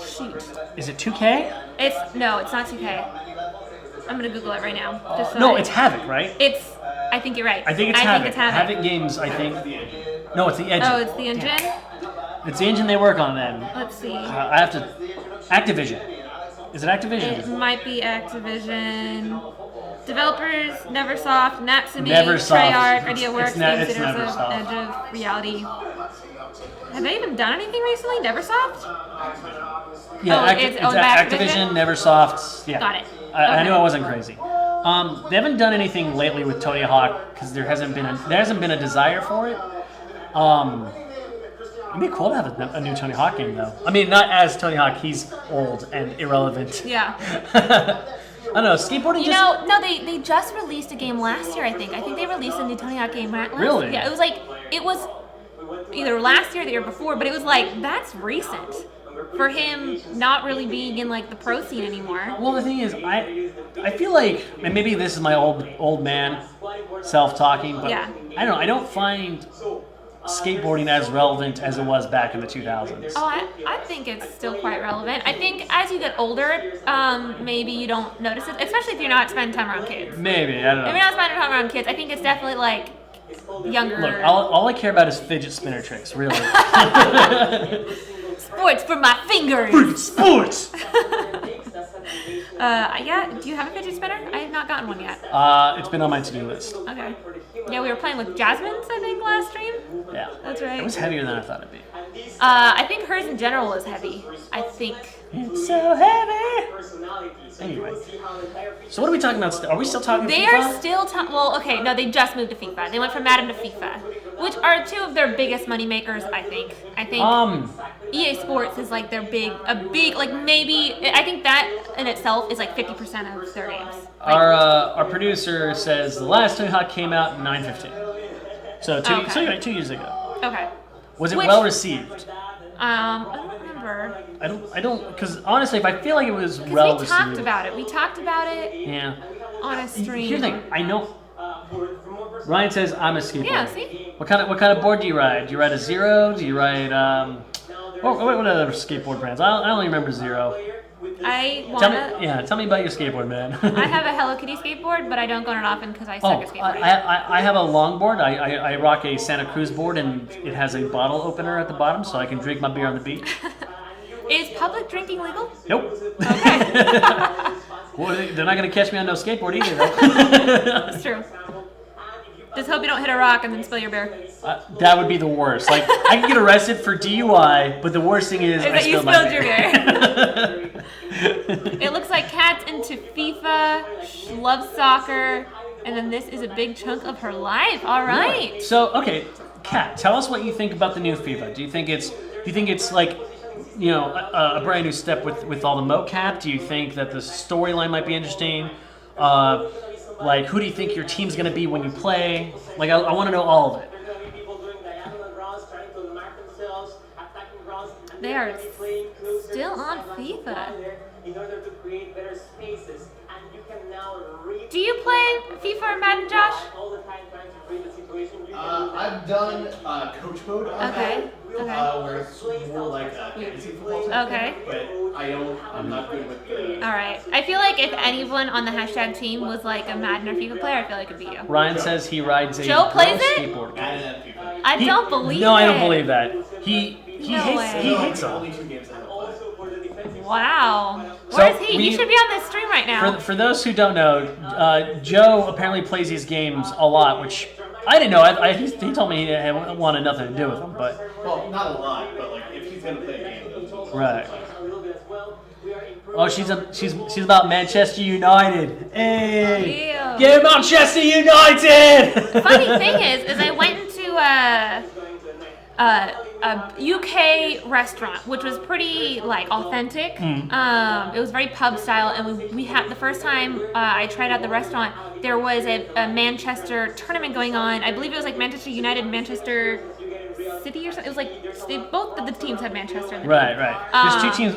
Shoot. Is it 2K? No, it's not 2K. I'm gonna Google it right now. Just so no, it's Havoc, right? I think you're right. I think it's Havoc. Havoc. Havoc Games, I think. No, it's the engine. Oh, it's the engine? Damn. It's the engine they work on then. Let's see. I have to. Activision. Is it Activision? It might be Activision. Developers: Neversoft, Natsume, Neversoft. Treyarch, IdeaWorks, Game It's Studios, Neversoft. Edge of Reality. Have they even done anything recently? Neversoft? Yeah, it's it's owned by Activision, Neversoft. Yeah. Got it. I knew I wasn't crazy. They haven't done anything lately with Tony Hawk because there hasn't been a desire for it. It'd be cool to have a new Tony Hawk game though. I mean, not as Tony Hawk. He's old and irrelevant. Yeah. I don't know. Skateboarding. No, they just released a game last year. I think they released a new Tony Hawk game last year. Really? Yeah. It was either last year or the year before, but it was like that's recent for him not really being in like the pro scene anymore. Well, the thing is, I feel like, and maybe this is my old man self talking, but yeah. I don't know. I don't find skateboarding as relevant as it was back in the 2000s. Oh, I think it's still quite relevant. I think as you get older, maybe you don't notice it, especially if you're not spending time around kids. Maybe, I don't know. If you're not spending time around kids, I think it's definitely like younger. Look, all I care about is fidget spinner tricks, really. Sports for my fingers. Freaking sports. Yeah. Do you have a fidget spinner? I have not gotten one yet. It's been on my to-do list. Okay. Yeah, we were playing with Jasmine's, I think, last stream. Yeah. That's right. It was heavier than I thought it'd be. I think hers in general is heavy. I think. It's so heavy. Anyway. So what are we talking about? Are we still talking They FIFA? are still well, okay, no, they just moved to FIFA. They went from Madden to FIFA, which are two of their biggest money makers, I think. EA Sports is like their big like maybe I think that in itself is like 50% of their games. Like, our producer says the last Tony Hawk came out in 9/15. So 2 years ago. Okay. Was it well received? I don't remember. I don't, because honestly, if I feel like it was well received. We talked about it. We talked about it. Yeah. On a stream. Here's the thing. I know. Ryan says I'm a skateboarder. Yeah. See. What kind of board do you ride? Do you ride a Zero? Do you ride what other skateboard brands? I only remember Zero. Tell me about your skateboard, man. I have a Hello Kitty skateboard, but I don't go on it often because I suck at skateboarding. I have a longboard. I rock a Santa Cruz board, and it has a bottle opener at the bottom, so I can drink my beer on the beach. Is public drinking legal? Nope. Okay. Well, they're not going to catch me on no skateboard either, though. That's true. Just hope you don't hit a rock and then spill your beer. That would be the worst. Like, I can get arrested for DUI, but the worst thing is that you spilled your beer. It looks like Kat's into FIFA, loves soccer, and then this is a big chunk of her life. All right. Yeah. So, okay, Kat, tell us what you think about the new FIFA. Do you think it's like, you know, a brand new step with all the mocap? Do you think that the storyline might be interesting? Like, who do you think your team's going to be when you play? Like, I want to know all of it. They are still on FIFA. Do you play FIFA or Madden, Josh? I've done coach mode on Madden, where it's more like a fantasy football type Okay. thing, but I'm not good with the... Alright. I feel like if anyone on the hashtag team was like a Madden or FIFA player, I feel like it'd be you. Ryan says he rides a Joe plays it? skateboard. I don't believe it. No, I don't believe that. He way. hates them. Only 2 games I have. Wow. Where is he? He should be on this stream right now. For those who don't know, Joe apparently plays these games a lot, which I didn't know. He told me he wanted nothing to do with them, but... Well, not a lot, but like if he's going to play a game... Right. Oh, she's about Manchester United. Hey! Ew. Get Manchester United! Funny thing is I went into a UK restaurant, which was pretty like authentic. It was very pub style, and we had the first time I tried out the restaurant. There was a Manchester tournament going on. I believe it was like Manchester United, Manchester City or something. It was like both of the teams had Manchester in the Right, name. right.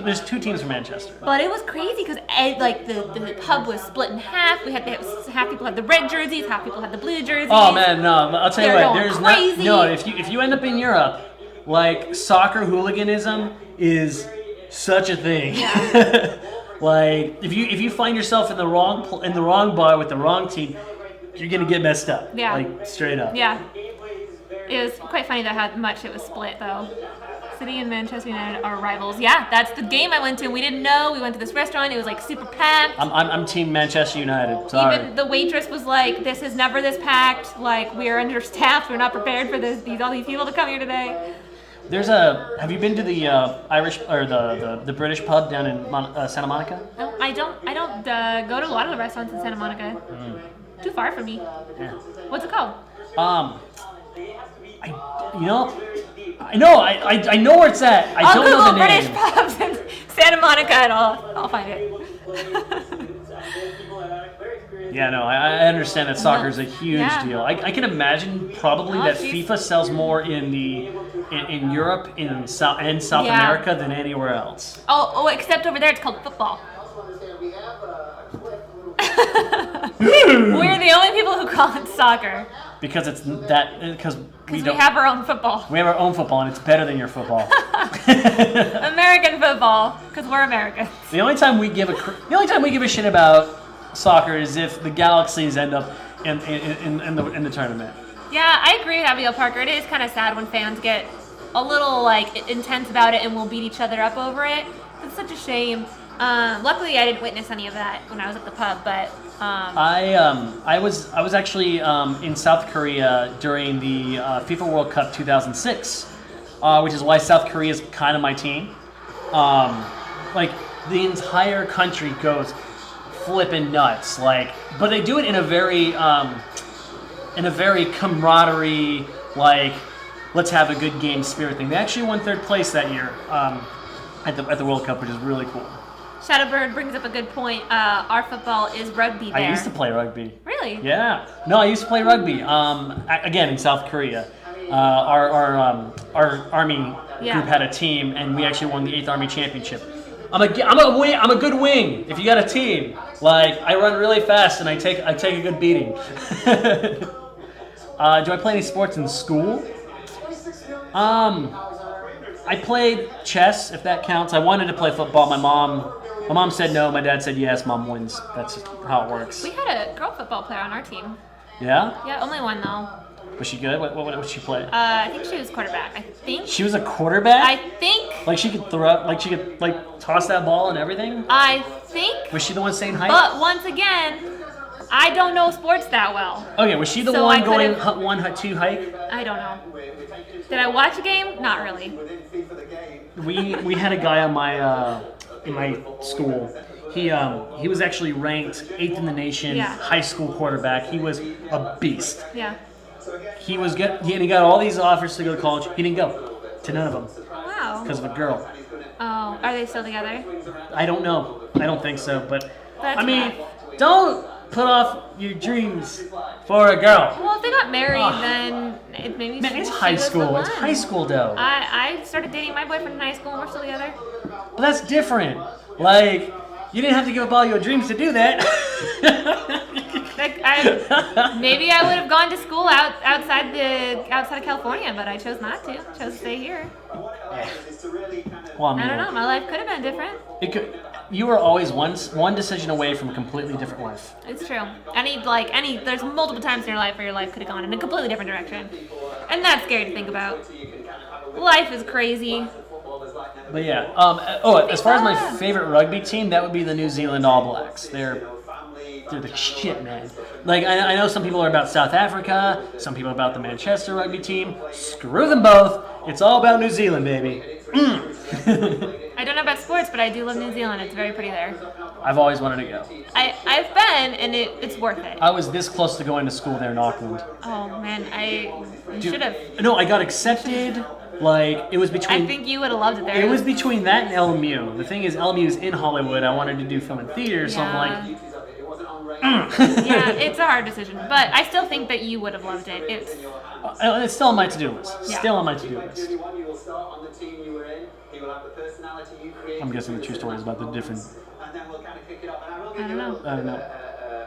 There's two teams from Manchester. But it was crazy because like the pub was split in half. We had half people had the red jerseys, half people had the blue jerseys. Oh man, no! I'll tell you what. There's crazy. If you end up in Europe, like soccer hooliganism is such a thing. Yeah. Like if you find yourself in the wrong bar with the wrong team, you're gonna get messed up. Yeah. Like straight up. Yeah. It was quite funny that how much it was split though. City and Manchester United are rivals. Yeah, that's the game I went to. We didn't know. We went to this restaurant. It was like super packed. I'm team Manchester United. Sorry. Even the waitress was like, "This is never this packed. Like we are understaffed. We're not prepared for this. All these people to come here today." Have you been to the Irish or the British pub down in Santa Monica? No, I don't go to a lot of the restaurants in Santa Monica. Too far from me. Yeah. What's it called? I know where it's at. I don't know the name. British pubs in Santa Monica and I'll find it. Yeah, no, I understand that soccer is a huge deal. I can imagine probably that FIFA sells more in Europe and South America than anywhere else. Oh, except over there it's called football. We're the only people who call it soccer. Because we have our own football. We have our own football, and it's better than your football. American football, because we're Americans. The only time we give a shit about soccer is if the Galaxies end up in the tournament. Yeah, I agree with Abigail Parker. It is kind of sad when fans get a little like intense about it and will beat each other up over it. It's such a shame. Luckily, I didn't witness any of that when I was at the pub, but. I was actually in South Korea during the FIFA World Cup 2006, which is why South Korea is kind of my team. Like the entire country goes flipping nuts, but they do it in a very camaraderie, like let's have a good game spirit thing. They actually won 3rd place that year at the World Cup, which is really cool. Shadowbird brings up a good point. Our football is rugby there. I used to play rugby. Really? Yeah. No, I used to play rugby. Again, in South Korea. Our army group had a team, and we actually won the 8th Army Championship. I'm a good wing. If you got a team, like I run really fast and I take a good beating. Do I play any sports in school? I played chess, if that counts. I wanted to play football. My mom said no. My dad said yes. Mom wins. That's how it works. We had a girl football player on our team. Yeah? Yeah, only one though. Was she good? What did she play? I think she was quarterback. I think. She was a quarterback? I think. Like she could throw, like she could like toss that ball and everything? I think. Was she the one saying height? But once again, I don't know sports that well. Okay, was she the one going 1-2 hike? I don't know. Did I watch a game? Not really. We had a guy on my in my school. He was actually ranked 8th in the nation, high school quarterback. He was a beast. Yeah. He got all these offers to go to college. He didn't go to none of them. Wow. Because of a girl. Oh, are they still together? I don't know. I don't think so. But That's I mean, don't put off your dreams for a girl. Well, if they got married, then maybe. Man, it's high school. It's high school, though. I started dating my boyfriend in high school, and we're still together. But that's different. Like, you didn't have to give up all your dreams to do that. Maybe I would have gone to school outside of California, but I chose not to. I chose to stay here. Well, I mean, I don't know. My life could have been different. It could. You were always one decision away from a completely different life. It's true. There's multiple times in your life where your life could have gone in a completely different direction, and that's scary to think about. Life is crazy. But yeah. As far as my favorite rugby team, that would be the New Zealand All Blacks. They're the shit, man. Like I know some people are about South Africa, some people are about the Manchester rugby team. Screw them both. It's all about New Zealand, baby. I don't know about sports, but I do love New Zealand. It's very pretty there. I've always wanted to go. I've been, and it's worth it. I was this close to going to school there in Auckland. Oh man, I should have. No, I got accepted. Like it was between. I think you would have loved it there. It was between that and LMU. The thing is, LMU is in Hollywood. I wanted to do film and theater, so I'm like. Yeah, it's a hard decision, but I still think that you would have loved it. It's still on my to-do list. Yeah. Still on my to-do list. I'm guessing the true story is about the different. I don't know.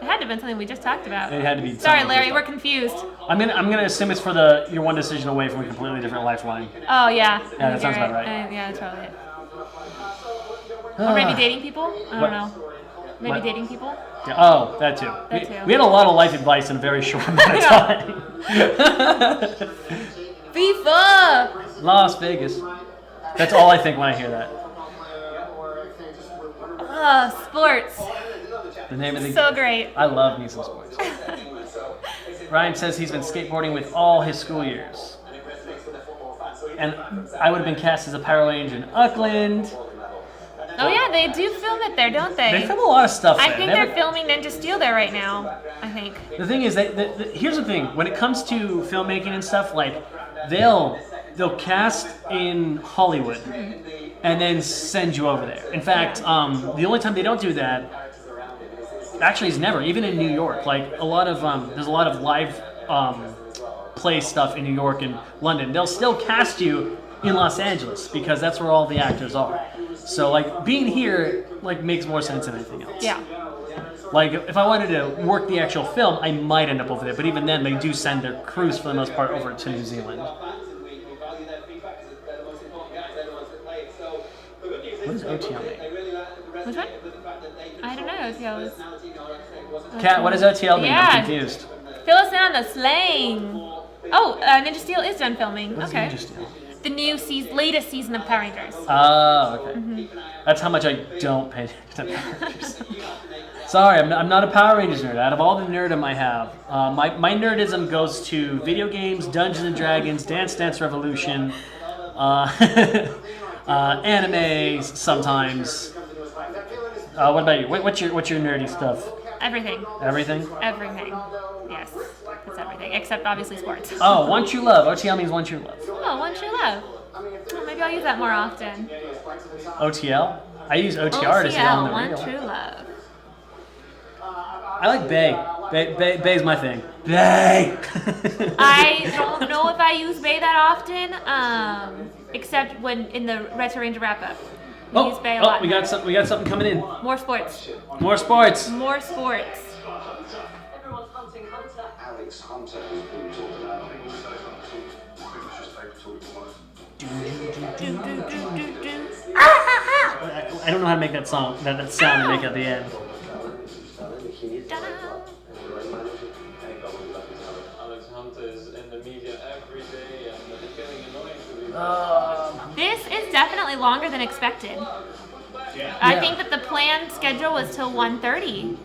It had to have been something we just talked about. It had to be. Sorry, Larry, we're confused. I'm gonna assume it's for you're one decision away from a completely different lifeline. Oh yeah. Yeah, that sounds about right. Yeah, that's probably it. Or maybe dating people. I don't know. Maybe dating people. Yeah, oh, that too. We had a lot of life advice in a very short amount of time. FIFA. Las Vegas. That's all I think when I hear that. Sports. The name of the so great. I love me some sports. Ryan says he's been skateboarding with all his school years. And I would have been cast as a Power Ranger in Auckland. Oh yeah, they do film it there, don't they? They film a lot of stuff there. I think they're filming Ninja Steel there right now. I think. The thing is here's the thing. When it comes to filmmaking and stuff, like they'll cast in Hollywood and then send you over there. In fact, the only time they don't do that actually is never, even in New York. Like a lot of there's a lot of live play stuff in New York and London. They'll still cast you in Los Angeles because that's where all the actors are. So like being here like makes more sense than anything else. Yeah. Like if I wanted to work the actual film, I might end up over there. But even then, they do send their crews for the most part over to New Zealand. What does OTL mean? Which one? I don't know. OTL is. Kat, what does OTL mean? Yeah. I'm confused. Fill us in on the slang. Oh, Ninja Steel is done filming. What is Okay. Ninja Steel? The new latest season of Power Rangers. Oh, okay. That's how much I don't pay attention to Power Rangers. Sorry, I'm not a Power Rangers nerd. Out of all the nerdom I have, my nerdism goes to video games, Dungeons and Dragons, Dance Dance Revolution, anime sometimes. What about you? What's your nerdy stuff? Everything. Everything? Everything. Yes, it's everything. anything except obviously sports. Oh, one true love. OTL means one true love. Oh, one true love. Oh, maybe I'll use that more often. OTL? I use OTR to say on the one real. true love. I like Bay. Bay's my thing. Bay! I don't know if I use Bay that often, except when in the Retro Ranger wrap-up. We use Bay a lot. We got something coming in. More sports. More sports. More sports. Everyone's hunting Hunter. Alex Hunter has been talked about. I don't know how to make that song, that sound to make it at the end. Alex Hunter is in the media every day and it's getting annoying to be This is definitely longer than expected. I think that the planned schedule was till 1:30,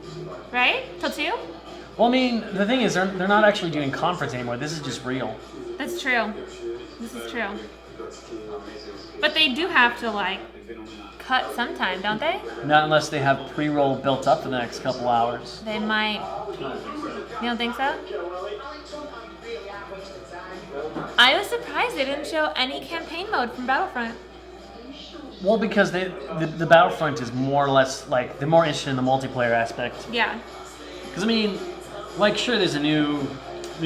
right? Till 2? Well, I mean, the thing is, they're not actually doing conference anymore. This is just real. That's true. This is true. But they do have to, like, cut sometime, don't they? Not unless they have pre-roll built up for the next couple hours. They might. You don't think so? I was surprised they didn't show any campaign mode from Battlefront. Well, because the Battlefront is more or less, like, they're more interested in the multiplayer aspect. Yeah. Because, I mean, like, sure, there's a new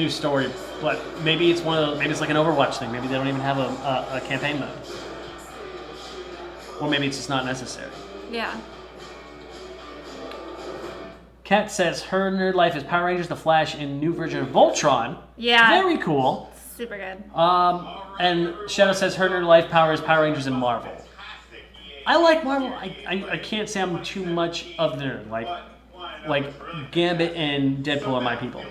story, but maybe it's maybe it's like an Overwatch thing. Maybe they don't even have a campaign mode. Or maybe it's just not necessary. Yeah. Kat says her nerd life is Power Rangers: The Flash in new version of Voltron. Yeah. Very cool. Super good. And Shadow says her nerd life power is Power Rangers and Marvel. I like Marvel. I can't say I'm too much of the nerd. Like Gambit and Deadpool are my people.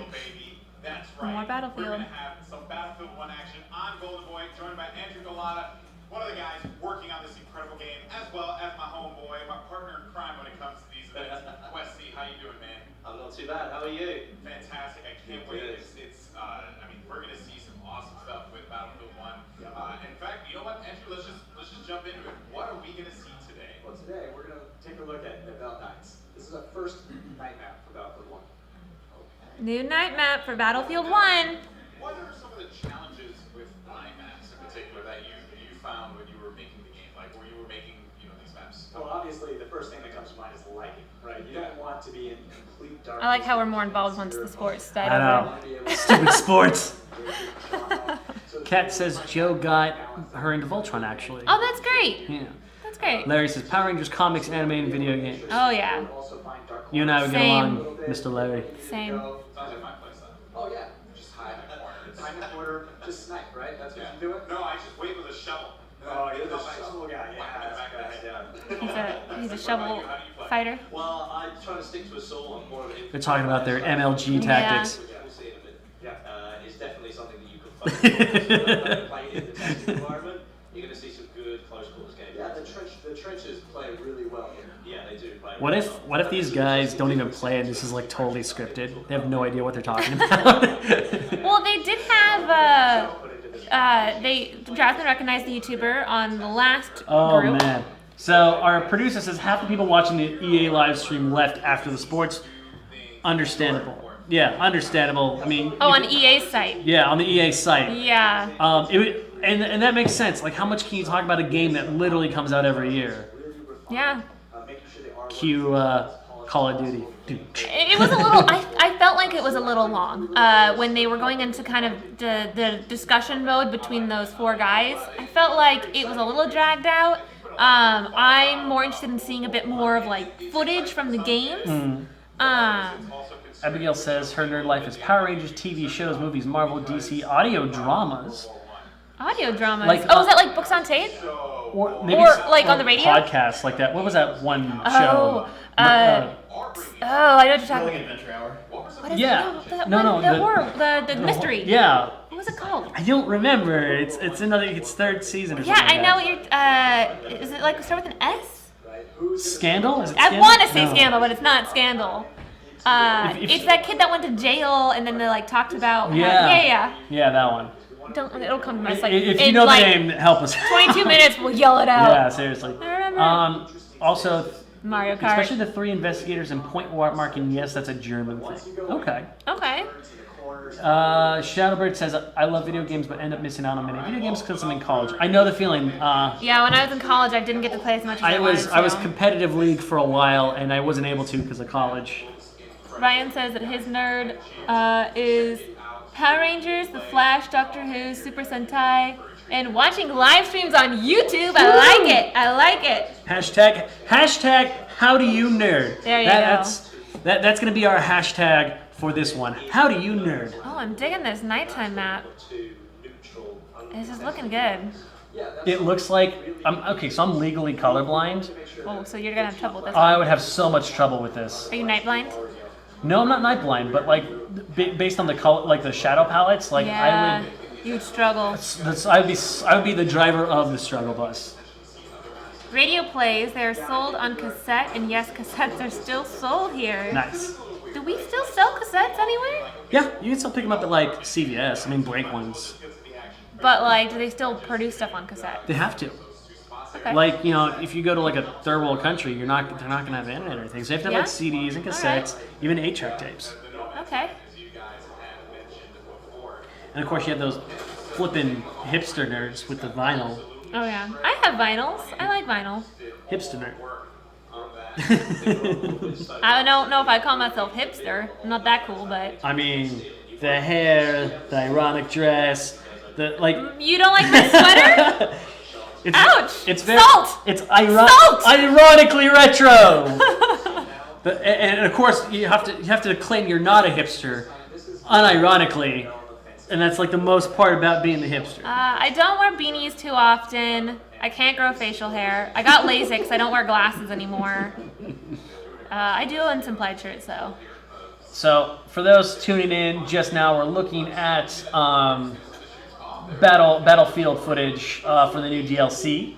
That's right. More Battlefield. We're going to have some Battlefield 1 action on Golden Boy, joined by Andrew Galata, one of the guys working on this incredible game, as well as my homeboy, my partner in crime when it comes to these events. Wesley, how you doing, man? I'm not too bad. How are you? Fantastic. I can't wait. I mean, we're going to see some awesome stuff with Battlefield 1. In fact, you know what, Andrew? Let's just jump into it. What are we going to see today? Well, today we're going to take a look at Bell Knights. This is our first night map for Battlefield 1. New night map for Battlefield 1. What are some of the challenges with night maps in particular that you found when you were making the game? Like, when you were making, these maps? Well, obviously, the first thing that comes to mind is lighting, right? You don't want to be in complete darkness. I like how we're more involved once the sports side I know. Stupid sports. Kat says Joe got her into Voltron, actually. Oh, that's great. Yeah. That's great. Larry says Power Rangers comics, anime, and video games. Oh, yeah. You and I would get Same. along, Mr. Larry. Same. Sounds like my place, though. Oh, yeah. Just hide in the corner. Hide in the corner, just snipe, right? That's what you do it? No, I just wait with a shovel. Oh, you're the shovel guy. He's a shovel fighter. Well, I try to stick to a soul. I'm more of an They're talking about their MLG tactics. We'll see in a bit. It's definitely something that you can focus on. Play in the testing environment. You're going to see some good close quarters games. Yeah, the trenches play really well here. Yeah, they do play. What if these guys don't even play and this is like totally scripted? They have no idea what they're talking about. Well, they did have Jonathan recognized the YouTuber on the last group. Oh man. So our producer says half the people watching the EA live stream left after the sports. Understandable. Yeah, understandable. I mean. Oh, on EA's site. Yeah, on the EA site. Yeah. And that makes sense. Like, how much can you talk about a game that literally comes out every year? Yeah. Cue Call of Duty. It was a little. I felt like it was a little long when they were going into kind of the discussion mode between those four guys. I felt like it was a little dragged out. I'm more interested in seeing a bit more of like footage from the games. Abigail says her nerd life is Power Rangers, TV shows, movies, Marvel, DC, audio dramas. Audio dramas. Like, is that like books on tape? Or like on the radio? Podcasts like that. What was that one show? I know what you're talking about. Adventure Hour. What is Yeah. the horror, the mystery. Yeah. What was it called? I don't remember. It's third season or Yeah, something. I know what you're. Is it like start with an S? Scandal? Is it I Scandal? want to say No. Scandal, but it's not Scandal. It's that kid that went to jail and then they like talked about. Yeah, that one. It'll come to us like If you in, know like, the name, help us. 22 minutes, we'll yell it out. Yeah, seriously. I remember. Also, Mario Kart. especially the three investigators in Point Mark, and yes, that's a German thing. Okay. Okay. Shadowbird says, I love video games, but end up missing out on many video games because I'm in college. I know the feeling. Yeah, when I was in college, I didn't get to play as much as I wanted to. I was competitive league for a while, and I wasn't able to because of college. Ryan says that his nerd is Power Rangers, The Flash, Doctor Who, Super Sentai, and watching live streams on YouTube. I like it. I like it. Hashtag how do you nerd? There you go. That's going to be our hashtag for this one. How do you nerd? Oh, I'm digging this nighttime map. This is looking good. It looks like okay. So I'm legally colorblind. Oh, so you're gonna have trouble with this. I would have so much trouble with this. Are you night blind? No, I'm not night blind, but like based on the color, like the shadow palettes, like yeah, you'd struggle. I would be the driver of the struggle bus. Radio plays. They're sold on cassette, and yes, cassettes are still sold here. Nice. Do we still sell cassettes anywhere? Yeah, you can still pick them up at like CVS. I mean, break ones. But like, do they still produce stuff on cassette? They have to. Okay. Like, you know, if you go to like a third world country, they're not gonna have internet or anything. So you have to have like CDs and cassettes, even 8-track tapes. Okay. And of course, you have those flippin' hipster nerds with the vinyl. Oh yeah, I have vinyls. I like vinyl. Hipster nerd. I don't know if I call myself hipster. I'm not that cool, but. I mean, the hair, the ironic dress, the like. You don't like my sweater? Ouch! It's very. Salt! It's Salt! ironically retro. And of course, you have to claim you're not a hipster, unironically, and that's like the most part about being the hipster. I don't wear beanies too often. I can't grow facial hair. I got LASIK, so I don't wear glasses anymore. I do own some plaid shirts, though. So, for those tuning in just now, we're looking at Battlefield footage for the new DLC.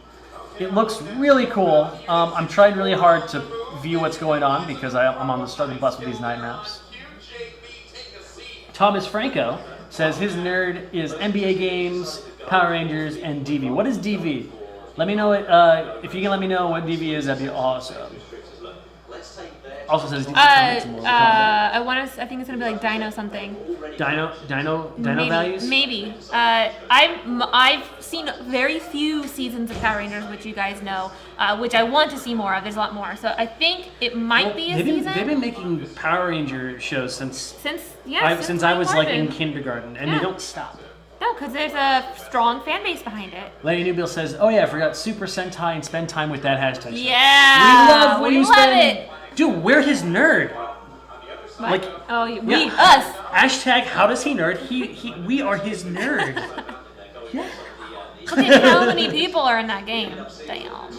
It looks really cool. I'm trying really hard to view what's going on because I'm on the struggle bus with these night maps. Thomas Franco says his nerd is NBA games, Power Rangers, and DV. What is DV? Let me know it. If you can let me know what DV is, that'd be awesome. Also says I think it's gonna be like Dino something. Dino maybe, values. Maybe. I've seen very few seasons of Power Rangers, which you guys know, which I want to see more of. There's a lot more, so I think it might be a season. They've been making Power Ranger shows since I was like in kindergarten, and they don't stop. No, because there's a strong fan base behind it. Lady Newbill says, "Oh yeah, I forgot Super Sentai and spend time with that hashtag." Yeah, we love it. Dude, we're his nerd. What? Like, us. Hashtag how does he nerd? We are his nerd. Yeah. Look at how many people are in that game. Damn.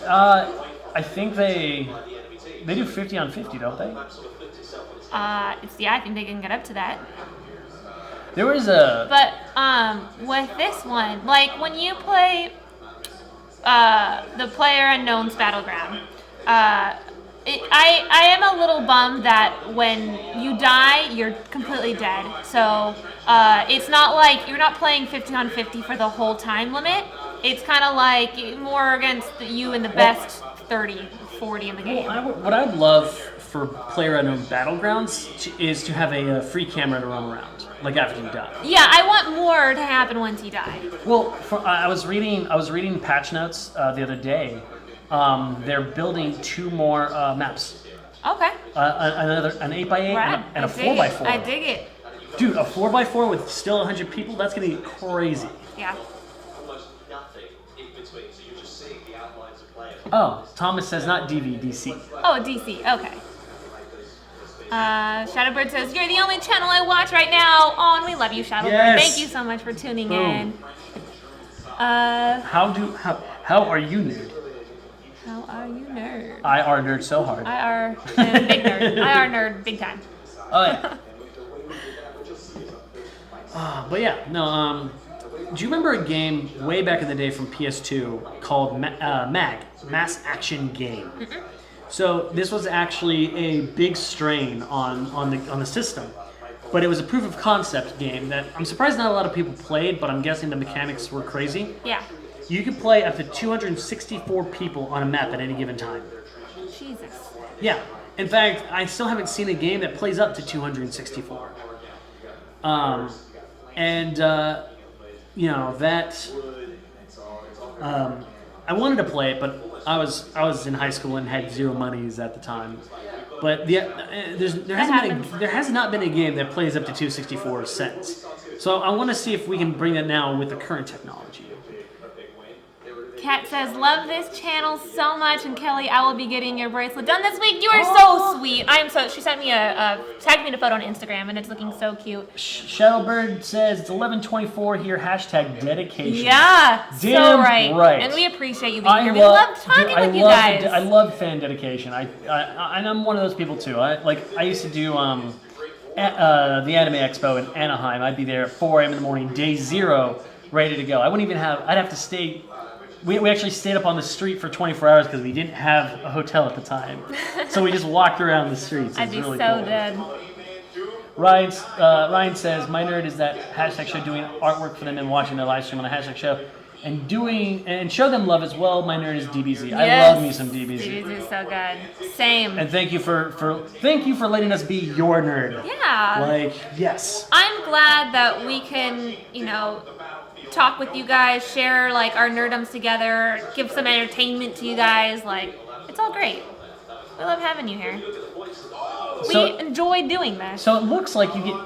I think they do 50 on 50, don't they? I think they can get up to that. There was a. But with this one, like when you play the PlayerUnknown's Battleground, I am a little bummed that when you die, you're completely dead. So it's not like you're not playing 50 on 50 for the whole time limit. It's kind of like more against you and the best 30, 40 in the game. What I'd love for PlayerUnknown Battlegrounds is to have a free camera to run around, like after you die. Yeah, I want more to happen once you die. Well, I was reading patch notes the other day. They're building 2 more maps. Okay. An 8x8 and a 4x4. I dig it. Dude, a 4x4 with still 100 people, that's going to be crazy. Yeah. Almost nothing in between, so you're just seeing the outlines of players. Oh, Thomas says not DV, DC. Oh, DC, okay. Shadowbird says, you're the only channel I watch right now on. We love you, Shadowbird. Yes. Thank you so much for tuning Boom. in. How are you nerd? How are you nerd? I are nerd so hard. I are a big nerd. I are nerd big time. Oh yeah. But yeah, no. Do you remember a game way back in the day from PS2 called MAG, Mass Action Game? Mm-mm. So this was actually a big strain on the system, but it was a proof of concept game that I'm surprised not a lot of people played, but I'm guessing the mechanics were crazy. Yeah. You could play up to 264 people on a map at any given time. Jesus. Yeah. In fact, I still haven't seen a game that plays up to 264. And you know that I wanted to play it, but I was in high school and had zero monies at the time. But there has not been a game that plays up to 264 since. So I want to see if we can bring that now with the current technology. Kat says, love this channel so much, and Kelly, I will be getting your bracelet done this week. You are so sweet. She sent me tagged me in a photo on Instagram, and it's looking so cute. Shadowbird says it's 11:24 here. #dedication. Yeah, damn so right. And we appreciate you being here. We love talking with you guys. I love fan dedication. I'm one of those people too. I used to do the Anime Expo in Anaheim. I'd be there at 4 a.m. in the morning, day 0, ready to go. I'd have to stay. We actually stayed up on the street for 24 hours because we didn't have a hotel at the time. So we just walked around the streets. I'd be really so cool. dead. Ryan says, my nerd is that #show doing artwork for them and watching their live stream on the #show and show them love as well. My nerd is DBZ. Yes. I love me some DBZ. DBZ is so good. Same. And thank you for letting us be your nerd. Yeah. Yes. I'm glad that we can, talk with you guys, share our nerdums together, give some entertainment to you guys. It's all great. We love having you here. We enjoy doing this. So it looks like you get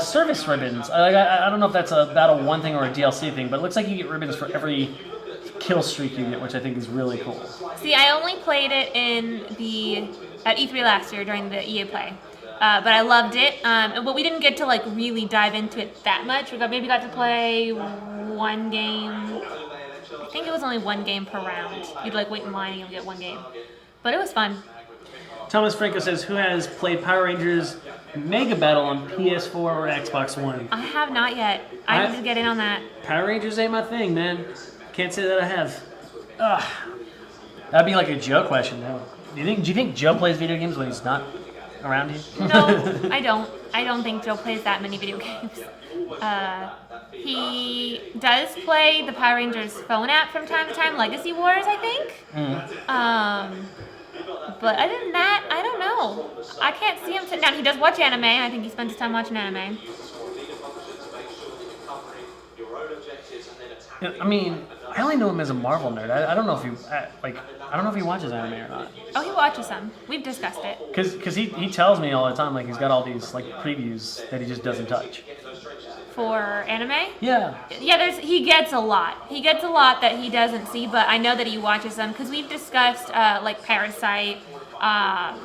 service ribbons. I don't know if that's a Battle 1 thing or a DLC thing, but it looks like you get ribbons for every kill streak you get, which I think is really cool. See, I only played it at E3 last year during the EA Play. But I loved it. But we didn't get to really dive into it that much. We maybe got to play one game. I think it was only one game per round. You'd wait in line and you'd get one game. But it was fun. Thomas Franco says, who has played Power Rangers Mega Battle on PS4 or Xbox One? I have not yet. I need to get in on that. Power Rangers ain't my thing, man. Can't say that I have. Ugh. That'd be a Joe question, though. Do you think Joe plays video games when he's not around you? No, I don't. I don't think Joe plays that many video games. He does play the Power Rangers phone app from time to time, Legacy Wars, I think. But other than that, I don't know. I can't see him sit down. He does watch anime. I think he spends his time watching anime. I mean, I only know him as a Marvel nerd. I don't know if he watches anime or not. Oh, he watches some. We've discussed it. Because he tells me all the time he's got all these previews that he just doesn't touch. For anime? Yeah. Yeah, he gets a lot. He gets a lot that he doesn't see, but I know that he watches them because we've discussed Parasite.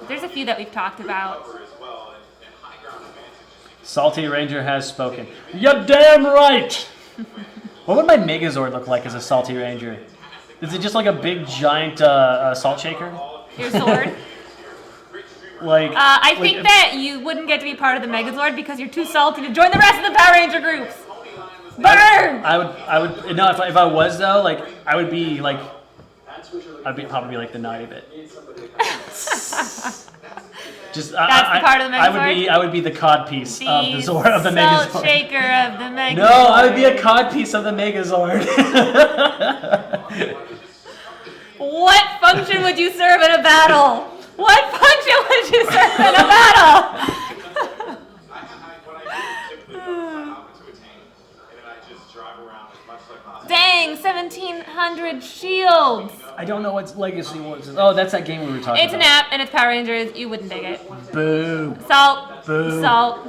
There's a few that we've talked about. Salty Ranger has spoken. You're damn right! What would my Megazord look like as a Salty Ranger? Is it just a big giant salt shaker? Your sword? I think that you wouldn't get to be part of the Megazord because you're too salty to join the rest of the Power Ranger groups. Burn! I would no. If I was though, I would be probably the naughty bit. Just that's the part of the Megazord. I would be the cod piece of the Zord of the Megazord. Salt shaker of the Megazord. No, I would be a cod piece of the Megazord. What function would you serve in a battle? What function would you serve in a battle? Dang, 1,700 shields. I don't know what Legacy was. Oh, that's that game we were talking about. It's an app, and it's Power Rangers. You wouldn't dig it. Boo. Salt. Boo. Salt.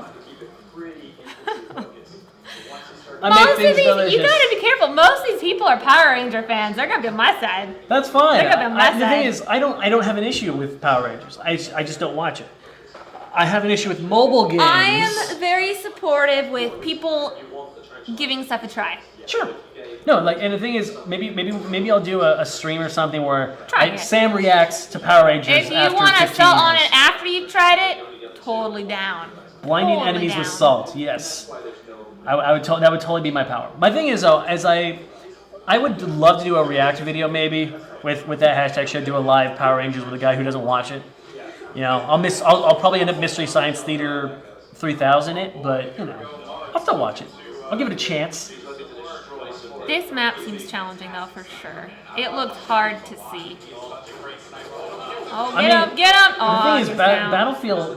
Most of these, you gotta be careful. Most of these people are Power Ranger fans. They're gonna be on my side. That's fine. They're gonna be on my side. The thing is, I don't have an issue with Power Rangers. I just don't watch it. I have an issue with mobile games. I am very supportive with people giving stuff a try. Sure. No, and the thing is, maybe I'll do a stream or something where Sam reacts to Power Rangers. If you want to salt on it after you've tried it, totally down. Blinding enemies with salt, yes. That would totally be my power. My thing is though, I would love to do a react video maybe with that #show, do a live Power Rangers with a guy who doesn't watch it. I'll probably end up Mystery Science Theater 3000 it, but I'll still watch it. I'll give it a chance. This map seems challenging though for sure. It looks hard to see. Oh, get him! The thing is,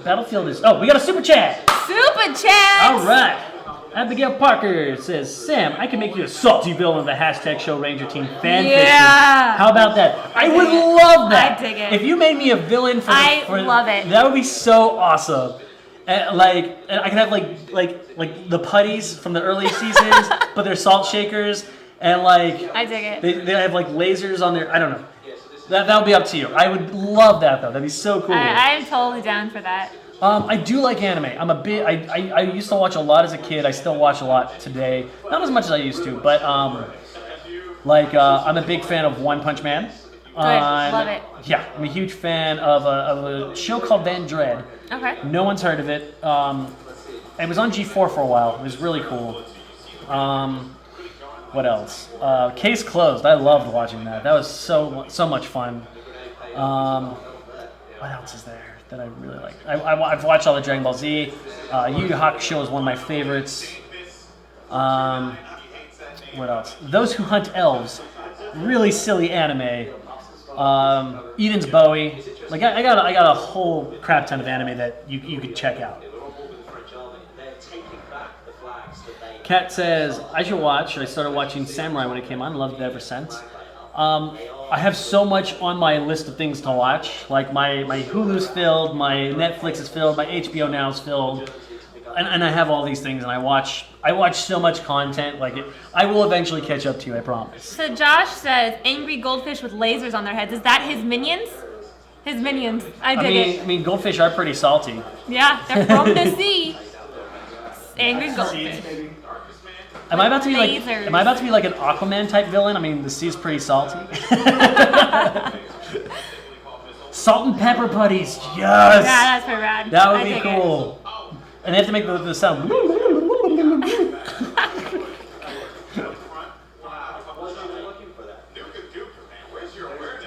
Battlefield is. Oh, we got a super chat. Super chat. All right. Abigail Parker says, Sam, I can make you a salty villain of the #Show Ranger Team fan fiction. How about that? I would love that. I dig it. If you made me a villain for love it. That would be so awesome. And I could have like the putties from the early seasons, but they're salt shakers, and I dig it. They have like lasers on their. I don't know. That would be up to you. I would love that though. That'd be so cool. I am totally down for that. I do like anime. I used to watch a lot as a kid. I still watch a lot today. Not as much as I used to, but I'm a big fan of One Punch Man. Love it. Yeah, I'm a huge fan of a show called Van Dread. Okay. No one's heard of it. It was on G4 for a while. It was really cool. What else? Case Closed. I loved watching that. That was so much fun. What else is there that I really like? I've watched all the Dragon Ball Z. Yu Yu Hakusho is one of my favorites. What else? Those Who Hunt Elves. Really silly anime. Eden's Bowie. Like I got a whole crap ton of anime that you could check out. Kat says, I should watch. I started watching Samurai when it came on. Loved it ever since. I have so much on my list of things to watch. Like my Hulu's filled, my Netflix is filled, my HBO Now is filled. And I have all these things, and I watch so much content. I will eventually catch up to you, I promise. So Josh says, angry goldfish with lasers on their heads. Is that his minions? His minions. I dig it. I mean, goldfish are pretty salty. Yeah, they're from the sea. Angry goldfish. Am I about to be like an Aquaman type villain? I mean, the sea's pretty salty. Salt and pepper putties, yes. Yeah, that's pretty rad. That would be cool. And they have to make the sound.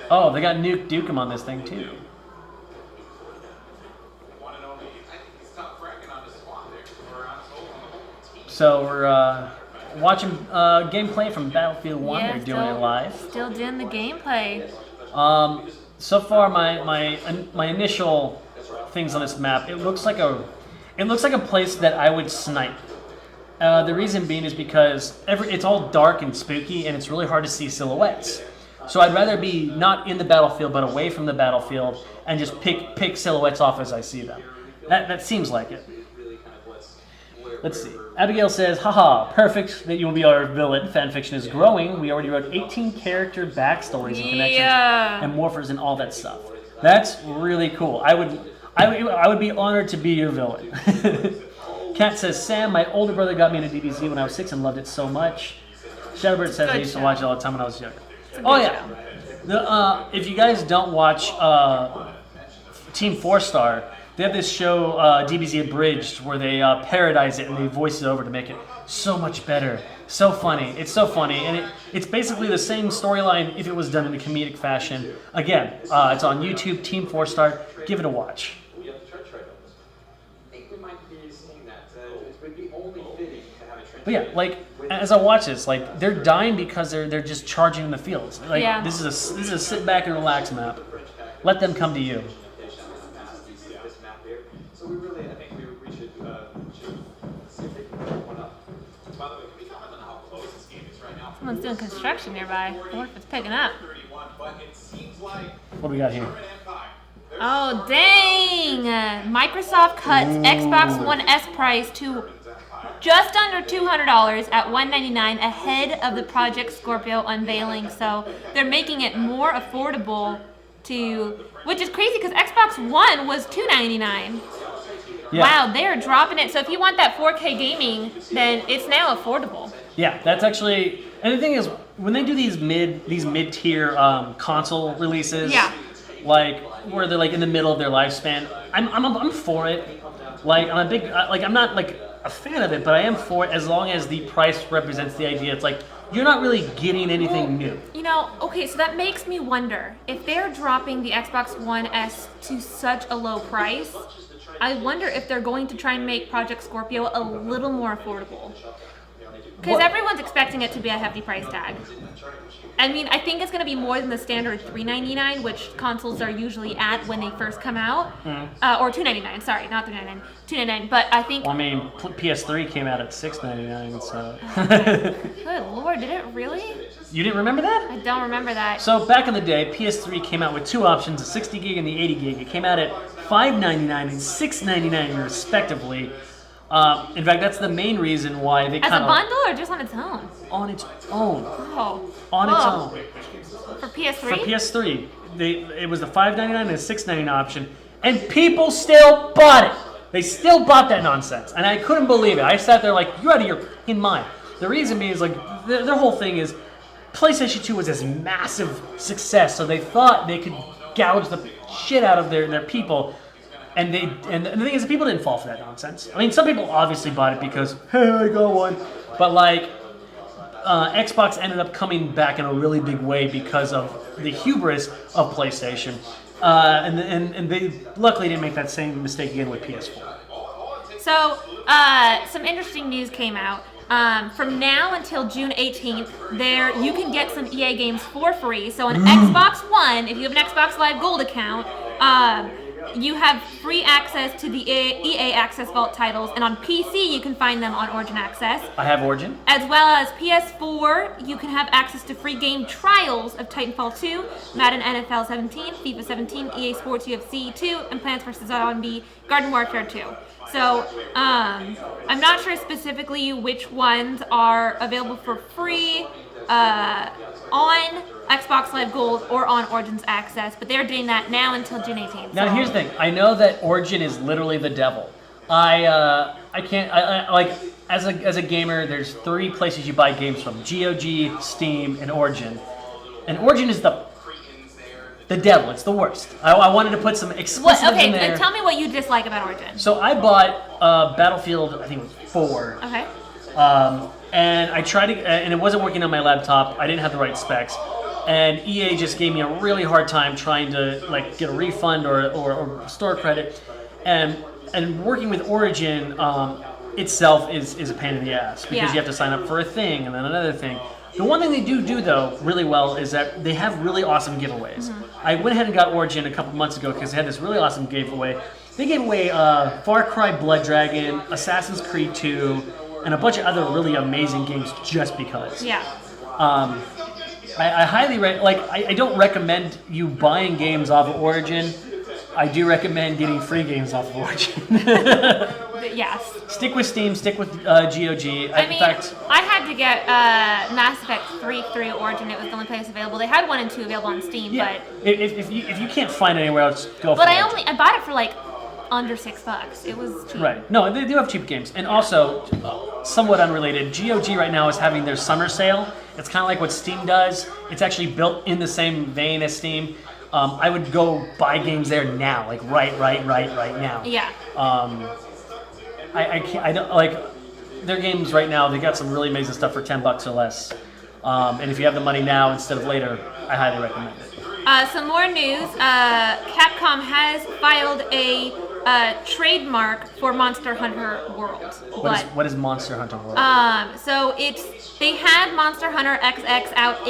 Oh, they got Nuke Dukem on this thing too. So we're watching gameplay from Battlefield 1. Yeah, They're doing it live. Still doing the gameplay. So far, my initial things on this map, it looks like a place that I would snipe. The reason being is because it's all dark and spooky, and it's really hard to see silhouettes. So I'd rather be not in the battlefield, but away from the battlefield, and just pick silhouettes off as I see them. That seems like it. Let's see. Abigail says, haha, perfect that you will be our villain. Fanfiction is growing. We already wrote 18 character backstories and connections and morphers and all that stuff. That's really cool. I would be honored to be your villain. Kat says, Sam, my older brother got me into DBZ when I was 6 and loved it so much. Shadowbird says I used to watch it all the time when I was younger. Oh yeah. If you guys don't watch Team 4-Star, they have this show, DBZ Abridged, where they parodize it and they voice it over to make it so much better. So funny. It's so funny. And it's basically the same storyline if it was done in a comedic fashion. Again, it's on YouTube, Team 4-Star. Give it a watch. We have the church right on this. I think we might be seeing that. It would be only fitting to have a trench. But yeah, as I watch this, they're dying because they're just charging in the fields. This is a sit back and relax map. Let them come to you. So I think we should see if they can put one up. By the way, can we comment on how close this game is right now? Someone's doing construction nearby. I wonder if it's picking up. But it seems like What do we got here? Oh, dang! Microsoft cuts Xbox One S price to just under $200 at $199 ahead of the Project Scorpio unveiling. So they're making it more affordable which is crazy because Xbox One was $299. Yeah. Wow, they are dropping it. So if you want that 4K gaming, then it's now affordable. Yeah, that's actually. And the thing is, when they do these mid-tier console releases, where they're in the middle of their lifespan, I'm for it. I'm not a fan of it, but I am for it as long as the price represents the idea. It's you're not really getting anything new. Okay, so that makes me wonder if they're dropping the Xbox One S to such a low price. I wonder if they're going to try and make Project Scorpio a little more affordable. Because everyone's expecting it to be a hefty price tag. I mean, I think it's going to be more than the standard $399, which consoles are usually at when they first come out, or $299. Sorry, not $399, $299. But I think. Well, I mean, PS3 came out at $699, so. Good lord, did it really? You didn't remember that? I don't remember that. So back in the day, PS3 came out with two options: the 60 gig and the 80 gig. It came out at $599 and $699 respectively. In fact, that's the main reason why they kind of... As a bundle or just on its own? On its own. Oh. On its own. For PS3? For PS3. It was the $599 and the $699 option, and people still bought it. They still bought that nonsense, and I couldn't believe it. I sat there like, you're out of your fucking mind. The reason being is, like, their whole thing is PlayStation 2 was this massive success, so they thought they could gouge the shit out of their people. And the thing is, people didn't fall for that nonsense. I mean, some people obviously bought it because, hey, I got one. But like, Xbox ended up coming back in a really big way because of the hubris of PlayStation, and they luckily didn't make that same mistake again with PS4. So, some interesting news came out. From now until June 18th, you can get some EA games for free. So on Xbox One, if you have an Xbox Live Gold account, you have free access to the EA Access Vault titles, and on PC you can find them on Origin Access. I have Origin. As well as PS4, you can have access to free game trials of Titanfall 2, Madden NFL 17, FIFA 17, EA Sports UFC 2, and Plants vs. Zombie Garden Warfare 2. So, I'm not sure specifically which ones are available for free on Xbox Live Gold or on Origin's Access, but they're doing that now until June 18th. Now, here's the thing. I know that Origin is literally the devil. I can't, like, as a gamer, there's 3 places you buy games from: GOG, Steam, and Origin. And Origin is the devil. It's the worst. I wanted to put some exclusives in there. Okay, tell me what you dislike about Origin. So I bought Battlefield, I think it was 4. Okay. And I tried to, and it wasn't working on my laptop. I didn't have the right specs. And EA just gave me a really hard time trying to like get a refund or store credit. And working with Origin itself is a pain in the ass because you have to sign up for a thing and then another thing. The one thing they do though really well is that they have really awesome giveaways. I went ahead and got Origin a couple months ago because they had this really awesome giveaway. They gave away Far Cry Blood Dragon, Assassin's Creed 2, and a bunch of other really amazing games just because. Yeah. I highly I don't recommend you buying games off of Origin. I do recommend getting free games off of Origin. Yes. Stick with Steam, stick with GOG. In fact, I had to get Mass Effect 3 through Origin. It was the only place available. They had 1 and 2 available on Steam, yeah. but if you can't find it anywhere else, go for it. But I bought it for like under $6. It was cheap. Right. No, they do have cheap games. And also, somewhat unrelated, GOG right now is having their summer sale. It's kind of like what Steam does. It's actually built in the same vein as Steam. I would go buy games there now, like right now. Yeah. I don't like their games right now. They got some really amazing stuff for $10 or less. And if you have the money now instead of later, I highly recommend it. Some more news. Capcom has filed a trademark for Monster Hunter World. What is Monster Hunter World? So they had Monster Hunter XX out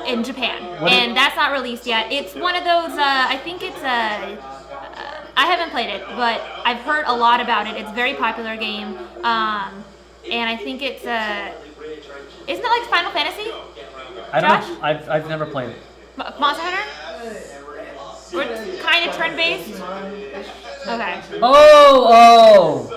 in Japan, and that's not released yet. It's one of those. I think it's I haven't played it, but I've heard a lot about it. It's a very popular game, and I think it's isn't it like Final Fantasy? I don't know. I've never played it. Monster Hunter? Or kind of turn-based? Okay. Oh!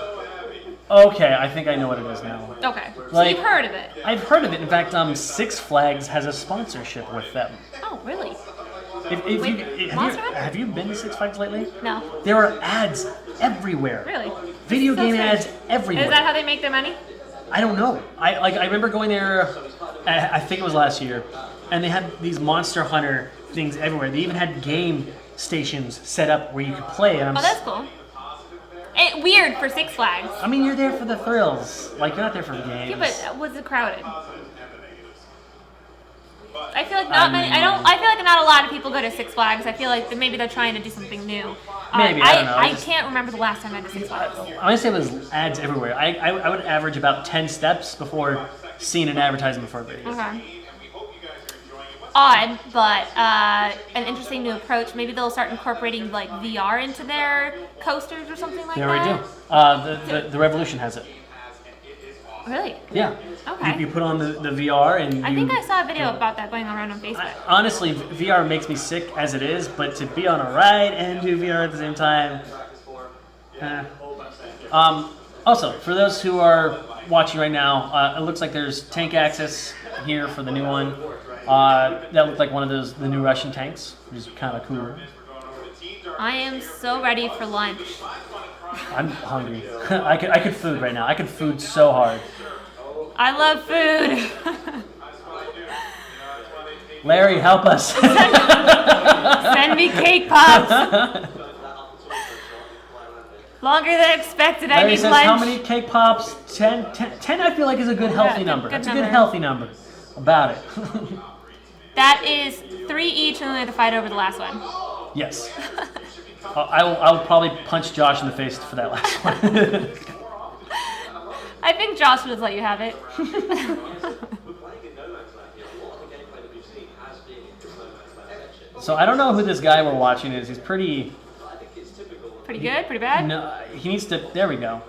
Okay, I think I know what it is now. Okay, so you've heard of it? I've heard of it. In fact, Six Flags has a sponsorship with them. Oh, really? Have you been to Six Flags lately? No. There are ads everywhere. Really? Video game ads everywhere. Is that how they make their money? I don't know. I remember going there, I think it was last year, and they had these Monster Hunter things everywhere. They even had game stations set up where you could play. And that's cool. Weird for Six Flags. I mean, you're there for the thrills. Like, you're not there for games. Yeah, but was it crowded? I feel like not many. I feel like not a lot of people go to Six Flags. I feel like maybe they're trying to do something new. Maybe, I don't know. I can't remember the last time I went to Six Flags. Honestly, it was ads everywhere. I would average about 10 steps before seeing an advertisement for a video. Okay. Odd, but an interesting new approach. Maybe they'll start incorporating like VR into their coasters or something like They that. already do. The Revolution has it. Really? Yeah. Okay. You put on the VR and I think I saw a video about that going around on Facebook. Honestly, VR makes me sick as it is, but to be on a ride and do VR at the same time. Also, for those who are watching right now, it looks like there's tank access here for the new one. That looked like one of the new Russian tanks, which is kind of cool. I am so ready for lunch. I'm hungry. I could food right now. I could food so hard. I love food. Larry, help us. Send me cake pops. Longer than expected. Larry I need says, lunch. how many cake pops? 10 I feel like is a good healthy number. That's a good healthy number. About it. That is 3 each, and then we have to fight over the last one. Yes. I will probably punch Josh in the face for that last one. I think Josh would let you have it. So I don't know who this guy we're watching is. He's pretty good? Pretty bad? No, he needs to. There we go.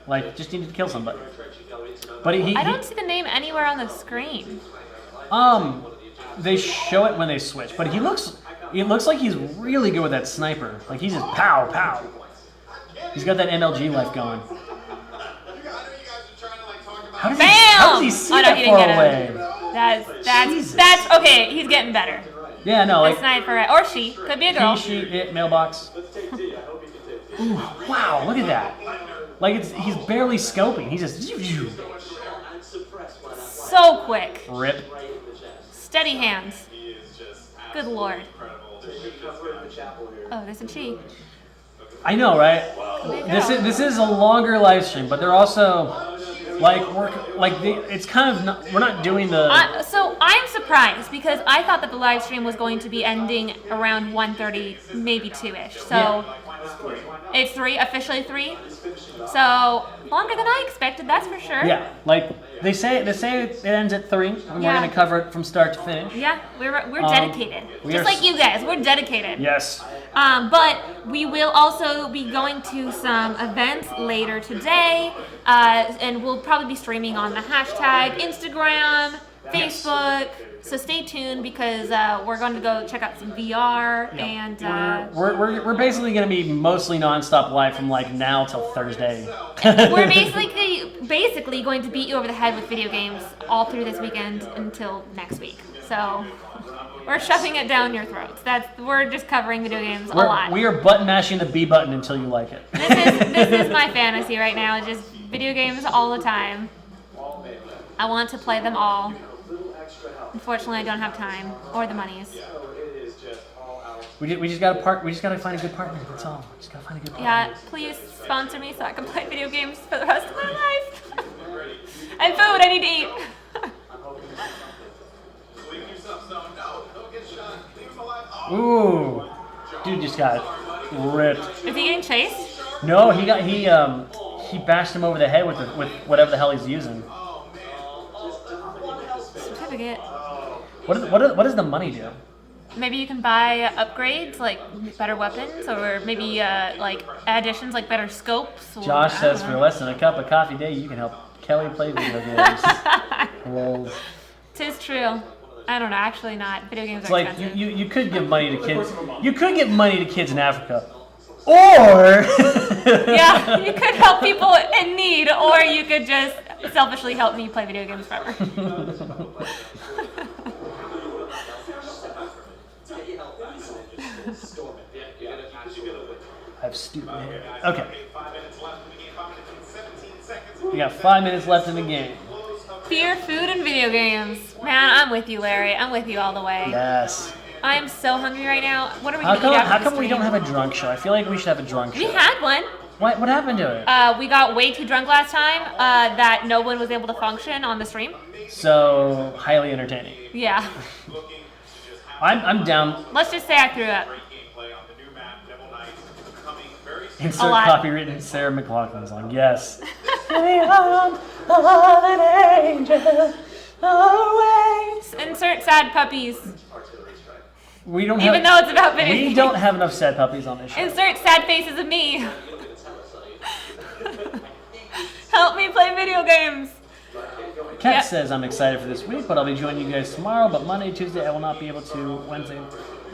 Like, just needed to kill somebody. But I don't see the name anywhere on the screen. They show it when they switch, but he looks. It looks like he's really good with that sniper. Like he's just pow pow. He's got that MLG life going. How does he see that far away? That's okay. He's getting better. Yeah, no, like the sniper or she could be a girl. He, she, it, mailbox. Ooh, wow, look at that. Like he's barely scoping. He's just so quick. Rip. Steady hands. Good lord. Oh, there's a chi. I know, right? This is a longer live stream, but they're also it's kind of not, we're not doing the. So I'm surprised because I thought that the live stream was going to be ending around 1:30, maybe 2ish. So it's 3, officially 3. So longer than I expected, that's for sure. Yeah, like they say it ends at 3, and we're gonna cover it from start to finish. Yeah, we're dedicated, just like you guys. We're dedicated. Yes. But we will also be going to some events later today, and we'll probably be streaming on the hashtag Instagram, Facebook. So stay tuned because we're going to go check out some VR and we're basically going to be mostly nonstop live from like now till Thursday. We're basically going to beat you over the head with video games all through this weekend until next week. So we're shoving it down your throats. We're just covering video games a lot. We are button mashing the B button until you like it. This is my fantasy right now. Just video games all the time. I want to play them all. Unfortunately, I don't have time or the monies. We just gotta find a good partner. That's all. Just gotta find a good partner. Yeah, please sponsor me so I can play video games for the rest of my life. And food, I need to eat. Ooh, dude just got ripped. Is he getting chased? No, he bashed him over the head with whatever the hell he's using. Certificate. What does the money do? Maybe you can buy upgrades, like better weapons, or maybe like additions, like better scopes. Or, Josh says for less than a cup of coffee a day, you can help Kelly play video games. Lol. 'Tis true. I don't know. Actually, not. Video games It's are like expensive. you could give money to kids. You could give money to kids in Africa, or yeah, you could help people in need, or you could just selfishly help me play video games forever. I have stupid hair. Okay. We got 5 minutes left in the game. Fear, food, and video games. Man, I'm with you, Larry. I'm with you all the way. Yes. I am so hungry right now. What are we going to eat after How the come we stream? don't have a drunk show? I feel like we should have a drunk show. We had one. What happened to it? We got way too drunk last time that no one was able to function on the stream. So highly entertaining. Yeah. I'm down. Let's just say I threw up. Great gameplay on the new map, Devil Knight, coming very soon. Insert lot. copywritten Sarah McLaughlin song. Yes. Beyond of an angel awaits. Insert sad puppies. We don't Even though it's about video We games. don't have enough sad puppies on this show. Insert sad faces of me. Help me play video games. Kat Yep. says, I'm excited for this week, but I'll be joining you guys tomorrow, but Monday, Tuesday, I will not be able to. Wednesday.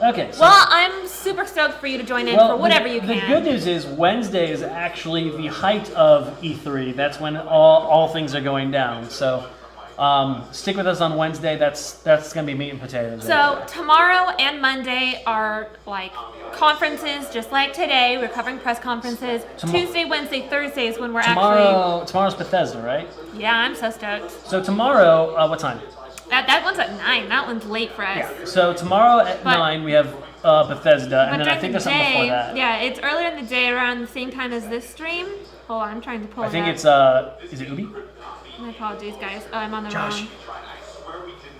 Okay. So, Well, I'm super stoked for you to join in for whatever you can. The good news is Wednesday is actually the height of E3. That's when all things are going down. So stick with us on Wednesday. That's going to be meat and potatoes. So tomorrow and Monday are like conferences, just like today. We're covering press conferences. Tuesday, Wednesday, Thursday is when we're Tomorrow's Bethesda, right? Yeah, I'm so stoked. So tomorrow, what time? That one's at 9. That one's late for us. Yeah. So tomorrow at 9 we have Bethesda, and But then I during think the there's something before day, that. yeah, it's earlier in the day around the same time as this stream. Hold on, I'm trying to pull I think it it's up. is it Ubi? My apologies, guys. I'm on the Josh. wrong.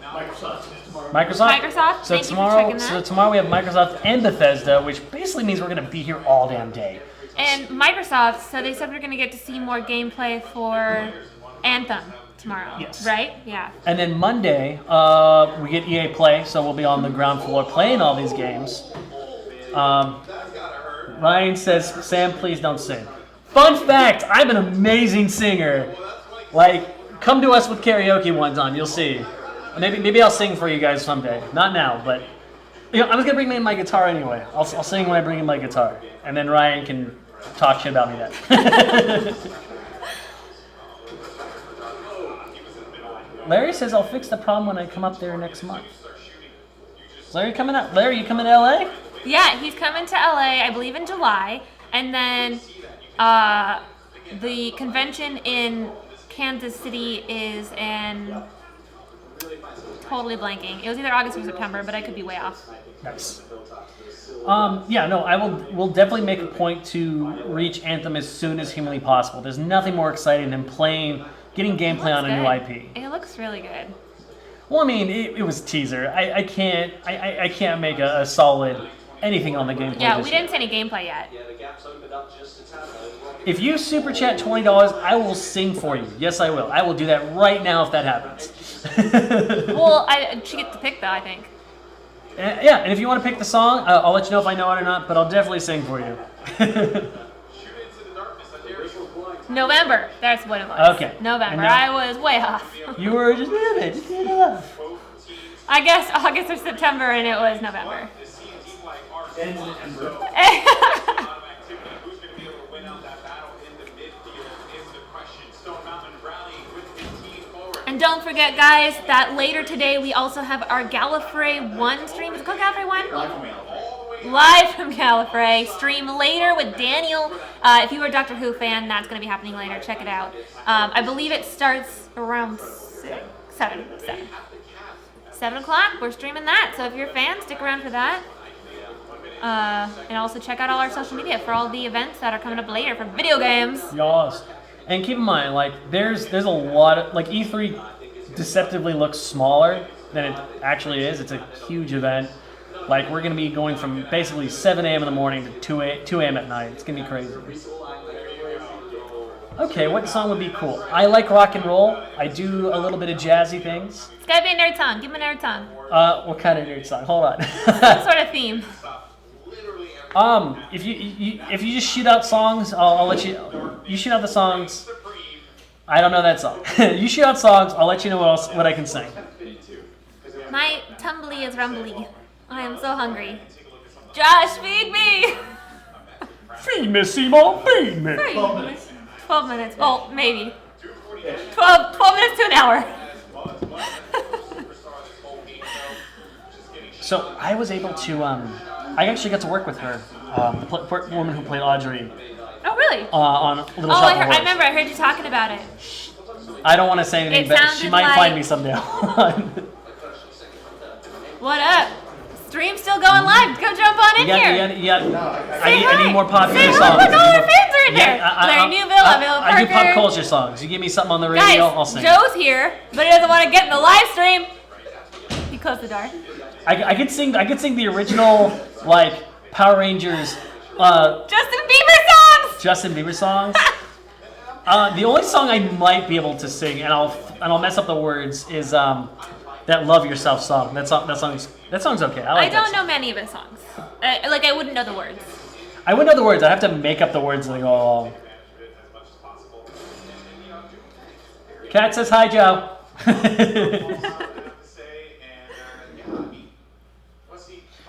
Microsoft. Microsoft. So Thank tomorrow, you for checking that. tomorrow we have Microsoft and Bethesda, which basically means we're going to be here all damn day. And Microsoft, so they said we're going to get to see more gameplay for Anthem tomorrow. Yes. Right? Yeah. And then Monday, we get EA Play, so we'll be on the ground floor playing all these games. Ryan says, Sam, please don't sing. Fun fact, I'm an amazing singer. Like, come to us with karaoke one time, you'll see. Maybe I'll sing for you guys someday. Not now, but you know, I was gonna bring in my guitar anyway. I'll sing when I bring in my guitar, and then Ryan can talk shit about me then. Larry says I'll fix the problem when I come up there next month. Larry coming up? Larry, you coming to LA? Yeah, he's coming to LA, I believe in July, and then the convention in Kansas City is in totally blanking. It was either August or September, but I could be way off. Nice. Yeah, no, we'll definitely make a point to reach Anthem as soon as humanly possible. There's nothing more exciting than getting gameplay on a new IP. It looks really good. Well, I mean, it was a teaser. I can't make a solid anything on the gameplay. Yeah, we didn't see any gameplay yet. If you super chat $20, I will sing for you. Yes, I will. I will do that right now if that happens. Well, she gets to pick though, I think. Yeah, and if you want to pick the song, I'll let you know if I know it or not, but I'll definitely sing for you. November, that's what it was. Okay. November, And I was way off. You were just a little bit off. I guess August or September, and it was November. And don't forget, guys, that later today we also have our Gallifrey 1 stream. Is it called Gallifrey 1? Live from Gallifrey. Stream later with Daniel. If you are a Doctor Who fan, that's going to be happening later. Check it out. I believe it starts around 7 o'clock. We're streaming that. So if you're a fan, stick around for that. And also check out all our social media for all the events that are coming up later for video games. Yes. And keep in mind, like, there's a lot of, like, E3 deceptively looks smaller than it actually is. It's a huge event. Like, we're going to be going from basically 7 a.m. in the morning to 2 a.m. at night. It's going to be crazy. Okay, what song would be cool? I like rock and roll. I do a little bit of jazzy things. It's got to be a nerd song. Give him a nerd song. What kind of nerd song? Hold on. Some sort of theme. If you just shoot out songs, I'll let you. You shoot out the songs. I don't know that song. You shoot out songs. I'll let you know what I can sing. My tumbly is rumbly. I am so hungry. Josh, feed me. Feed me, Seymour. Feed me. 12 minutes. Oh, maybe. 12 minutes to an hour. So I was able to. I actually got to work with her, the woman who played Audrey. Oh, really? On Little Oh, Shop of Horrors. I remember. I heard you talking about it. I don't want to say anything, It but she sounded might like- find me someday. What up? Stream's still going live. Go jump on in here. I need more popular Say hi. songs. Look, all our fans are in there. Yeah, Larry Newville, Bill I do pop Parker. culture songs. You give me something on the radio, Guys, I'll sing. Joe's here, but he doesn't want to get in the live stream. He closed the door. I could sing the original like Power Rangers Justin Bieber songs. The only song I might be able to sing, and I'll mess up the words, is that "Love Yourself" song. That song's okay. I don't know many of his songs. I wouldn't know the words. I wouldn't know the words. I have to make up the words as I go along. Cat says hi, Joe.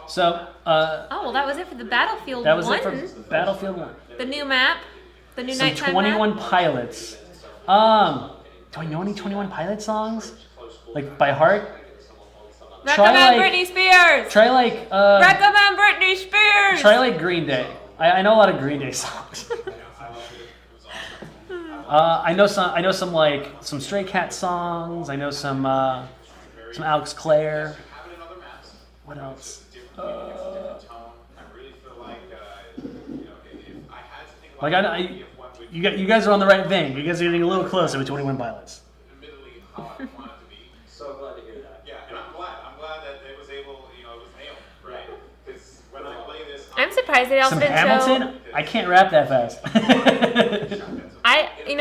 So. Well, that was it for the Battlefield 1. That was it for Battlefield 1. The new map, the new Some nighttime 21 map. Pilots. Do I know any 21 Pilots songs? Like by heart? Recommend Britney Spears. Try like. Recommend Britney Spears. Try like Green Day. I know a lot of Green Day songs. I know some like some Stray Cat songs. I know some Alex Clare. What else? You guys are on the right vein. You guys are getting a little closer with 21 Pilots. So glad to hear that. Yeah, and I'm glad that it was able, it was nailed, right? Because when I play this, I'm surprised they also Some didn't Hamilton? I can't rap that fast.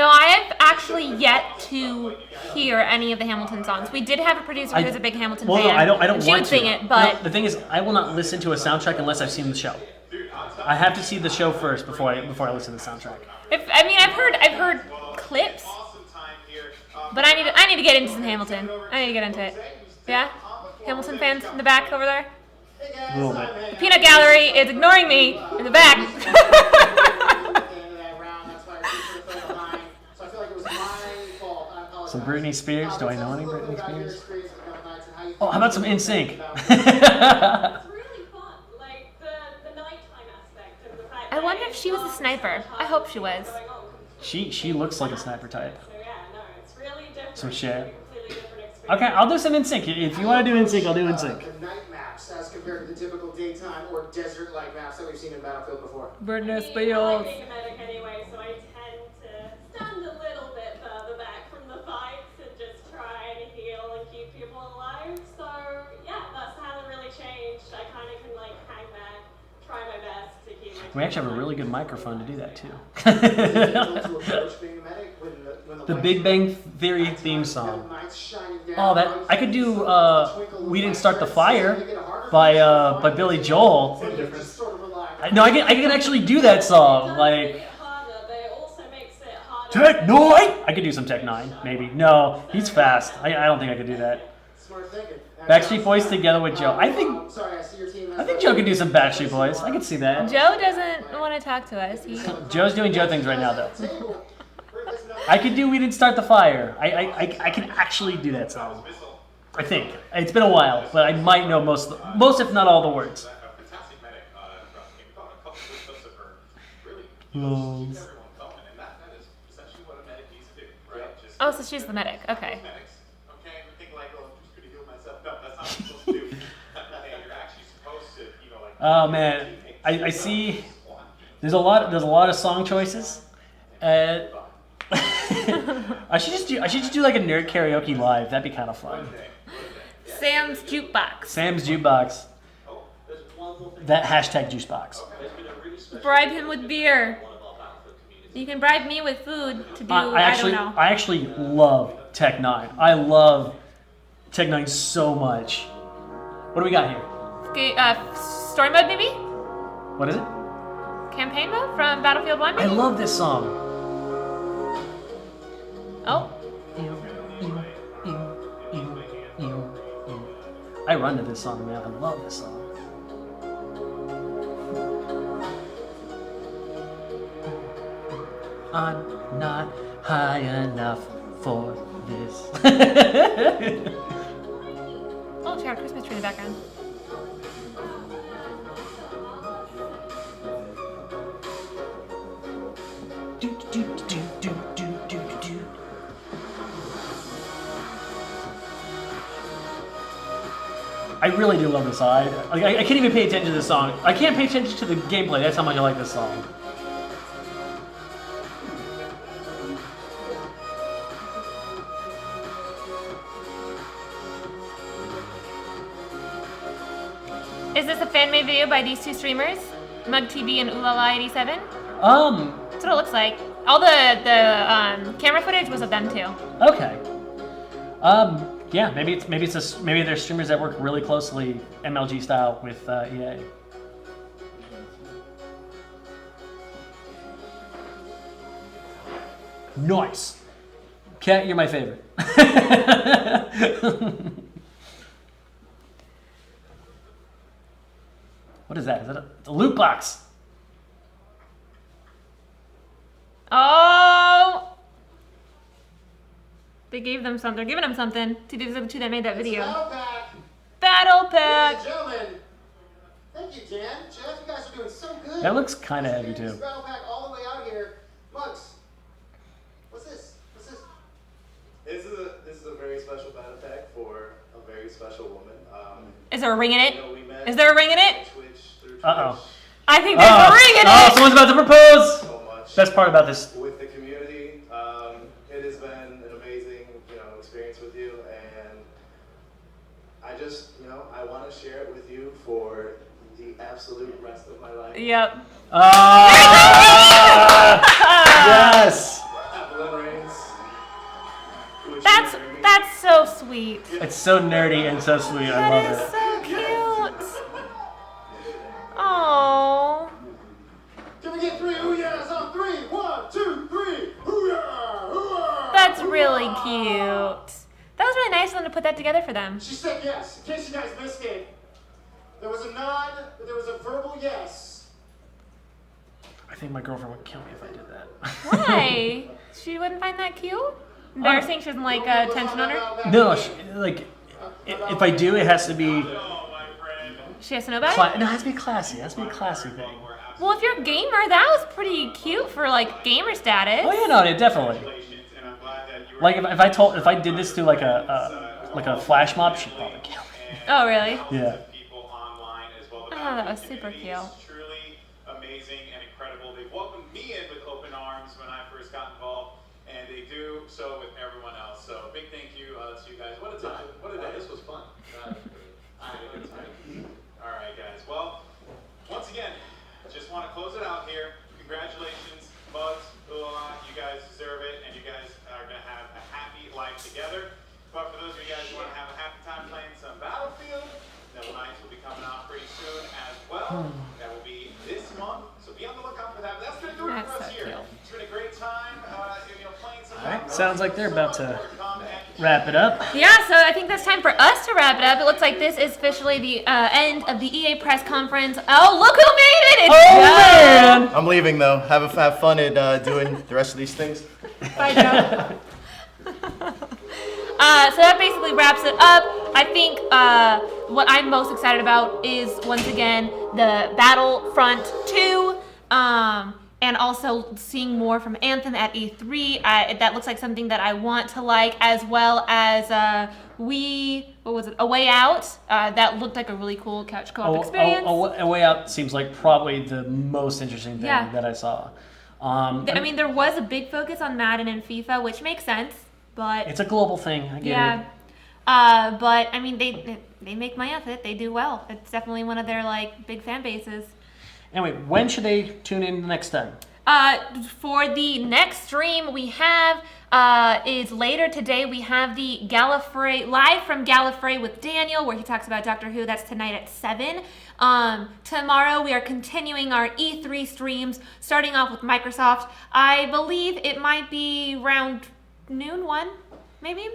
I have actually yet to hear any of the Hamilton songs. We did have a producer who's a big Hamilton fan. No, I don't she want would to. sing it, but No, the thing is, I will not listen to a soundtrack unless I've seen the show. I have to see the show first before I listen to the soundtrack. I've heard clips, but I need to get into some Hamilton. I need to get into it. Yeah, Hamilton fans in the back over there. A little bit. The peanut gallery is ignoring me in the back. Some Britney Spears. Do I know any Britney Spears? Oh, how about some NSYNC? I wonder if she was a sniper. I hope she was. She looks like a sniper type. Some shit. Okay, I'll do some NSYNC. If you want to do NSYNC, I'll do NSYNC. The night maps as compared to the typical daytime or desert-like maps that we've seen in Battlefield before. Britney I Spears. like being a medic anyway, so I tend to stand a little bit further back from the fights and just try and heal and keep people alive. So yeah, that's hasn't really changed. I kind of can hang back, try my best to keep my. We actually have a really good microphone to do that too. The Big Bang Theory theme song. Oh, that I could do. We Didn't Start the Fire by Billy Joel. No, I can actually do that song. Like Tech 9. I could do some Tech 9, maybe. No, he's fast. I don't think I could do that. Backstreet Boys together with Joe. I think Joe could do some Backstreet Boys. I could see that. Joe doesn't want to talk to us. Joe's doing Joe things right now, though. I could do We Didn't Start the Fire. I can actually do that song. I think. It's been a while, but I might know most if not all the words. Oh, so she's the medic. Okay. Oh man, I see. There's a lot of song choices. I should just do like a nerd karaoke live. That'd be kind of fun. Sam's Jukebox. Sam's Jukebox. That hashtag juicebox. Bribe him with beer. You can bribe me with food to do. I don't know. I actually love Tech 9. I love Tech 9 so much. What do we got here? Okay, story mode maybe? What is it? Campaign mode from Battlefield 1 maybe? I love this song. Oh. I run to this song, man. I love this song. I'm not high enough for this. Oh, it's got a Christmas tree in the background. I really do love this song. I can't even pay attention to this song. I can't pay attention to the gameplay. That's how much I like this song. Is this a fan-made video by these two streamers? MugTV and Ulala87? That's what it looks like. All the camera footage was of them too. Okay. Yeah, maybe they're streamers that work really closely MLG style with EA. Nice. Cat, you're my favorite. What is that? Is that a loot box? Oh! They gave them something. They're giving them something. See, these are the two that made that video. Battle Pack! Ladies and gentlemen, thank you, Dan. Jeff, you guys are doing so good. That looks kind of heavy, too. Battle Pack all the way out here. Mugs, what's this? What's this? This is a very special battle pack for a very special woman. Is there a ring in it? You know, we met Is there a ring in it? Uh-oh. I think there's a ring in it! Oh, someone's about to propose! So much. Best part about this. With the community, it has been an amazing, experience with you, and I just, I want to share it with you for the absolute rest of my life. Yep. Yes! Evelyn Reigns. That's so sweet. It's so nerdy and so sweet. I love it. That is so cute. Oh. Can we get 3 hoo-yahs on 3? 1, 2, 3. Hoo-yah! Hoo-yah! That's really cute. That was really nice of them to put that together for them. She said yes. In case you guys missed it, there was a nod, but there was a verbal yes. I think my girlfriend would kill me if I did that. Why? She wouldn't find that cute? Embarrassing? She doesn't like attention on her? No, if I do, it has to be... She has to know about it? No, it has to be classy. It has to be a classy thing. Well, if you're a gamer, that was pretty cute for like gamer status. Oh yeah, no, definitely. Like if I did this to like a flash mob, she'd probably kill me. Oh really? Yeah. Oh, that was super cute. Truly amazing and incredible. They welcomed me in with open arms when I first got involved, and they do so with everyone else. So big thank you to you guys. What a time! What a day! This was fun. All right, guys. Well, once again, just want to close it out here. Congratulations, Bugs, Ula, you guys deserve it, and you guys are going to have a happy life together. But for those of you guys who want to have a happy time playing some Battlefield, Devil Knights will be coming out pretty soon as well. That will be this month, so be on the lookout for that. But that's going to do it for us here. It's been a great time, playing some Alright, sounds like they're about to wrap it up. Yeah, so I think that's time for us to wrap it up. It looks like this is officially the end of the EA press conference. Oh, look who made it! It's Joe! Man! I'm leaving though. Have fun at doing the rest of these things. Bye, Joe. So that basically wraps it up. I think what I'm most excited about is, once again, the Battlefront 2. And also seeing more from Anthem at E3. That looks like something that I want to like, as well as A Way Out. That looked like a really cool couch co-op experience. A Way Out seems like probably the most interesting thing that I saw. I mean, there was a big focus on Madden and FIFA, which makes sense, but it's a global thing. I get it. But I mean, they make money off it. They do well. It's definitely one of their like big fan bases. Anyway, when should they tune in the next time? For the next stream we have is later today. We have the Gallifrey, live from Gallifrey with Daniel, where he talks about Doctor Who. That's tonight at 7. Tomorrow we are continuing our E3 streams, starting off with Microsoft. I believe it might be around noon, 1, maybe?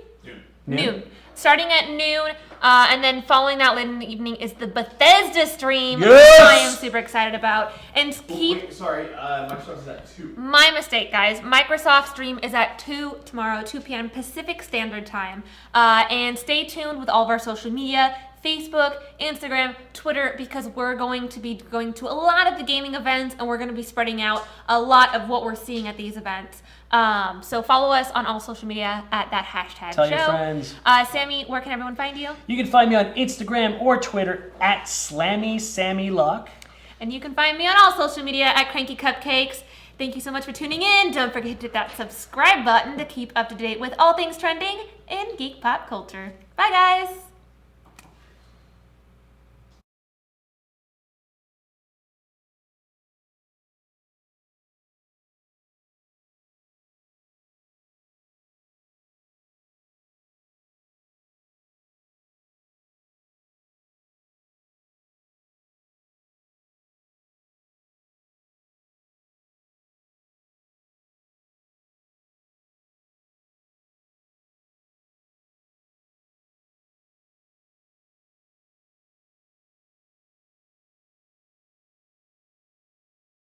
Noon. Starting at noon, and then following that late in the evening is the Bethesda stream, which I am super excited about. And Microsoft is at 2. My mistake, guys. Microsoft stream is at 2 tomorrow, 2 p.m. Pacific Standard Time. And stay tuned with all of our social media, Facebook, Instagram, Twitter, because we're going to be going to a lot of the gaming events, and we're going to be spreading out a lot of what we're seeing at these events. So follow us on all social media at that hashtag Tell show. your friends. Sammy, where can everyone find you? You can find me on Instagram or Twitter at SlammySammyLuck. And you can find me on all social media at Cranky Cupcakes. Thank you so much for tuning in. Don't forget to hit that subscribe button to keep up to date with all things trending in geek pop culture. Bye, guys.